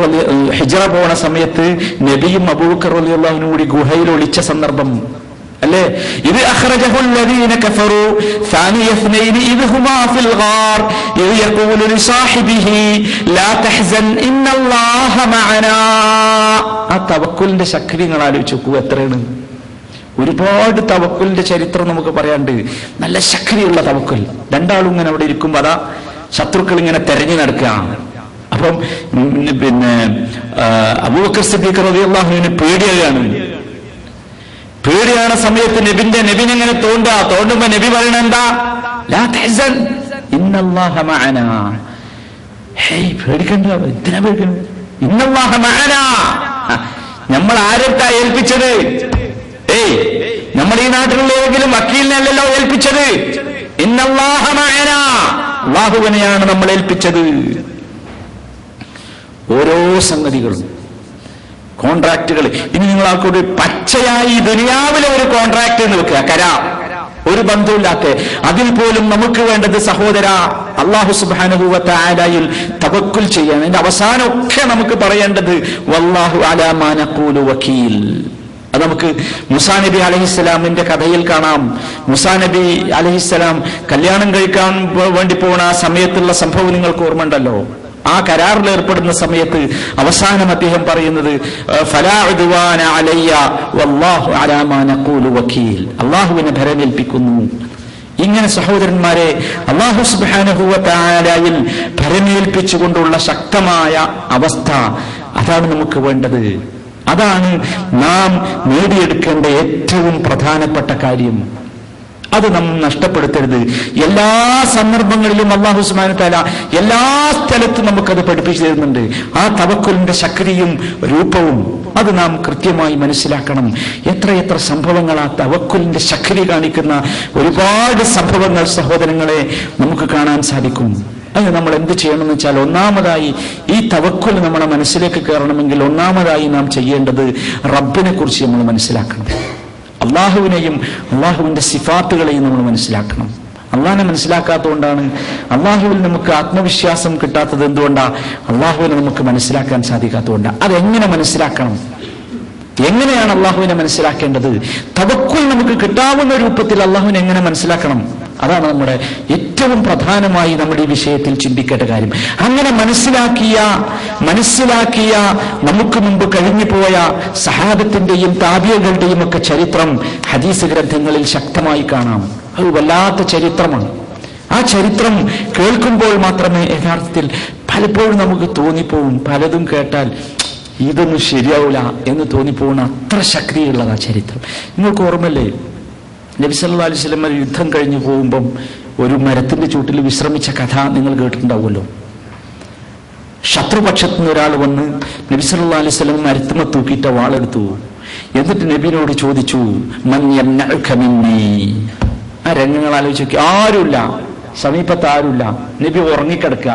ഹിജ്റ പോണ സമയത്ത് നബിയും അബൂബക്കർ റളിയല്ലാഹു അൻഹു കൂടി ഗുഹയിൽ ഒളിച്ച സന്ദർഭം അല്ലേ? ഇത് അഖ്റജഹുൽ ലദീന കഫറു സാനിയ ഇസ്നൈനി ഇദ് ഹുമാ ഫിൽ ഗാർ ഇദ് യഖൂലു ലിസാഹിബിഹി ലാ തഹ്സൻ ഇന്നല്ലാഹ മഅനാ. ആ തവക്കുലിന്റെ ശക്തി നിങ്ങൾ ആലോചിച്ച് നോക്കൂ, എത്രയാണ്. ഒരുപാട് തവക്കുലിന്റെ ചരിത്രം നമുക്ക് പറയാണ്ട്. നല്ല ശക്തിയുള്ള തവക്കുൽ. രണ്ടാളും ഇങ്ങനെ അവിടെ ഇരിക്കുമ്പോ അതാ ശത്രുക്കൾ ഇങ്ങനെ തെരഞ്ഞു നടക്കുകയാണ്. അപ്പം പിന്നെ അബൂബക്കർ സിദ്ദീഖ് റളിയല്ലാഹു അൻഹു പേടിയാണ് സമയത്ത് നബിനെങ്ങനെ തോണ്ടുമ്പോ നബി പറയണ എന്താ? ലാ തഹ്സൻ ഇന്നല്ലാഹ മഅനാ. ഹേയ് പേടിക്കണ്ട, എന്തിനാ പേടിക്കണ്ട? ഇന്നല്ലാഹ മഅനാ. നമ്മൾ ആരെത്താ ഏൽപ്പിച്ചത്? നമ്മൾ ഈ നാട്ടിലുള്ള ഏതെങ്കിലും വക്കീലിനല്ലല്ലോ ഏൽപ്പിച്ചത്. ഇന്നല്ലാഹ മഅനാ, അല്ലാഹുവിനെയാണ് നമ്മൾ ഏൽപ്പിച്ചത്. ഓരോ സംഗതികളും കോൺട്രാക്റ്റുകൾ. ഇനി നിങ്ങൾ ആൾക്കൂടി പച്ചയായി ദുനിയാവിലെ ഒരു കോൺട്രാക്ട് എന്ന് വെക്കുക, കരാർ, ഒരു ബന്ധമില്ലാത്ത. അതിൽ പോലും നമുക്ക് വേണ്ടത് സഹോദര അല്ലാഹു സുബ്ഹാനഹു വ തആലയിൽ തവക്കുൽ ചെയ്യാൻ. അതിന്റെ അവസാനമൊക്കെ നമുക്ക് പറയേണ്ടത് വല്ലാഹു അലാ മാ നഖൂലു വകീൽ. അത് നമുക്ക് മൂസാ നബി അലൈഹിസ്സലാമിന്റെ കഥയിൽ കാണാം. മൂസാ നബി അലൈഹിസ്സലാം കല്യാണം കഴിക്കാൻ വേണ്ടി പോകുന്ന ആ സമയത്തുള്ള സംഭവം നിങ്ങൾക്ക് ഓർമ്മയുണ്ടല്ലോ. ആ കരാറിൽ ഏർപ്പെടുന്ന സമയത്ത് അവസാനം അദ്ദേഹം പറയുന്നത് ഫലാ ഉദ്വാന അലയ്യ വല്ലാഹു അലാ മാ നഖൂലു വകീൽ, അല്ലാഹുവിനെ ഭരമേൽപ്പിക്കുന്നു. ഇങ്ങനെ സഹോദരന്മാരെ അല്ലാഹു സുബ്ഹാനഹു വ തആലയിൽ ഭരമേൽപ്പിച്ചുകൊണ്ടുള്ള ശക്തമായ അവസ്ഥ, അതാണ് നമുക്ക് വേണ്ടത്. അതാണ് നാം നേടിയെടുക്കേണ്ട ഏറ്റവും പ്രധാനപ്പെട്ട കാര്യം. അത് നാം നഷ്ടപ്പെടുത്തരുത്. എല്ലാ സന്ദർഭങ്ങളിലും അല്ലാഹു സുബ്ഹാനഹു വ തആല എല്ലാ സ്ഥലത്തും നമുക്കത് പഠിപ്പിച്ചു തരുന്നുണ്ട്. ആ തവക്കുലിന്റെ ശക്തിയും രൂപവും അത് നാം കൃത്യമായി മനസ്സിലാക്കണം. എത്രയെത്ര സംഭവങ്ങൾ ആ തവക്കുലിന്റെ ശക്തി കാണിക്കുന്ന ഒരുപാട് സംഭവങ്ങൾ സഹോദരങ്ങളെ നമുക്ക് കാണാൻ സാധിക്കും. അത് നമ്മൾ എന്ത് ചെയ്യണമെന്ന് വെച്ചാൽ, ഒന്നാമതായി ഈ തവക്കുൽ നമ്മുടെ മനസ്സിലേക്ക് കയറണമെങ്കിൽ ഒന്നാമതായി നാം ചെയ്യേണ്ടത് റബ്ബിനെ കുറിച്ച് നമ്മൾ മനസ്സിലാക്കണം. അള്ളാഹുവിനെയും അള്ളാഹുവിന്റെ സിഫാത്തുകളെയും നമ്മൾ മനസ്സിലാക്കണം. അള്ളാഹിനെ മനസ്സിലാക്കാത്തതുകൊണ്ടാണ് അള്ളാഹുവിൽ നമുക്ക് ആത്മവിശ്വാസം കിട്ടാത്തത്. എന്തുകൊണ്ടാ? അള്ളാഹുവിനെ നമുക്ക് മനസ്സിലാക്കാൻ സാധിക്കാത്തതുകൊണ്ടാണ്. അതെങ്ങനെ മനസ്സിലാക്കണം? എങ്ങനെയാണ് അള്ളാഹുവിനെ മനസ്സിലാക്കേണ്ടത്? തവക്കുൽ നമുക്ക് കിട്ടാവുന്ന രൂപത്തിൽ അള്ളാഹുവിനെ എങ്ങനെ മനസ്സിലാക്കണം? അതാണ് നമ്മുടെ ഏറ്റവും പ്രധാനമായി നമ്മുടെ ഈ വിഷയത്തിൽ ചിന്തിക്കേണ്ട കാര്യം. അങ്ങനെ മനസ്സിലാക്കിയ നമുക്ക് മുമ്പ് കഴിഞ്ഞു പോയ സഹാബത്തിന്റെയും താബിഈകളുടെയും ഒക്കെ ചരിത്രം ഹദീസ് ഗ്രന്ഥങ്ങളിൽ ശക്തമായി കാണാം. അത് വല്ലാത്ത ചരിത്രമാണ്. ആ ചരിത്രം കേൾക്കുമ്പോൾ മാത്രമേ യഥാർത്ഥത്തിൽ പലപ്പോഴും നമുക്ക് തോന്നിപ്പോവും, പലതും കേട്ടാൽ ഇതൊന്നും ശരിയാവില്ല എന്ന് തോന്നിപ്പോകുന്ന അത്ര ശക്തിയുള്ളതാ ചരിത്രം. നിങ്ങൾക്ക് ഓർമ്മല്ലേ, നബി സല്ലല്ലാഹു അലൈഹി വസല്ലം യുദ്ധം കഴിഞ്ഞു പോകുമ്പം ഒരു മരത്തിന്റെ ചൂട്ടിൽ വിശ്രമിച്ച കഥ നിങ്ങൾ കേട്ടിട്ടുണ്ടാവുമല്ലോ. ശത്രുപക്ഷത്തു നിന്ന് ഒരാൾ വന്ന് നബി സല്ലല്ലാഹു അലൈഹി വസല്ലം മരത്തുമ തൂക്കിയിട്ട വാളെടുത്തു. എന്നിട്ട് നബിയോട് ചോദിച്ചു, മൻ യംനഉക മിന്നീ. ആ രംഗങ്ങൾ ആലോചിച്ച് നോക്കി. ആരുമില്ല, സമീപത്ത് ആരുമില്ല. നബി ഉറങ്ങിക്കിടക്കുക.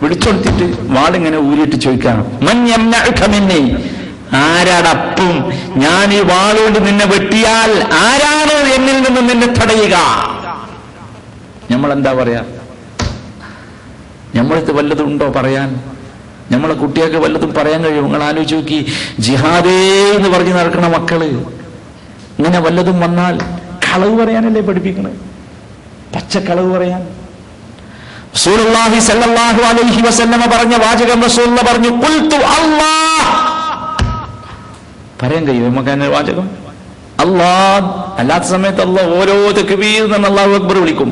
വിളിച്ചോടുത്തിട്ട് വാളിങ്ങനെ ഊരിയിട്ട് ചോദിക്കാം, മൻ യംനഉക മിന്നീ, ആരാടപ്പം ഞാൻ ഈ വാളുകൊണ്ട് നിന്നെ വെട്ടിയാൽ ആരാണ് എന്നിൽ നിന്ന് നിന്നെ തടയുക? നമ്മളെന്താ പറയാ? നമ്മളത് വല്ലതും ഉണ്ടോ പറയാൻ? നമ്മളെ കുട്ടികൾക്ക് വല്ലതും പറയാൻ കഴിയും? നിങ്ങൾ ആലോചിച്ച് നോക്കി. ജിഹാദേ എന്ന് പറഞ്ഞ് നടക്കണ മക്കള് ഇങ്ങനെ വല്ലതും വന്നാൽ കളവ് പറയാനല്ലേ പഠിപ്പിക്കണത്? പച്ചക്കളവ് പറയാൻ. റസൂലുള്ളാഹി സ്വല്ലല്ലാഹു അലൈഹി വസല്ലമ പറഞ്ഞ വാചകം റസൂലുള്ളാഹി പറഞ്ഞു, ഖുൽതു അല്ലാഹ്. പറയാൻ കഴിയും നമുക്ക് അതിന്റെ വാചകം? അല്ലാഹ്. അല്ലാത്ത സമയത്ത് അല്ലാഹ് ഓരോ തക്ബീർ എന്ന് അല്ലാഹു അക്ബർ വിളിക്കും.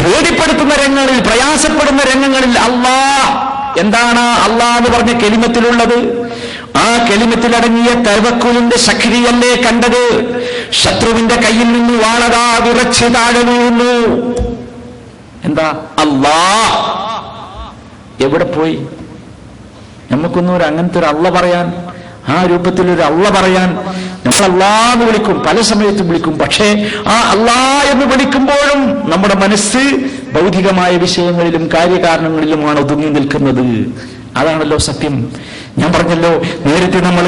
പേടിപ്പെടുത്തുന്ന രംഗങ്ങളിൽ, പ്രയാസപ്പെടുന്ന രംഗങ്ങളിൽ അല്ലാഹ്. എന്താണ് അല്ലാഹ് എന്ന് പറഞ്ഞ കെലിമത്തിലുള്ളത്? ആ കെലിമത്തിലടങ്ങിയ തവക്കുലിന്റെ ശക്തിയല്ലേ കണ്ടത്? ശത്രുവിന്റെ കയ്യിൽ നിന്ന് വാളതാ വിറച്ച് താഴെ വീഴുന്നു. എന്താ? അല്ലാഹ്. എവിടെ പോയി? നമുക്കൊന്നും അങ്ങനത്തെ ഒരു അള്ള പറയാൻ, ആ രൂപത്തിലൊരു അള്ള പറയാൻ നമ്മൾ അല്ലാഹ് എന്ന് വിളിക്കും, പല സമയത്തും വിളിക്കും. പക്ഷേ ആ അല്ലാഹ് എന്ന് വിളിക്കുമ്പോഴും നമ്മുടെ മനസ്സ് ഭൗതികമായ വിഷയങ്ങളിലും കാര്യകാരണങ്ങളിലുമാണ് ഒതുങ്ങി നിൽക്കുന്നത്. അതാണല്ലോ സത്യം. ഞാൻ പറഞ്ഞല്ലോ നേരത്തെ നമ്മൾ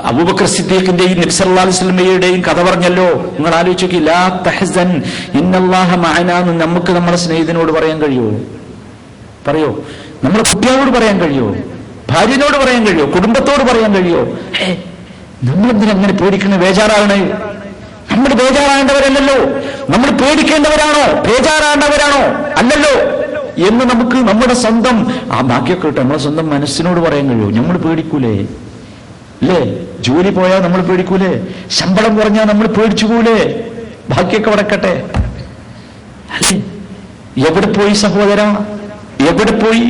അബൂബക്കർ സിദ്ദീഖിന്റെയും നബി സല്ലല്ലാഹു അലൈഹി വസല്ലമയുടെയും കഥ പറഞ്ഞല്ലോ. നിങ്ങൾ ആലോചിച്ച് നോക്കി. ലാ തഹ്സൻ ഇന്നല്ലാഹ മഅനാ എന്ന് നമുക്ക് നമ്മുടെ സ്നേഹിതനോട് പറയാൻ കഴിയോ? പറയോ? നമ്മുടെ കുട്ടികളോട് പറയാൻ കഴിയോ? ഭാര്യനോട് പറയാൻ കഴിയോ? കുടുംബത്തോട് പറയാൻ കഴിയോ? നമ്മളെന്തിനാ അങ്ങനെ പേടിക്കണേ, ബേജാറാകണേ? നമ്മൾ ബേജാറാകേണ്ടവരല്ലല്ലോ. നമ്മൾ പേടിക്കേണ്ടവരാണോ? ബേജാറാകേണ്ടവരാണോ? അല്ലല്ലോ. എന്ന് നമുക്ക് നമ്മുടെ സ്വന്തം ആ ഭാഗ്യമൊക്കെ കിട്ടും. നമ്മളെ സ്വന്തം മനസ്സിനോട് പറയാൻ കഴിയോ? നമ്മൾ പേടിക്കൂലേ? അല്ലേ? ജോലി പോയാൽ നമ്മൾ പേടിക്കൂലേ? ശമ്പളം കുറഞ്ഞാൽ നമ്മൾ പേടിച്ചു പോലേ? ഭാഗ്യമൊക്കെ വടക്കട്ടെ. അല്ലേ? എവിടെ പോയി സഹോദര? എവിടെ പോയി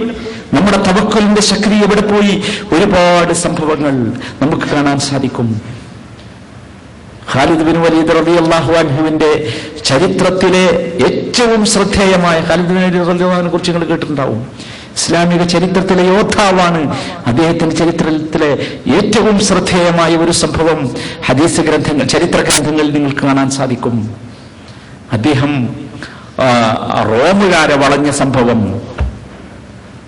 നമ്മുടെ തവക്കുലിന്റെ ശക്തി? എവിടെ പോയി? ഒരുപാട് സംഭവങ്ങൾ നമുക്ക് കാണാൻ സാധിക്കും. ഖാലിദ് ബിൻ വലീദ് റളിയല്ലാഹു അൻഹുവിന്റെ ചരിത്രത്തിലെ ഏറ്റവും ശ്രദ്ധേയമായ, ഖാലിദ് ബിൻ വലീദ് റളിയല്ലാഹു അൻഹുവിനെ കുറിച്ച് നിങ്ങൾ കേട്ടിട്ടുണ്ടാവും. ഇസ്ലാമിക ചരിത്രത്തിലെ യോദ്ധാവാണ്. അദ്ദേഹത്തിന്റെ ചരിത്രത്തിലെ ഏറ്റവും ശ്രദ്ധേയമായ ഒരു സംഭവം ഹദീസ് ഗ്രന്ഥങ്ങൾ, ചരിത്ര ഗ്രന്ഥങ്ങളിൽ നിങ്ങൾക്ക് കാണാൻ സാധിക്കും. അദ്ദേഹം റോമുകാരെ വളഞ്ഞ സംഭവം.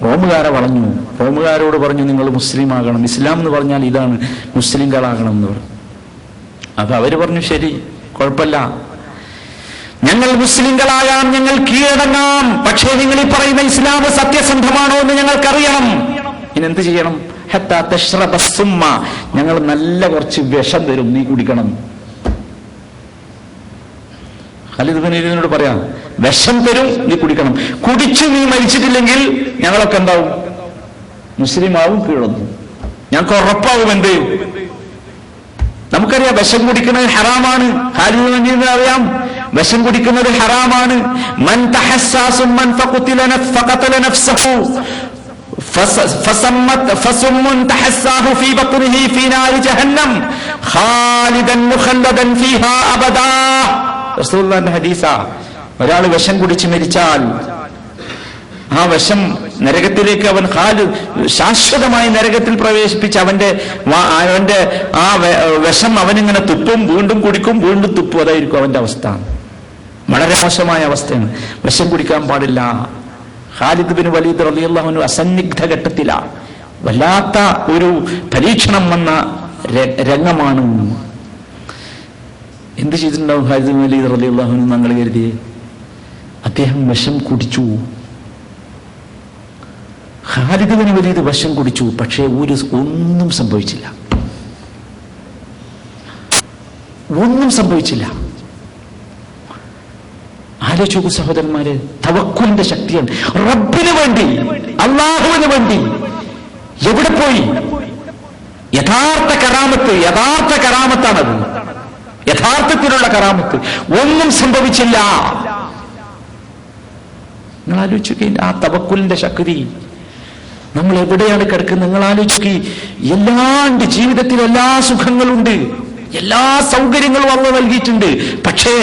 റോമുകാരെ വളഞ്ഞു. റോമുകാരോട് പറഞ്ഞു, നിങ്ങൾ മുസ്ലിം ആകണം, ഇസ്ലാം എന്ന് പറഞ്ഞാൽ ഇതാണ്, മുസ്ലിങ്ങളാകണം എന്ന് പറഞ്ഞു. അപ്പൊ അവര് പറഞ്ഞു, ശരി, കുഴപ്പമില്ല, ഞങ്ങൾ മുസ്ലിങ്ങളാകാം, ഞങ്ങൾ കീഴടങ്ങാം, പക്ഷേ നിങ്ങൾ ഈ പറയുന്ന ഇസ്ലാം സത്യസന്ധമാണോ എന്ന് ഞങ്ങൾക്കറിയണം. ഇനി എന്ത് ചെയ്യണം? ഹത്താ തശ്റബ സുമ്മ, ഞങ്ങൾ നല്ല കുറച്ച് വിഷം തരും, നീ കുടിക്കണം. ഖാലിദ് ബിൻ വലീദിനോട് പറയാം, വിഷം തരും, നീ കുടിക്കണം. കുടിച്ചു നീ മരിച്ചിട്ടില്ലെങ്കിൽ ഞങ്ങളൊക്കെ എന്താവും? മുസ്ലിം ആവും, കീഴടങ്ങും. ഞങ്ങൾക്ക് ഉറപ്പാവും. എന്ത്? നമുക്കറിയാം വിഷം കുടിക്കുന്നത് ഹറാമാണ്. ഖാലിദ് ബിൻ വലീദിന് അറിയാം വിഷം കുടിക്കുന്നത് ഹറാമാണ്. മൻ തഹസ്സാസും മൻ ഫഖതല നഫ്സഹു ഫസമ്മുൻ തഹസ്സാഹു ഫീ ബത്നിഹി ഫീ നാരി ജഹന്നം ഖാലിദൻ മുഖല്ലദൻ ഫീഹാ അബദാ. റസൂലുള്ളാഹിന്റെ ഹദീസാ. ഒരാൾ വിഷം കുടിച്ച് മരിച്ചാൽ ആ വിഷം നരകത്തിലേക്ക് അവൻ ശാശ്വതമായി നരകത്തിൽ പ്രവേശിപ്പിച്ച് അവന്റെ ആ വിഷം അവനിങ്ങനെ തുപ്പും, വീണ്ടും കുടിക്കും, വീണ്ടും തുപ്പും. അതായിരിക്കും അവന്റെ അവസ്ഥ. വളരെ മോശമായ അവസ്ഥയാണ്. വിഷം കുടിക്കാൻ പാടില്ല. ഖാലിദ് ബിൻ വലീദ് റളിയല്ലാഹു അൻഹു അസന്നിഗ്ധ ഘട്ടത്തിലാണ്. വല്ലാത്ത ഒരു പരീക്ഷണം വന്ന രംഗമാണ്. എന്ത് ചെയ്തിട്ടുണ്ടാവും ഖാലിദ് ബിൻ വലീദ് റളിയല്ലാഹു അൻഹു? ഞങ്ങൾ കരുതിയേ അദ്ദേഹം വിഷം കുടിച്ചു. ഖാലിദ് ബിൻ വലീദ് വിഷം കുടിച്ചു, പക്ഷേ ഒന്നും സംഭവിച്ചില്ല. ഒന്നും സംഭവിച്ചില്ല. ആലോചിക്കൂ സഹോദരന്മാരെ, തവക്കുലിന്റെ ശക്തിയാണ്. റബ്ബിന് വേണ്ടി, അള്ളാഹുവിന് വേണ്ടി എവിടെ പോയി? യഥാർത്ഥ കറാമത്താണത്. യഥാർത്ഥത്തിലുള്ള കറാമത്ത്. ഒന്നും സംഭവിച്ചില്ല. നിങ്ങൾ ആലോചിക്കുക ആ തവക്കുലിന്റെ ശക്തി. നമ്മൾ എവിടെയാണ് കിടക്കുന്നത്? നിങ്ങൾ ആലോചിക്കുക. എല്ലാണ്ട് ജീവിതത്തിൽ എല്ലാ സുഖങ്ങളുണ്ട്, എല്ലാ സൗകര്യങ്ങളും അള്ളാഹു നൽകിയിട്ടുണ്ട്. പക്ഷേ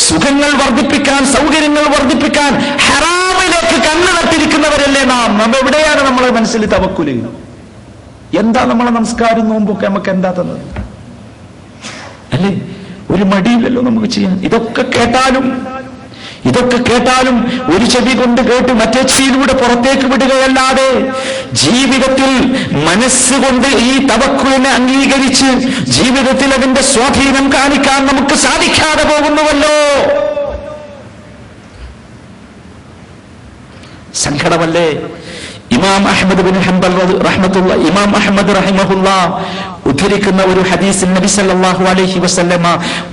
സുഖങ്ങൾ വർദ്ധിപ്പിക്കാൻ, സൗകര്യങ്ങൾ വർദ്ധിപ്പിക്കാൻ ഹറാമിലേക്ക് കണ്ണു നട്ടിരിക്കുന്നവരല്ലേ നാം. എവിടെയാണ് നമ്മളെ മനസ്സിൽ തവക്കുല്? എന്താ നമ്മളെ നമസ്കാരം, നോമ്പൊക്കെ നമുക്ക് എന്താ തന്നത്? അല്ലേ? ഒരു മടിയില്ലല്ലോ നമുക്ക് ചെയ്യാൻ. ഇതൊക്കെ കേട്ടാലും ഒരു ചെവി കൊണ്ട് കേട്ട് മറ്റേ ചെവിയിലൂടെ പുറത്തേക്ക് വിടുകയല്ലാതെ ജീവിതത്തിൽ മനസ്സുകൊണ്ട് ഈ തവക്കുലിനെ അംഗീകരിച്ച് ജീവിതത്തിൽ അതിന്റെ സ്വാധീനം കാണിക്കാൻ നമുക്ക് സാധിക്കാതെ പോകുന്നുവല്ലോ. സങ്കടമല്ലേ? ഇമാം അഹ്മദ് ബിൻ ഹംബൽ ഇമാം അഹ്മദ് റഹിമഹുല്ലാ ഉദ്ധരിക്കുന്ന ഒരു ഹദീസിൽ നബി സല്ലല്ലാഹു അലൈഹി വസല്ലമ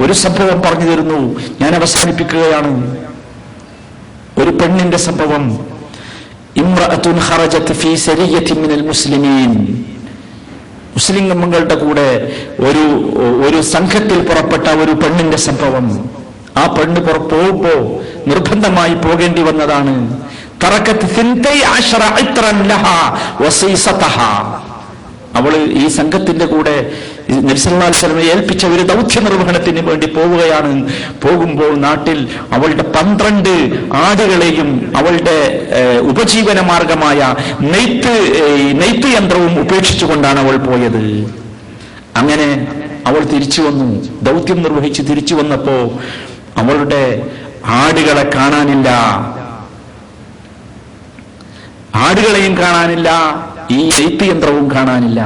ഒരു സംഭവം പറഞ്ഞു തരുന്നു. ഞാൻ അവസാനിപ്പിക്കുകയാണ്. ഒരു പെണ്ണിന്റെ സംഭവം. ഇംറഅത്തുൻ ഖറജത് ഫീ സരിയത്തിൻ മിനൽ മുസ്ലിമീൻ. മുസ്ലിങ്ങളുടെ കൂടെ ഒരു സംഘത്തിൽ പുറപ്പെട്ട ഒരു പെണ്ണിന്റെ സംഭവം. ആ പെണ്ണ് പോകുമ്പോ നിർബന്ധമായി പോകേണ്ടി വന്നതാണ്. തറക്കത്ത് 12 ഇത്രൻ ലഹാ വസീസതഹാ. അവള് ഈ സംഘത്തിന്റെ കൂടെ നബി സല്ലല്ലാഹു അലൈഹി വസല്ലം ഏൽപ്പിച്ച ഒരു ദൗത്യ നിർവഹണത്തിന് വേണ്ടി പോവുകയാണ്. പോകുമ്പോൾ നാട്ടിൽ അവളുടെ 12 ആടുകളെയും അവളുടെ ഉപജീവന മാർഗമായ നെയ്ത്ത് യന്ത്രവും ഉപേക്ഷിച്ചുകൊണ്ടാണ് അവൾ പോയത്. അങ്ങനെ അവൾ തിരിച്ചു വന്നു. ദൗത്യം നിർവഹിച്ച് തിരിച്ചു വന്നപ്പോ അവളുടെ ആടുകളെ കാണാനില്ല, ആടുകളെയും കാണാനില്ല, ഈ നെയ്ത്ത് യന്ത്രവും കാണാനില്ല.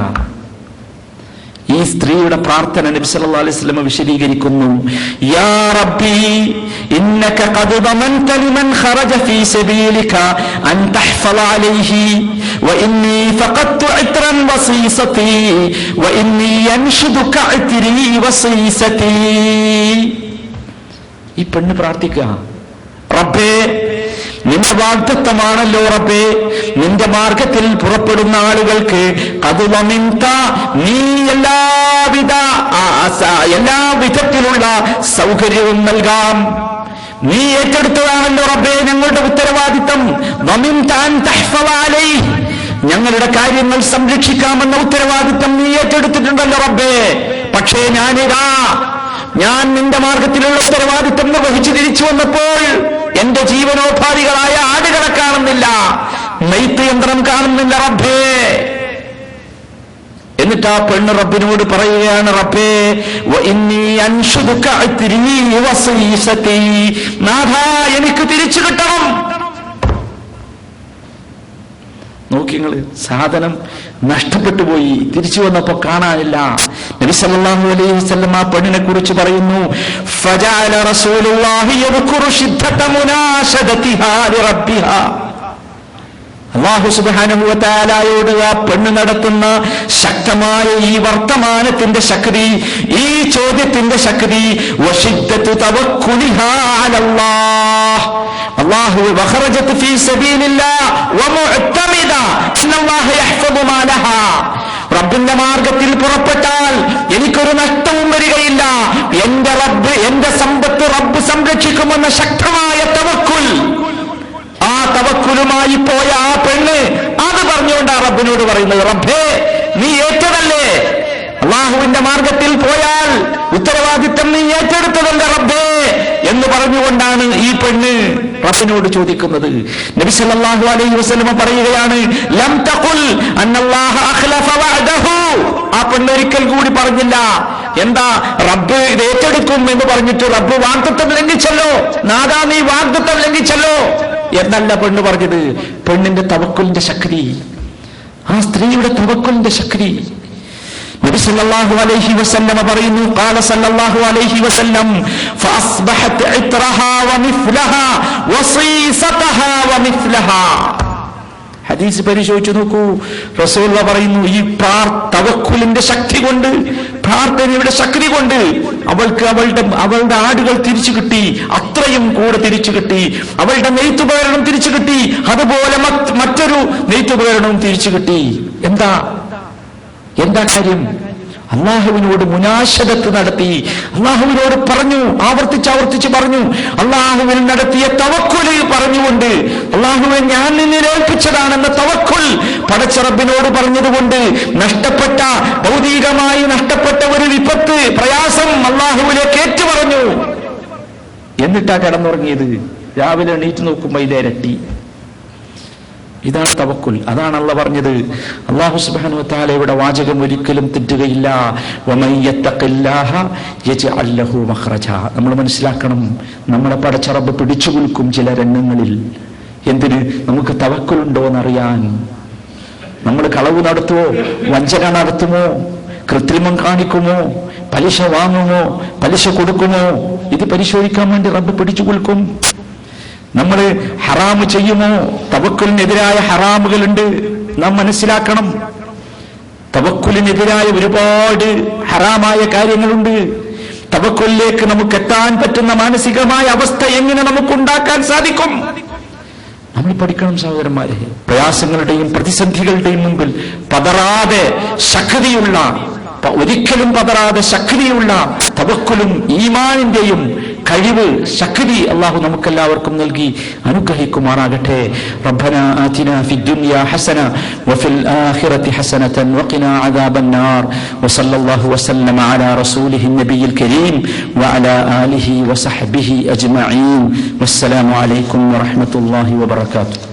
ഈ സ്ത്രീയുടെ പ്രാർത്ഥന നബി സല്ലല്ലാഹു അലൈഹി വസല്ലം വിശദീകരിക്കുന്നു. യാ റബ്ബി ഇന്നക ഖദ് ദമൻത ലിമൻ ഖറജ ഫീ സബീലിക അൻ തഹ്ഫള അലൈഹി വഇന്നി ഫഖദ്തു ഇത്റൻ വസീസതി വഇന്നി യൻഷുദുക ഇത്രി വസീസതി. ഈ പെണ്ണ് പ്രാർത്ഥിക്കുക, റബ്ബേ നിന്റെ വാഗ്ദത്തമാണല്ലോ റബ്ബേ, നിന്റെ മാർഗത്തിൽ പുറപ്പെടുന്ന ആളുകൾക്ക് നീ എല്ലാ വിധത്തിലുള്ള സൗകര്യവും നൽകാം. നീ ഏറ്റെടുത്തതാണല്ലോ റബ്ബേ ഞങ്ങളുടെ ഉത്തരവാദിത്തം. ഞങ്ങളുടെ കാര്യങ്ങൾ സംരക്ഷിക്കാമെന്ന ഉത്തരവാദിത്തം നീ ഏറ്റെടുത്തിട്ടുണ്ടല്ലോ റബ്ബേ. പക്ഷേ ഞാനിതാ ഞാൻ നിന്റെ മാർഗത്തിലുള്ള ഉത്തരവാദിത്വം നിർവഹിച്ച് തിരിച്ചു വന്നപ്പോൾ എന്റെ ജീവനോപാധികളായ ആടുകളെ കാണുന്നില്ല, നെയ്ത്ത് യന്ത്രം കാണുന്നില്ല റബ്ബേ. എന്നിട്ട് ആ പെണ്ണ് റബ്ബിനോട് പറയുകയാണ്, റബ്ബേ വഇന്നി അൻഷുദുക അത്രി വസീസതി, നാഥാ എനിക്ക് തിരിച്ചു കിട്ടണം. നോക്കിങ്ങള്, സാധനം നഷ്ടപ്പെട്ടു പോയി, തിരിച്ചു വന്നപ്പോ കാണാനില്ല. നബി സല്ലല്ലാഹു അലൈഹി വസല്ലം ആ പെണ്ണിനെ കുറിച്ച് പറയുന്നു, ഫജഅല റസൂലുള്ളാഹി യദ്കുറു ശിദ്ദത മുനാശദതിഹാ ലിറബ്ബിഹാ. അല്ലാഹു സുബ്ഹാനഹു വ തആലയോട് ആ പെണ്ണ് നടത്തുന്ന ശക്തമായ ഈ വർത്തമാനത്തിന്റെ ശക്തി, ഈ ചോദ്യത്തിന്റെ ശക്തി, വശിദ്ദതു തവക്കുലിഹാ അലല്ലാഹ്, അല്ലാഹു വഖറജത് ഫീ സബീലില്ലാഹ് വമുഅ്തമിദ ഇന്നല്ലാഹ യഹ്ഫദു മാ ലഹാ. റബ്ബിന്റെ മാർഗത്തിൽ പുറപ്പെട്ടാൽ എനിക്കൊരു നഷ്ടവും വരികയില്ല, എന്റെ റബ്ബ്, എന്റെ സമ്പത്ത് റബ്ബ് സംരക്ഷിക്കുമെന്ന ശക്തമായ തവക്കുൽ. ആ തവക്കുലുമായി പോയ ആ പെണ്ണ് അത് പറഞ്ഞുകൊണ്ടാണ് റബ്ബിനോട് പറയുന്നത്, റബ്ബേ നീ ഏറ്റതല്ലേ, അള്ളാഹുവിന്റെ മാർഗത്തിൽ പോയാൽ ഉത്തരവാദിത്തം നീ ഏറ്റെടുത്തതല്ലേ റബ്ബേ എന്ന് പറഞ്ഞുകൊണ്ടാണ് ഈ പെണ്ണ് റബ്ബിനോട് ചോദിക്കുന്നത്. നബി സല്ലല്ലാഹു അലൈഹി വസല്ലം പറയുകയാണ്, ലം തഖുൽ അന്നല്ലാഹ അഖ്ലഫ വഅദഹു. ആ പെണ്ണ് ഒരിക്കൽ കൂടി പറഞ്ഞില്ല, എന്താ റബ്ബ് ഇത് ഏറ്റെടുക്കും എന്ന് പറഞ്ഞിട്ട് റബ്ബ് വാഗ്ദത്തം ലംഘിച്ചല്ലോ, നാദാ നീ വാഗ്ദത്തം ലംഘിച്ചല്ലോ എന്നല്ല പെണ്ണ് പറഞ്ഞത്. പെണ്ണിന്റെ തവക്കുലിന്റെ ശക്തി, ആ സ്ത്രീയുടെ തവക്കുലിന്റെ ശക്തി. നബി സല്ലല്ലാഹു അലൈഹി വസല്ലം പറയുന്നു, ഖാല സല്ലല്ലാഹു അലൈഹി വസല്ലം ഫഅസ്ബഹത് ഇത്രഹാ വമിസ്ലഹാ വസീസതഹാ വമിസ്ലഹാ. ഹദീസ് പരിശോധിച്ചു നോക്കൂ, റസൂൽ പറയുന്നു, ഈ തവക്കുലിന്റെ ശക്തി കൊണ്ട്, പ്രാർത്ഥനയുടെ ശക്തി കൊണ്ട് അവൾക്ക് അവളുടെ ആടുകൾ തിരിച്ചു കിട്ടി, അത്രയും കൂടെ തിരിച്ചു കിട്ടി. അവളുടെ നെയ്ത്തുപകരണം തിരിച്ചു കിട്ടി, അതുപോലെ മറ്റൊരു നെയ്ത്തുപകരണവും തിരിച്ചു കിട്ടി. എന്താ കാര്യം? അള്ളാഹുവിനോട് മുനാശദത്ത് നടത്തി, അള്ളാഹുവിനോട് പറഞ്ഞു, ആവർത്തിച്ച് പറഞ്ഞു, അള്ളാഹുവിൽ നടത്തിയ തവക്കുല് പറഞ്ഞുകൊണ്ട്, അള്ളാഹുവെ ഞാൻ നിന്നിൽ ഏൽപ്പിച്ചതാണെന്ന തവക്കുൽ പടച്ച റബ്ബിനോട് പറഞ്ഞതുകൊണ്ട് നഷ്ടപ്പെട്ട, ഭൗതികമായി നഷ്ടപ്പെട്ട ഒരു വിപത്ത്, പ്രയാസം അള്ളാഹുവിലേക്ക് ഏറ്റു പറഞ്ഞു. എന്നിട്ടാ കിടന്നുറങ്ങിയത്. രാവിലെ എണീറ്റ് നോക്കുമ്പോ ഇരട്ടി. ഇതാണ് തവക്കുൽ. അതാണ് അള്ളാഹ് പറഞ്ഞത്. അല്ലാഹു സുബ്ഹാനഹു വ തആലയുടെ വാചകം ഒരിക്കലും തെറ്റുകയില്ല. വമൻ യത്തഖില്ലാഹ യജ്അൽ ലഹു മഖ്റജ. നമ്മൾ മനസ്സിലാക്കണം, നമ്മളെ പടച്ച റബ്ബ് പിടിച്ചു കുലുക്കും ചില രംഗങ്ങളിൽ. എന്തിന്? നമുക്ക് തവക്കുലുണ്ടോ എന്നറിയാൻ. നമ്മൾ കളവ് നടത്തുമോ, വഞ്ചന നടത്തുമോ, കൃത്രിമം കാണിക്കുമോ, പലിശ വാങ്ങുമോ, പലിശ കൊടുക്കുമോ, ഇത് പരിശോധിക്കാൻ വേണ്ടി റബ്ബ് പിടിച്ചു കുലുക്കും. നമ്മൾ ഹറാമ് ചെയ്യുമോ? തവക്കുലിനെതിരായ ഹറാമുകളുണ്ട്, നാം മനസ്സിലാക്കണം. തവക്കുലിനെതിരായ ഒരുപാട് ഹറാമായ കാര്യങ്ങളുണ്ട്. തവക്കുലിലേക്ക് നമുക്ക് എത്താൻ പറ്റുന്ന മാനസികമായ അവസ്ഥ എങ്ങനെ നമുക്കുണ്ടാക്കാൻ സാധിക്കും? നമ്മൾ പഠിക്കണം സഹോദരന്മാരെ. പ്രയാസങ്ങളുടെയും പ്രതിസന്ധികളുടെയും മുമ്പിൽ പതറാതെ ശക്തിയുള്ള, ഒരിക്കലും പതറാതെ ശക്തിയുള്ള തവക്കുലും ഈമാനിന്റെയും കഴിവ്, ശക്തി അല്ലാഹു നമുക്കെല്ലാവർക്കും നൽകി അനുഗ്രഹിക്കുമാറാകട്ടെ. റബ്ബനാ ആതിനാ ഫിദ്ദുനിയാ ഹസന വഫിൽ ആഖിറതി ഹസനതൻ വഖിനാ അദാബന്നാർ. വസല്ലല്ലാഹു വസല്ലമ അലാ റസൂലിഹി നബിയിൽ കരീം വഅലാ ആലിഹി വസഹ്ബിഹി അജ്മഈൻ. വസ്സലാമു അലൈക്കും വറഹ്മത്തുള്ളാഹി വബറകാതുഹു.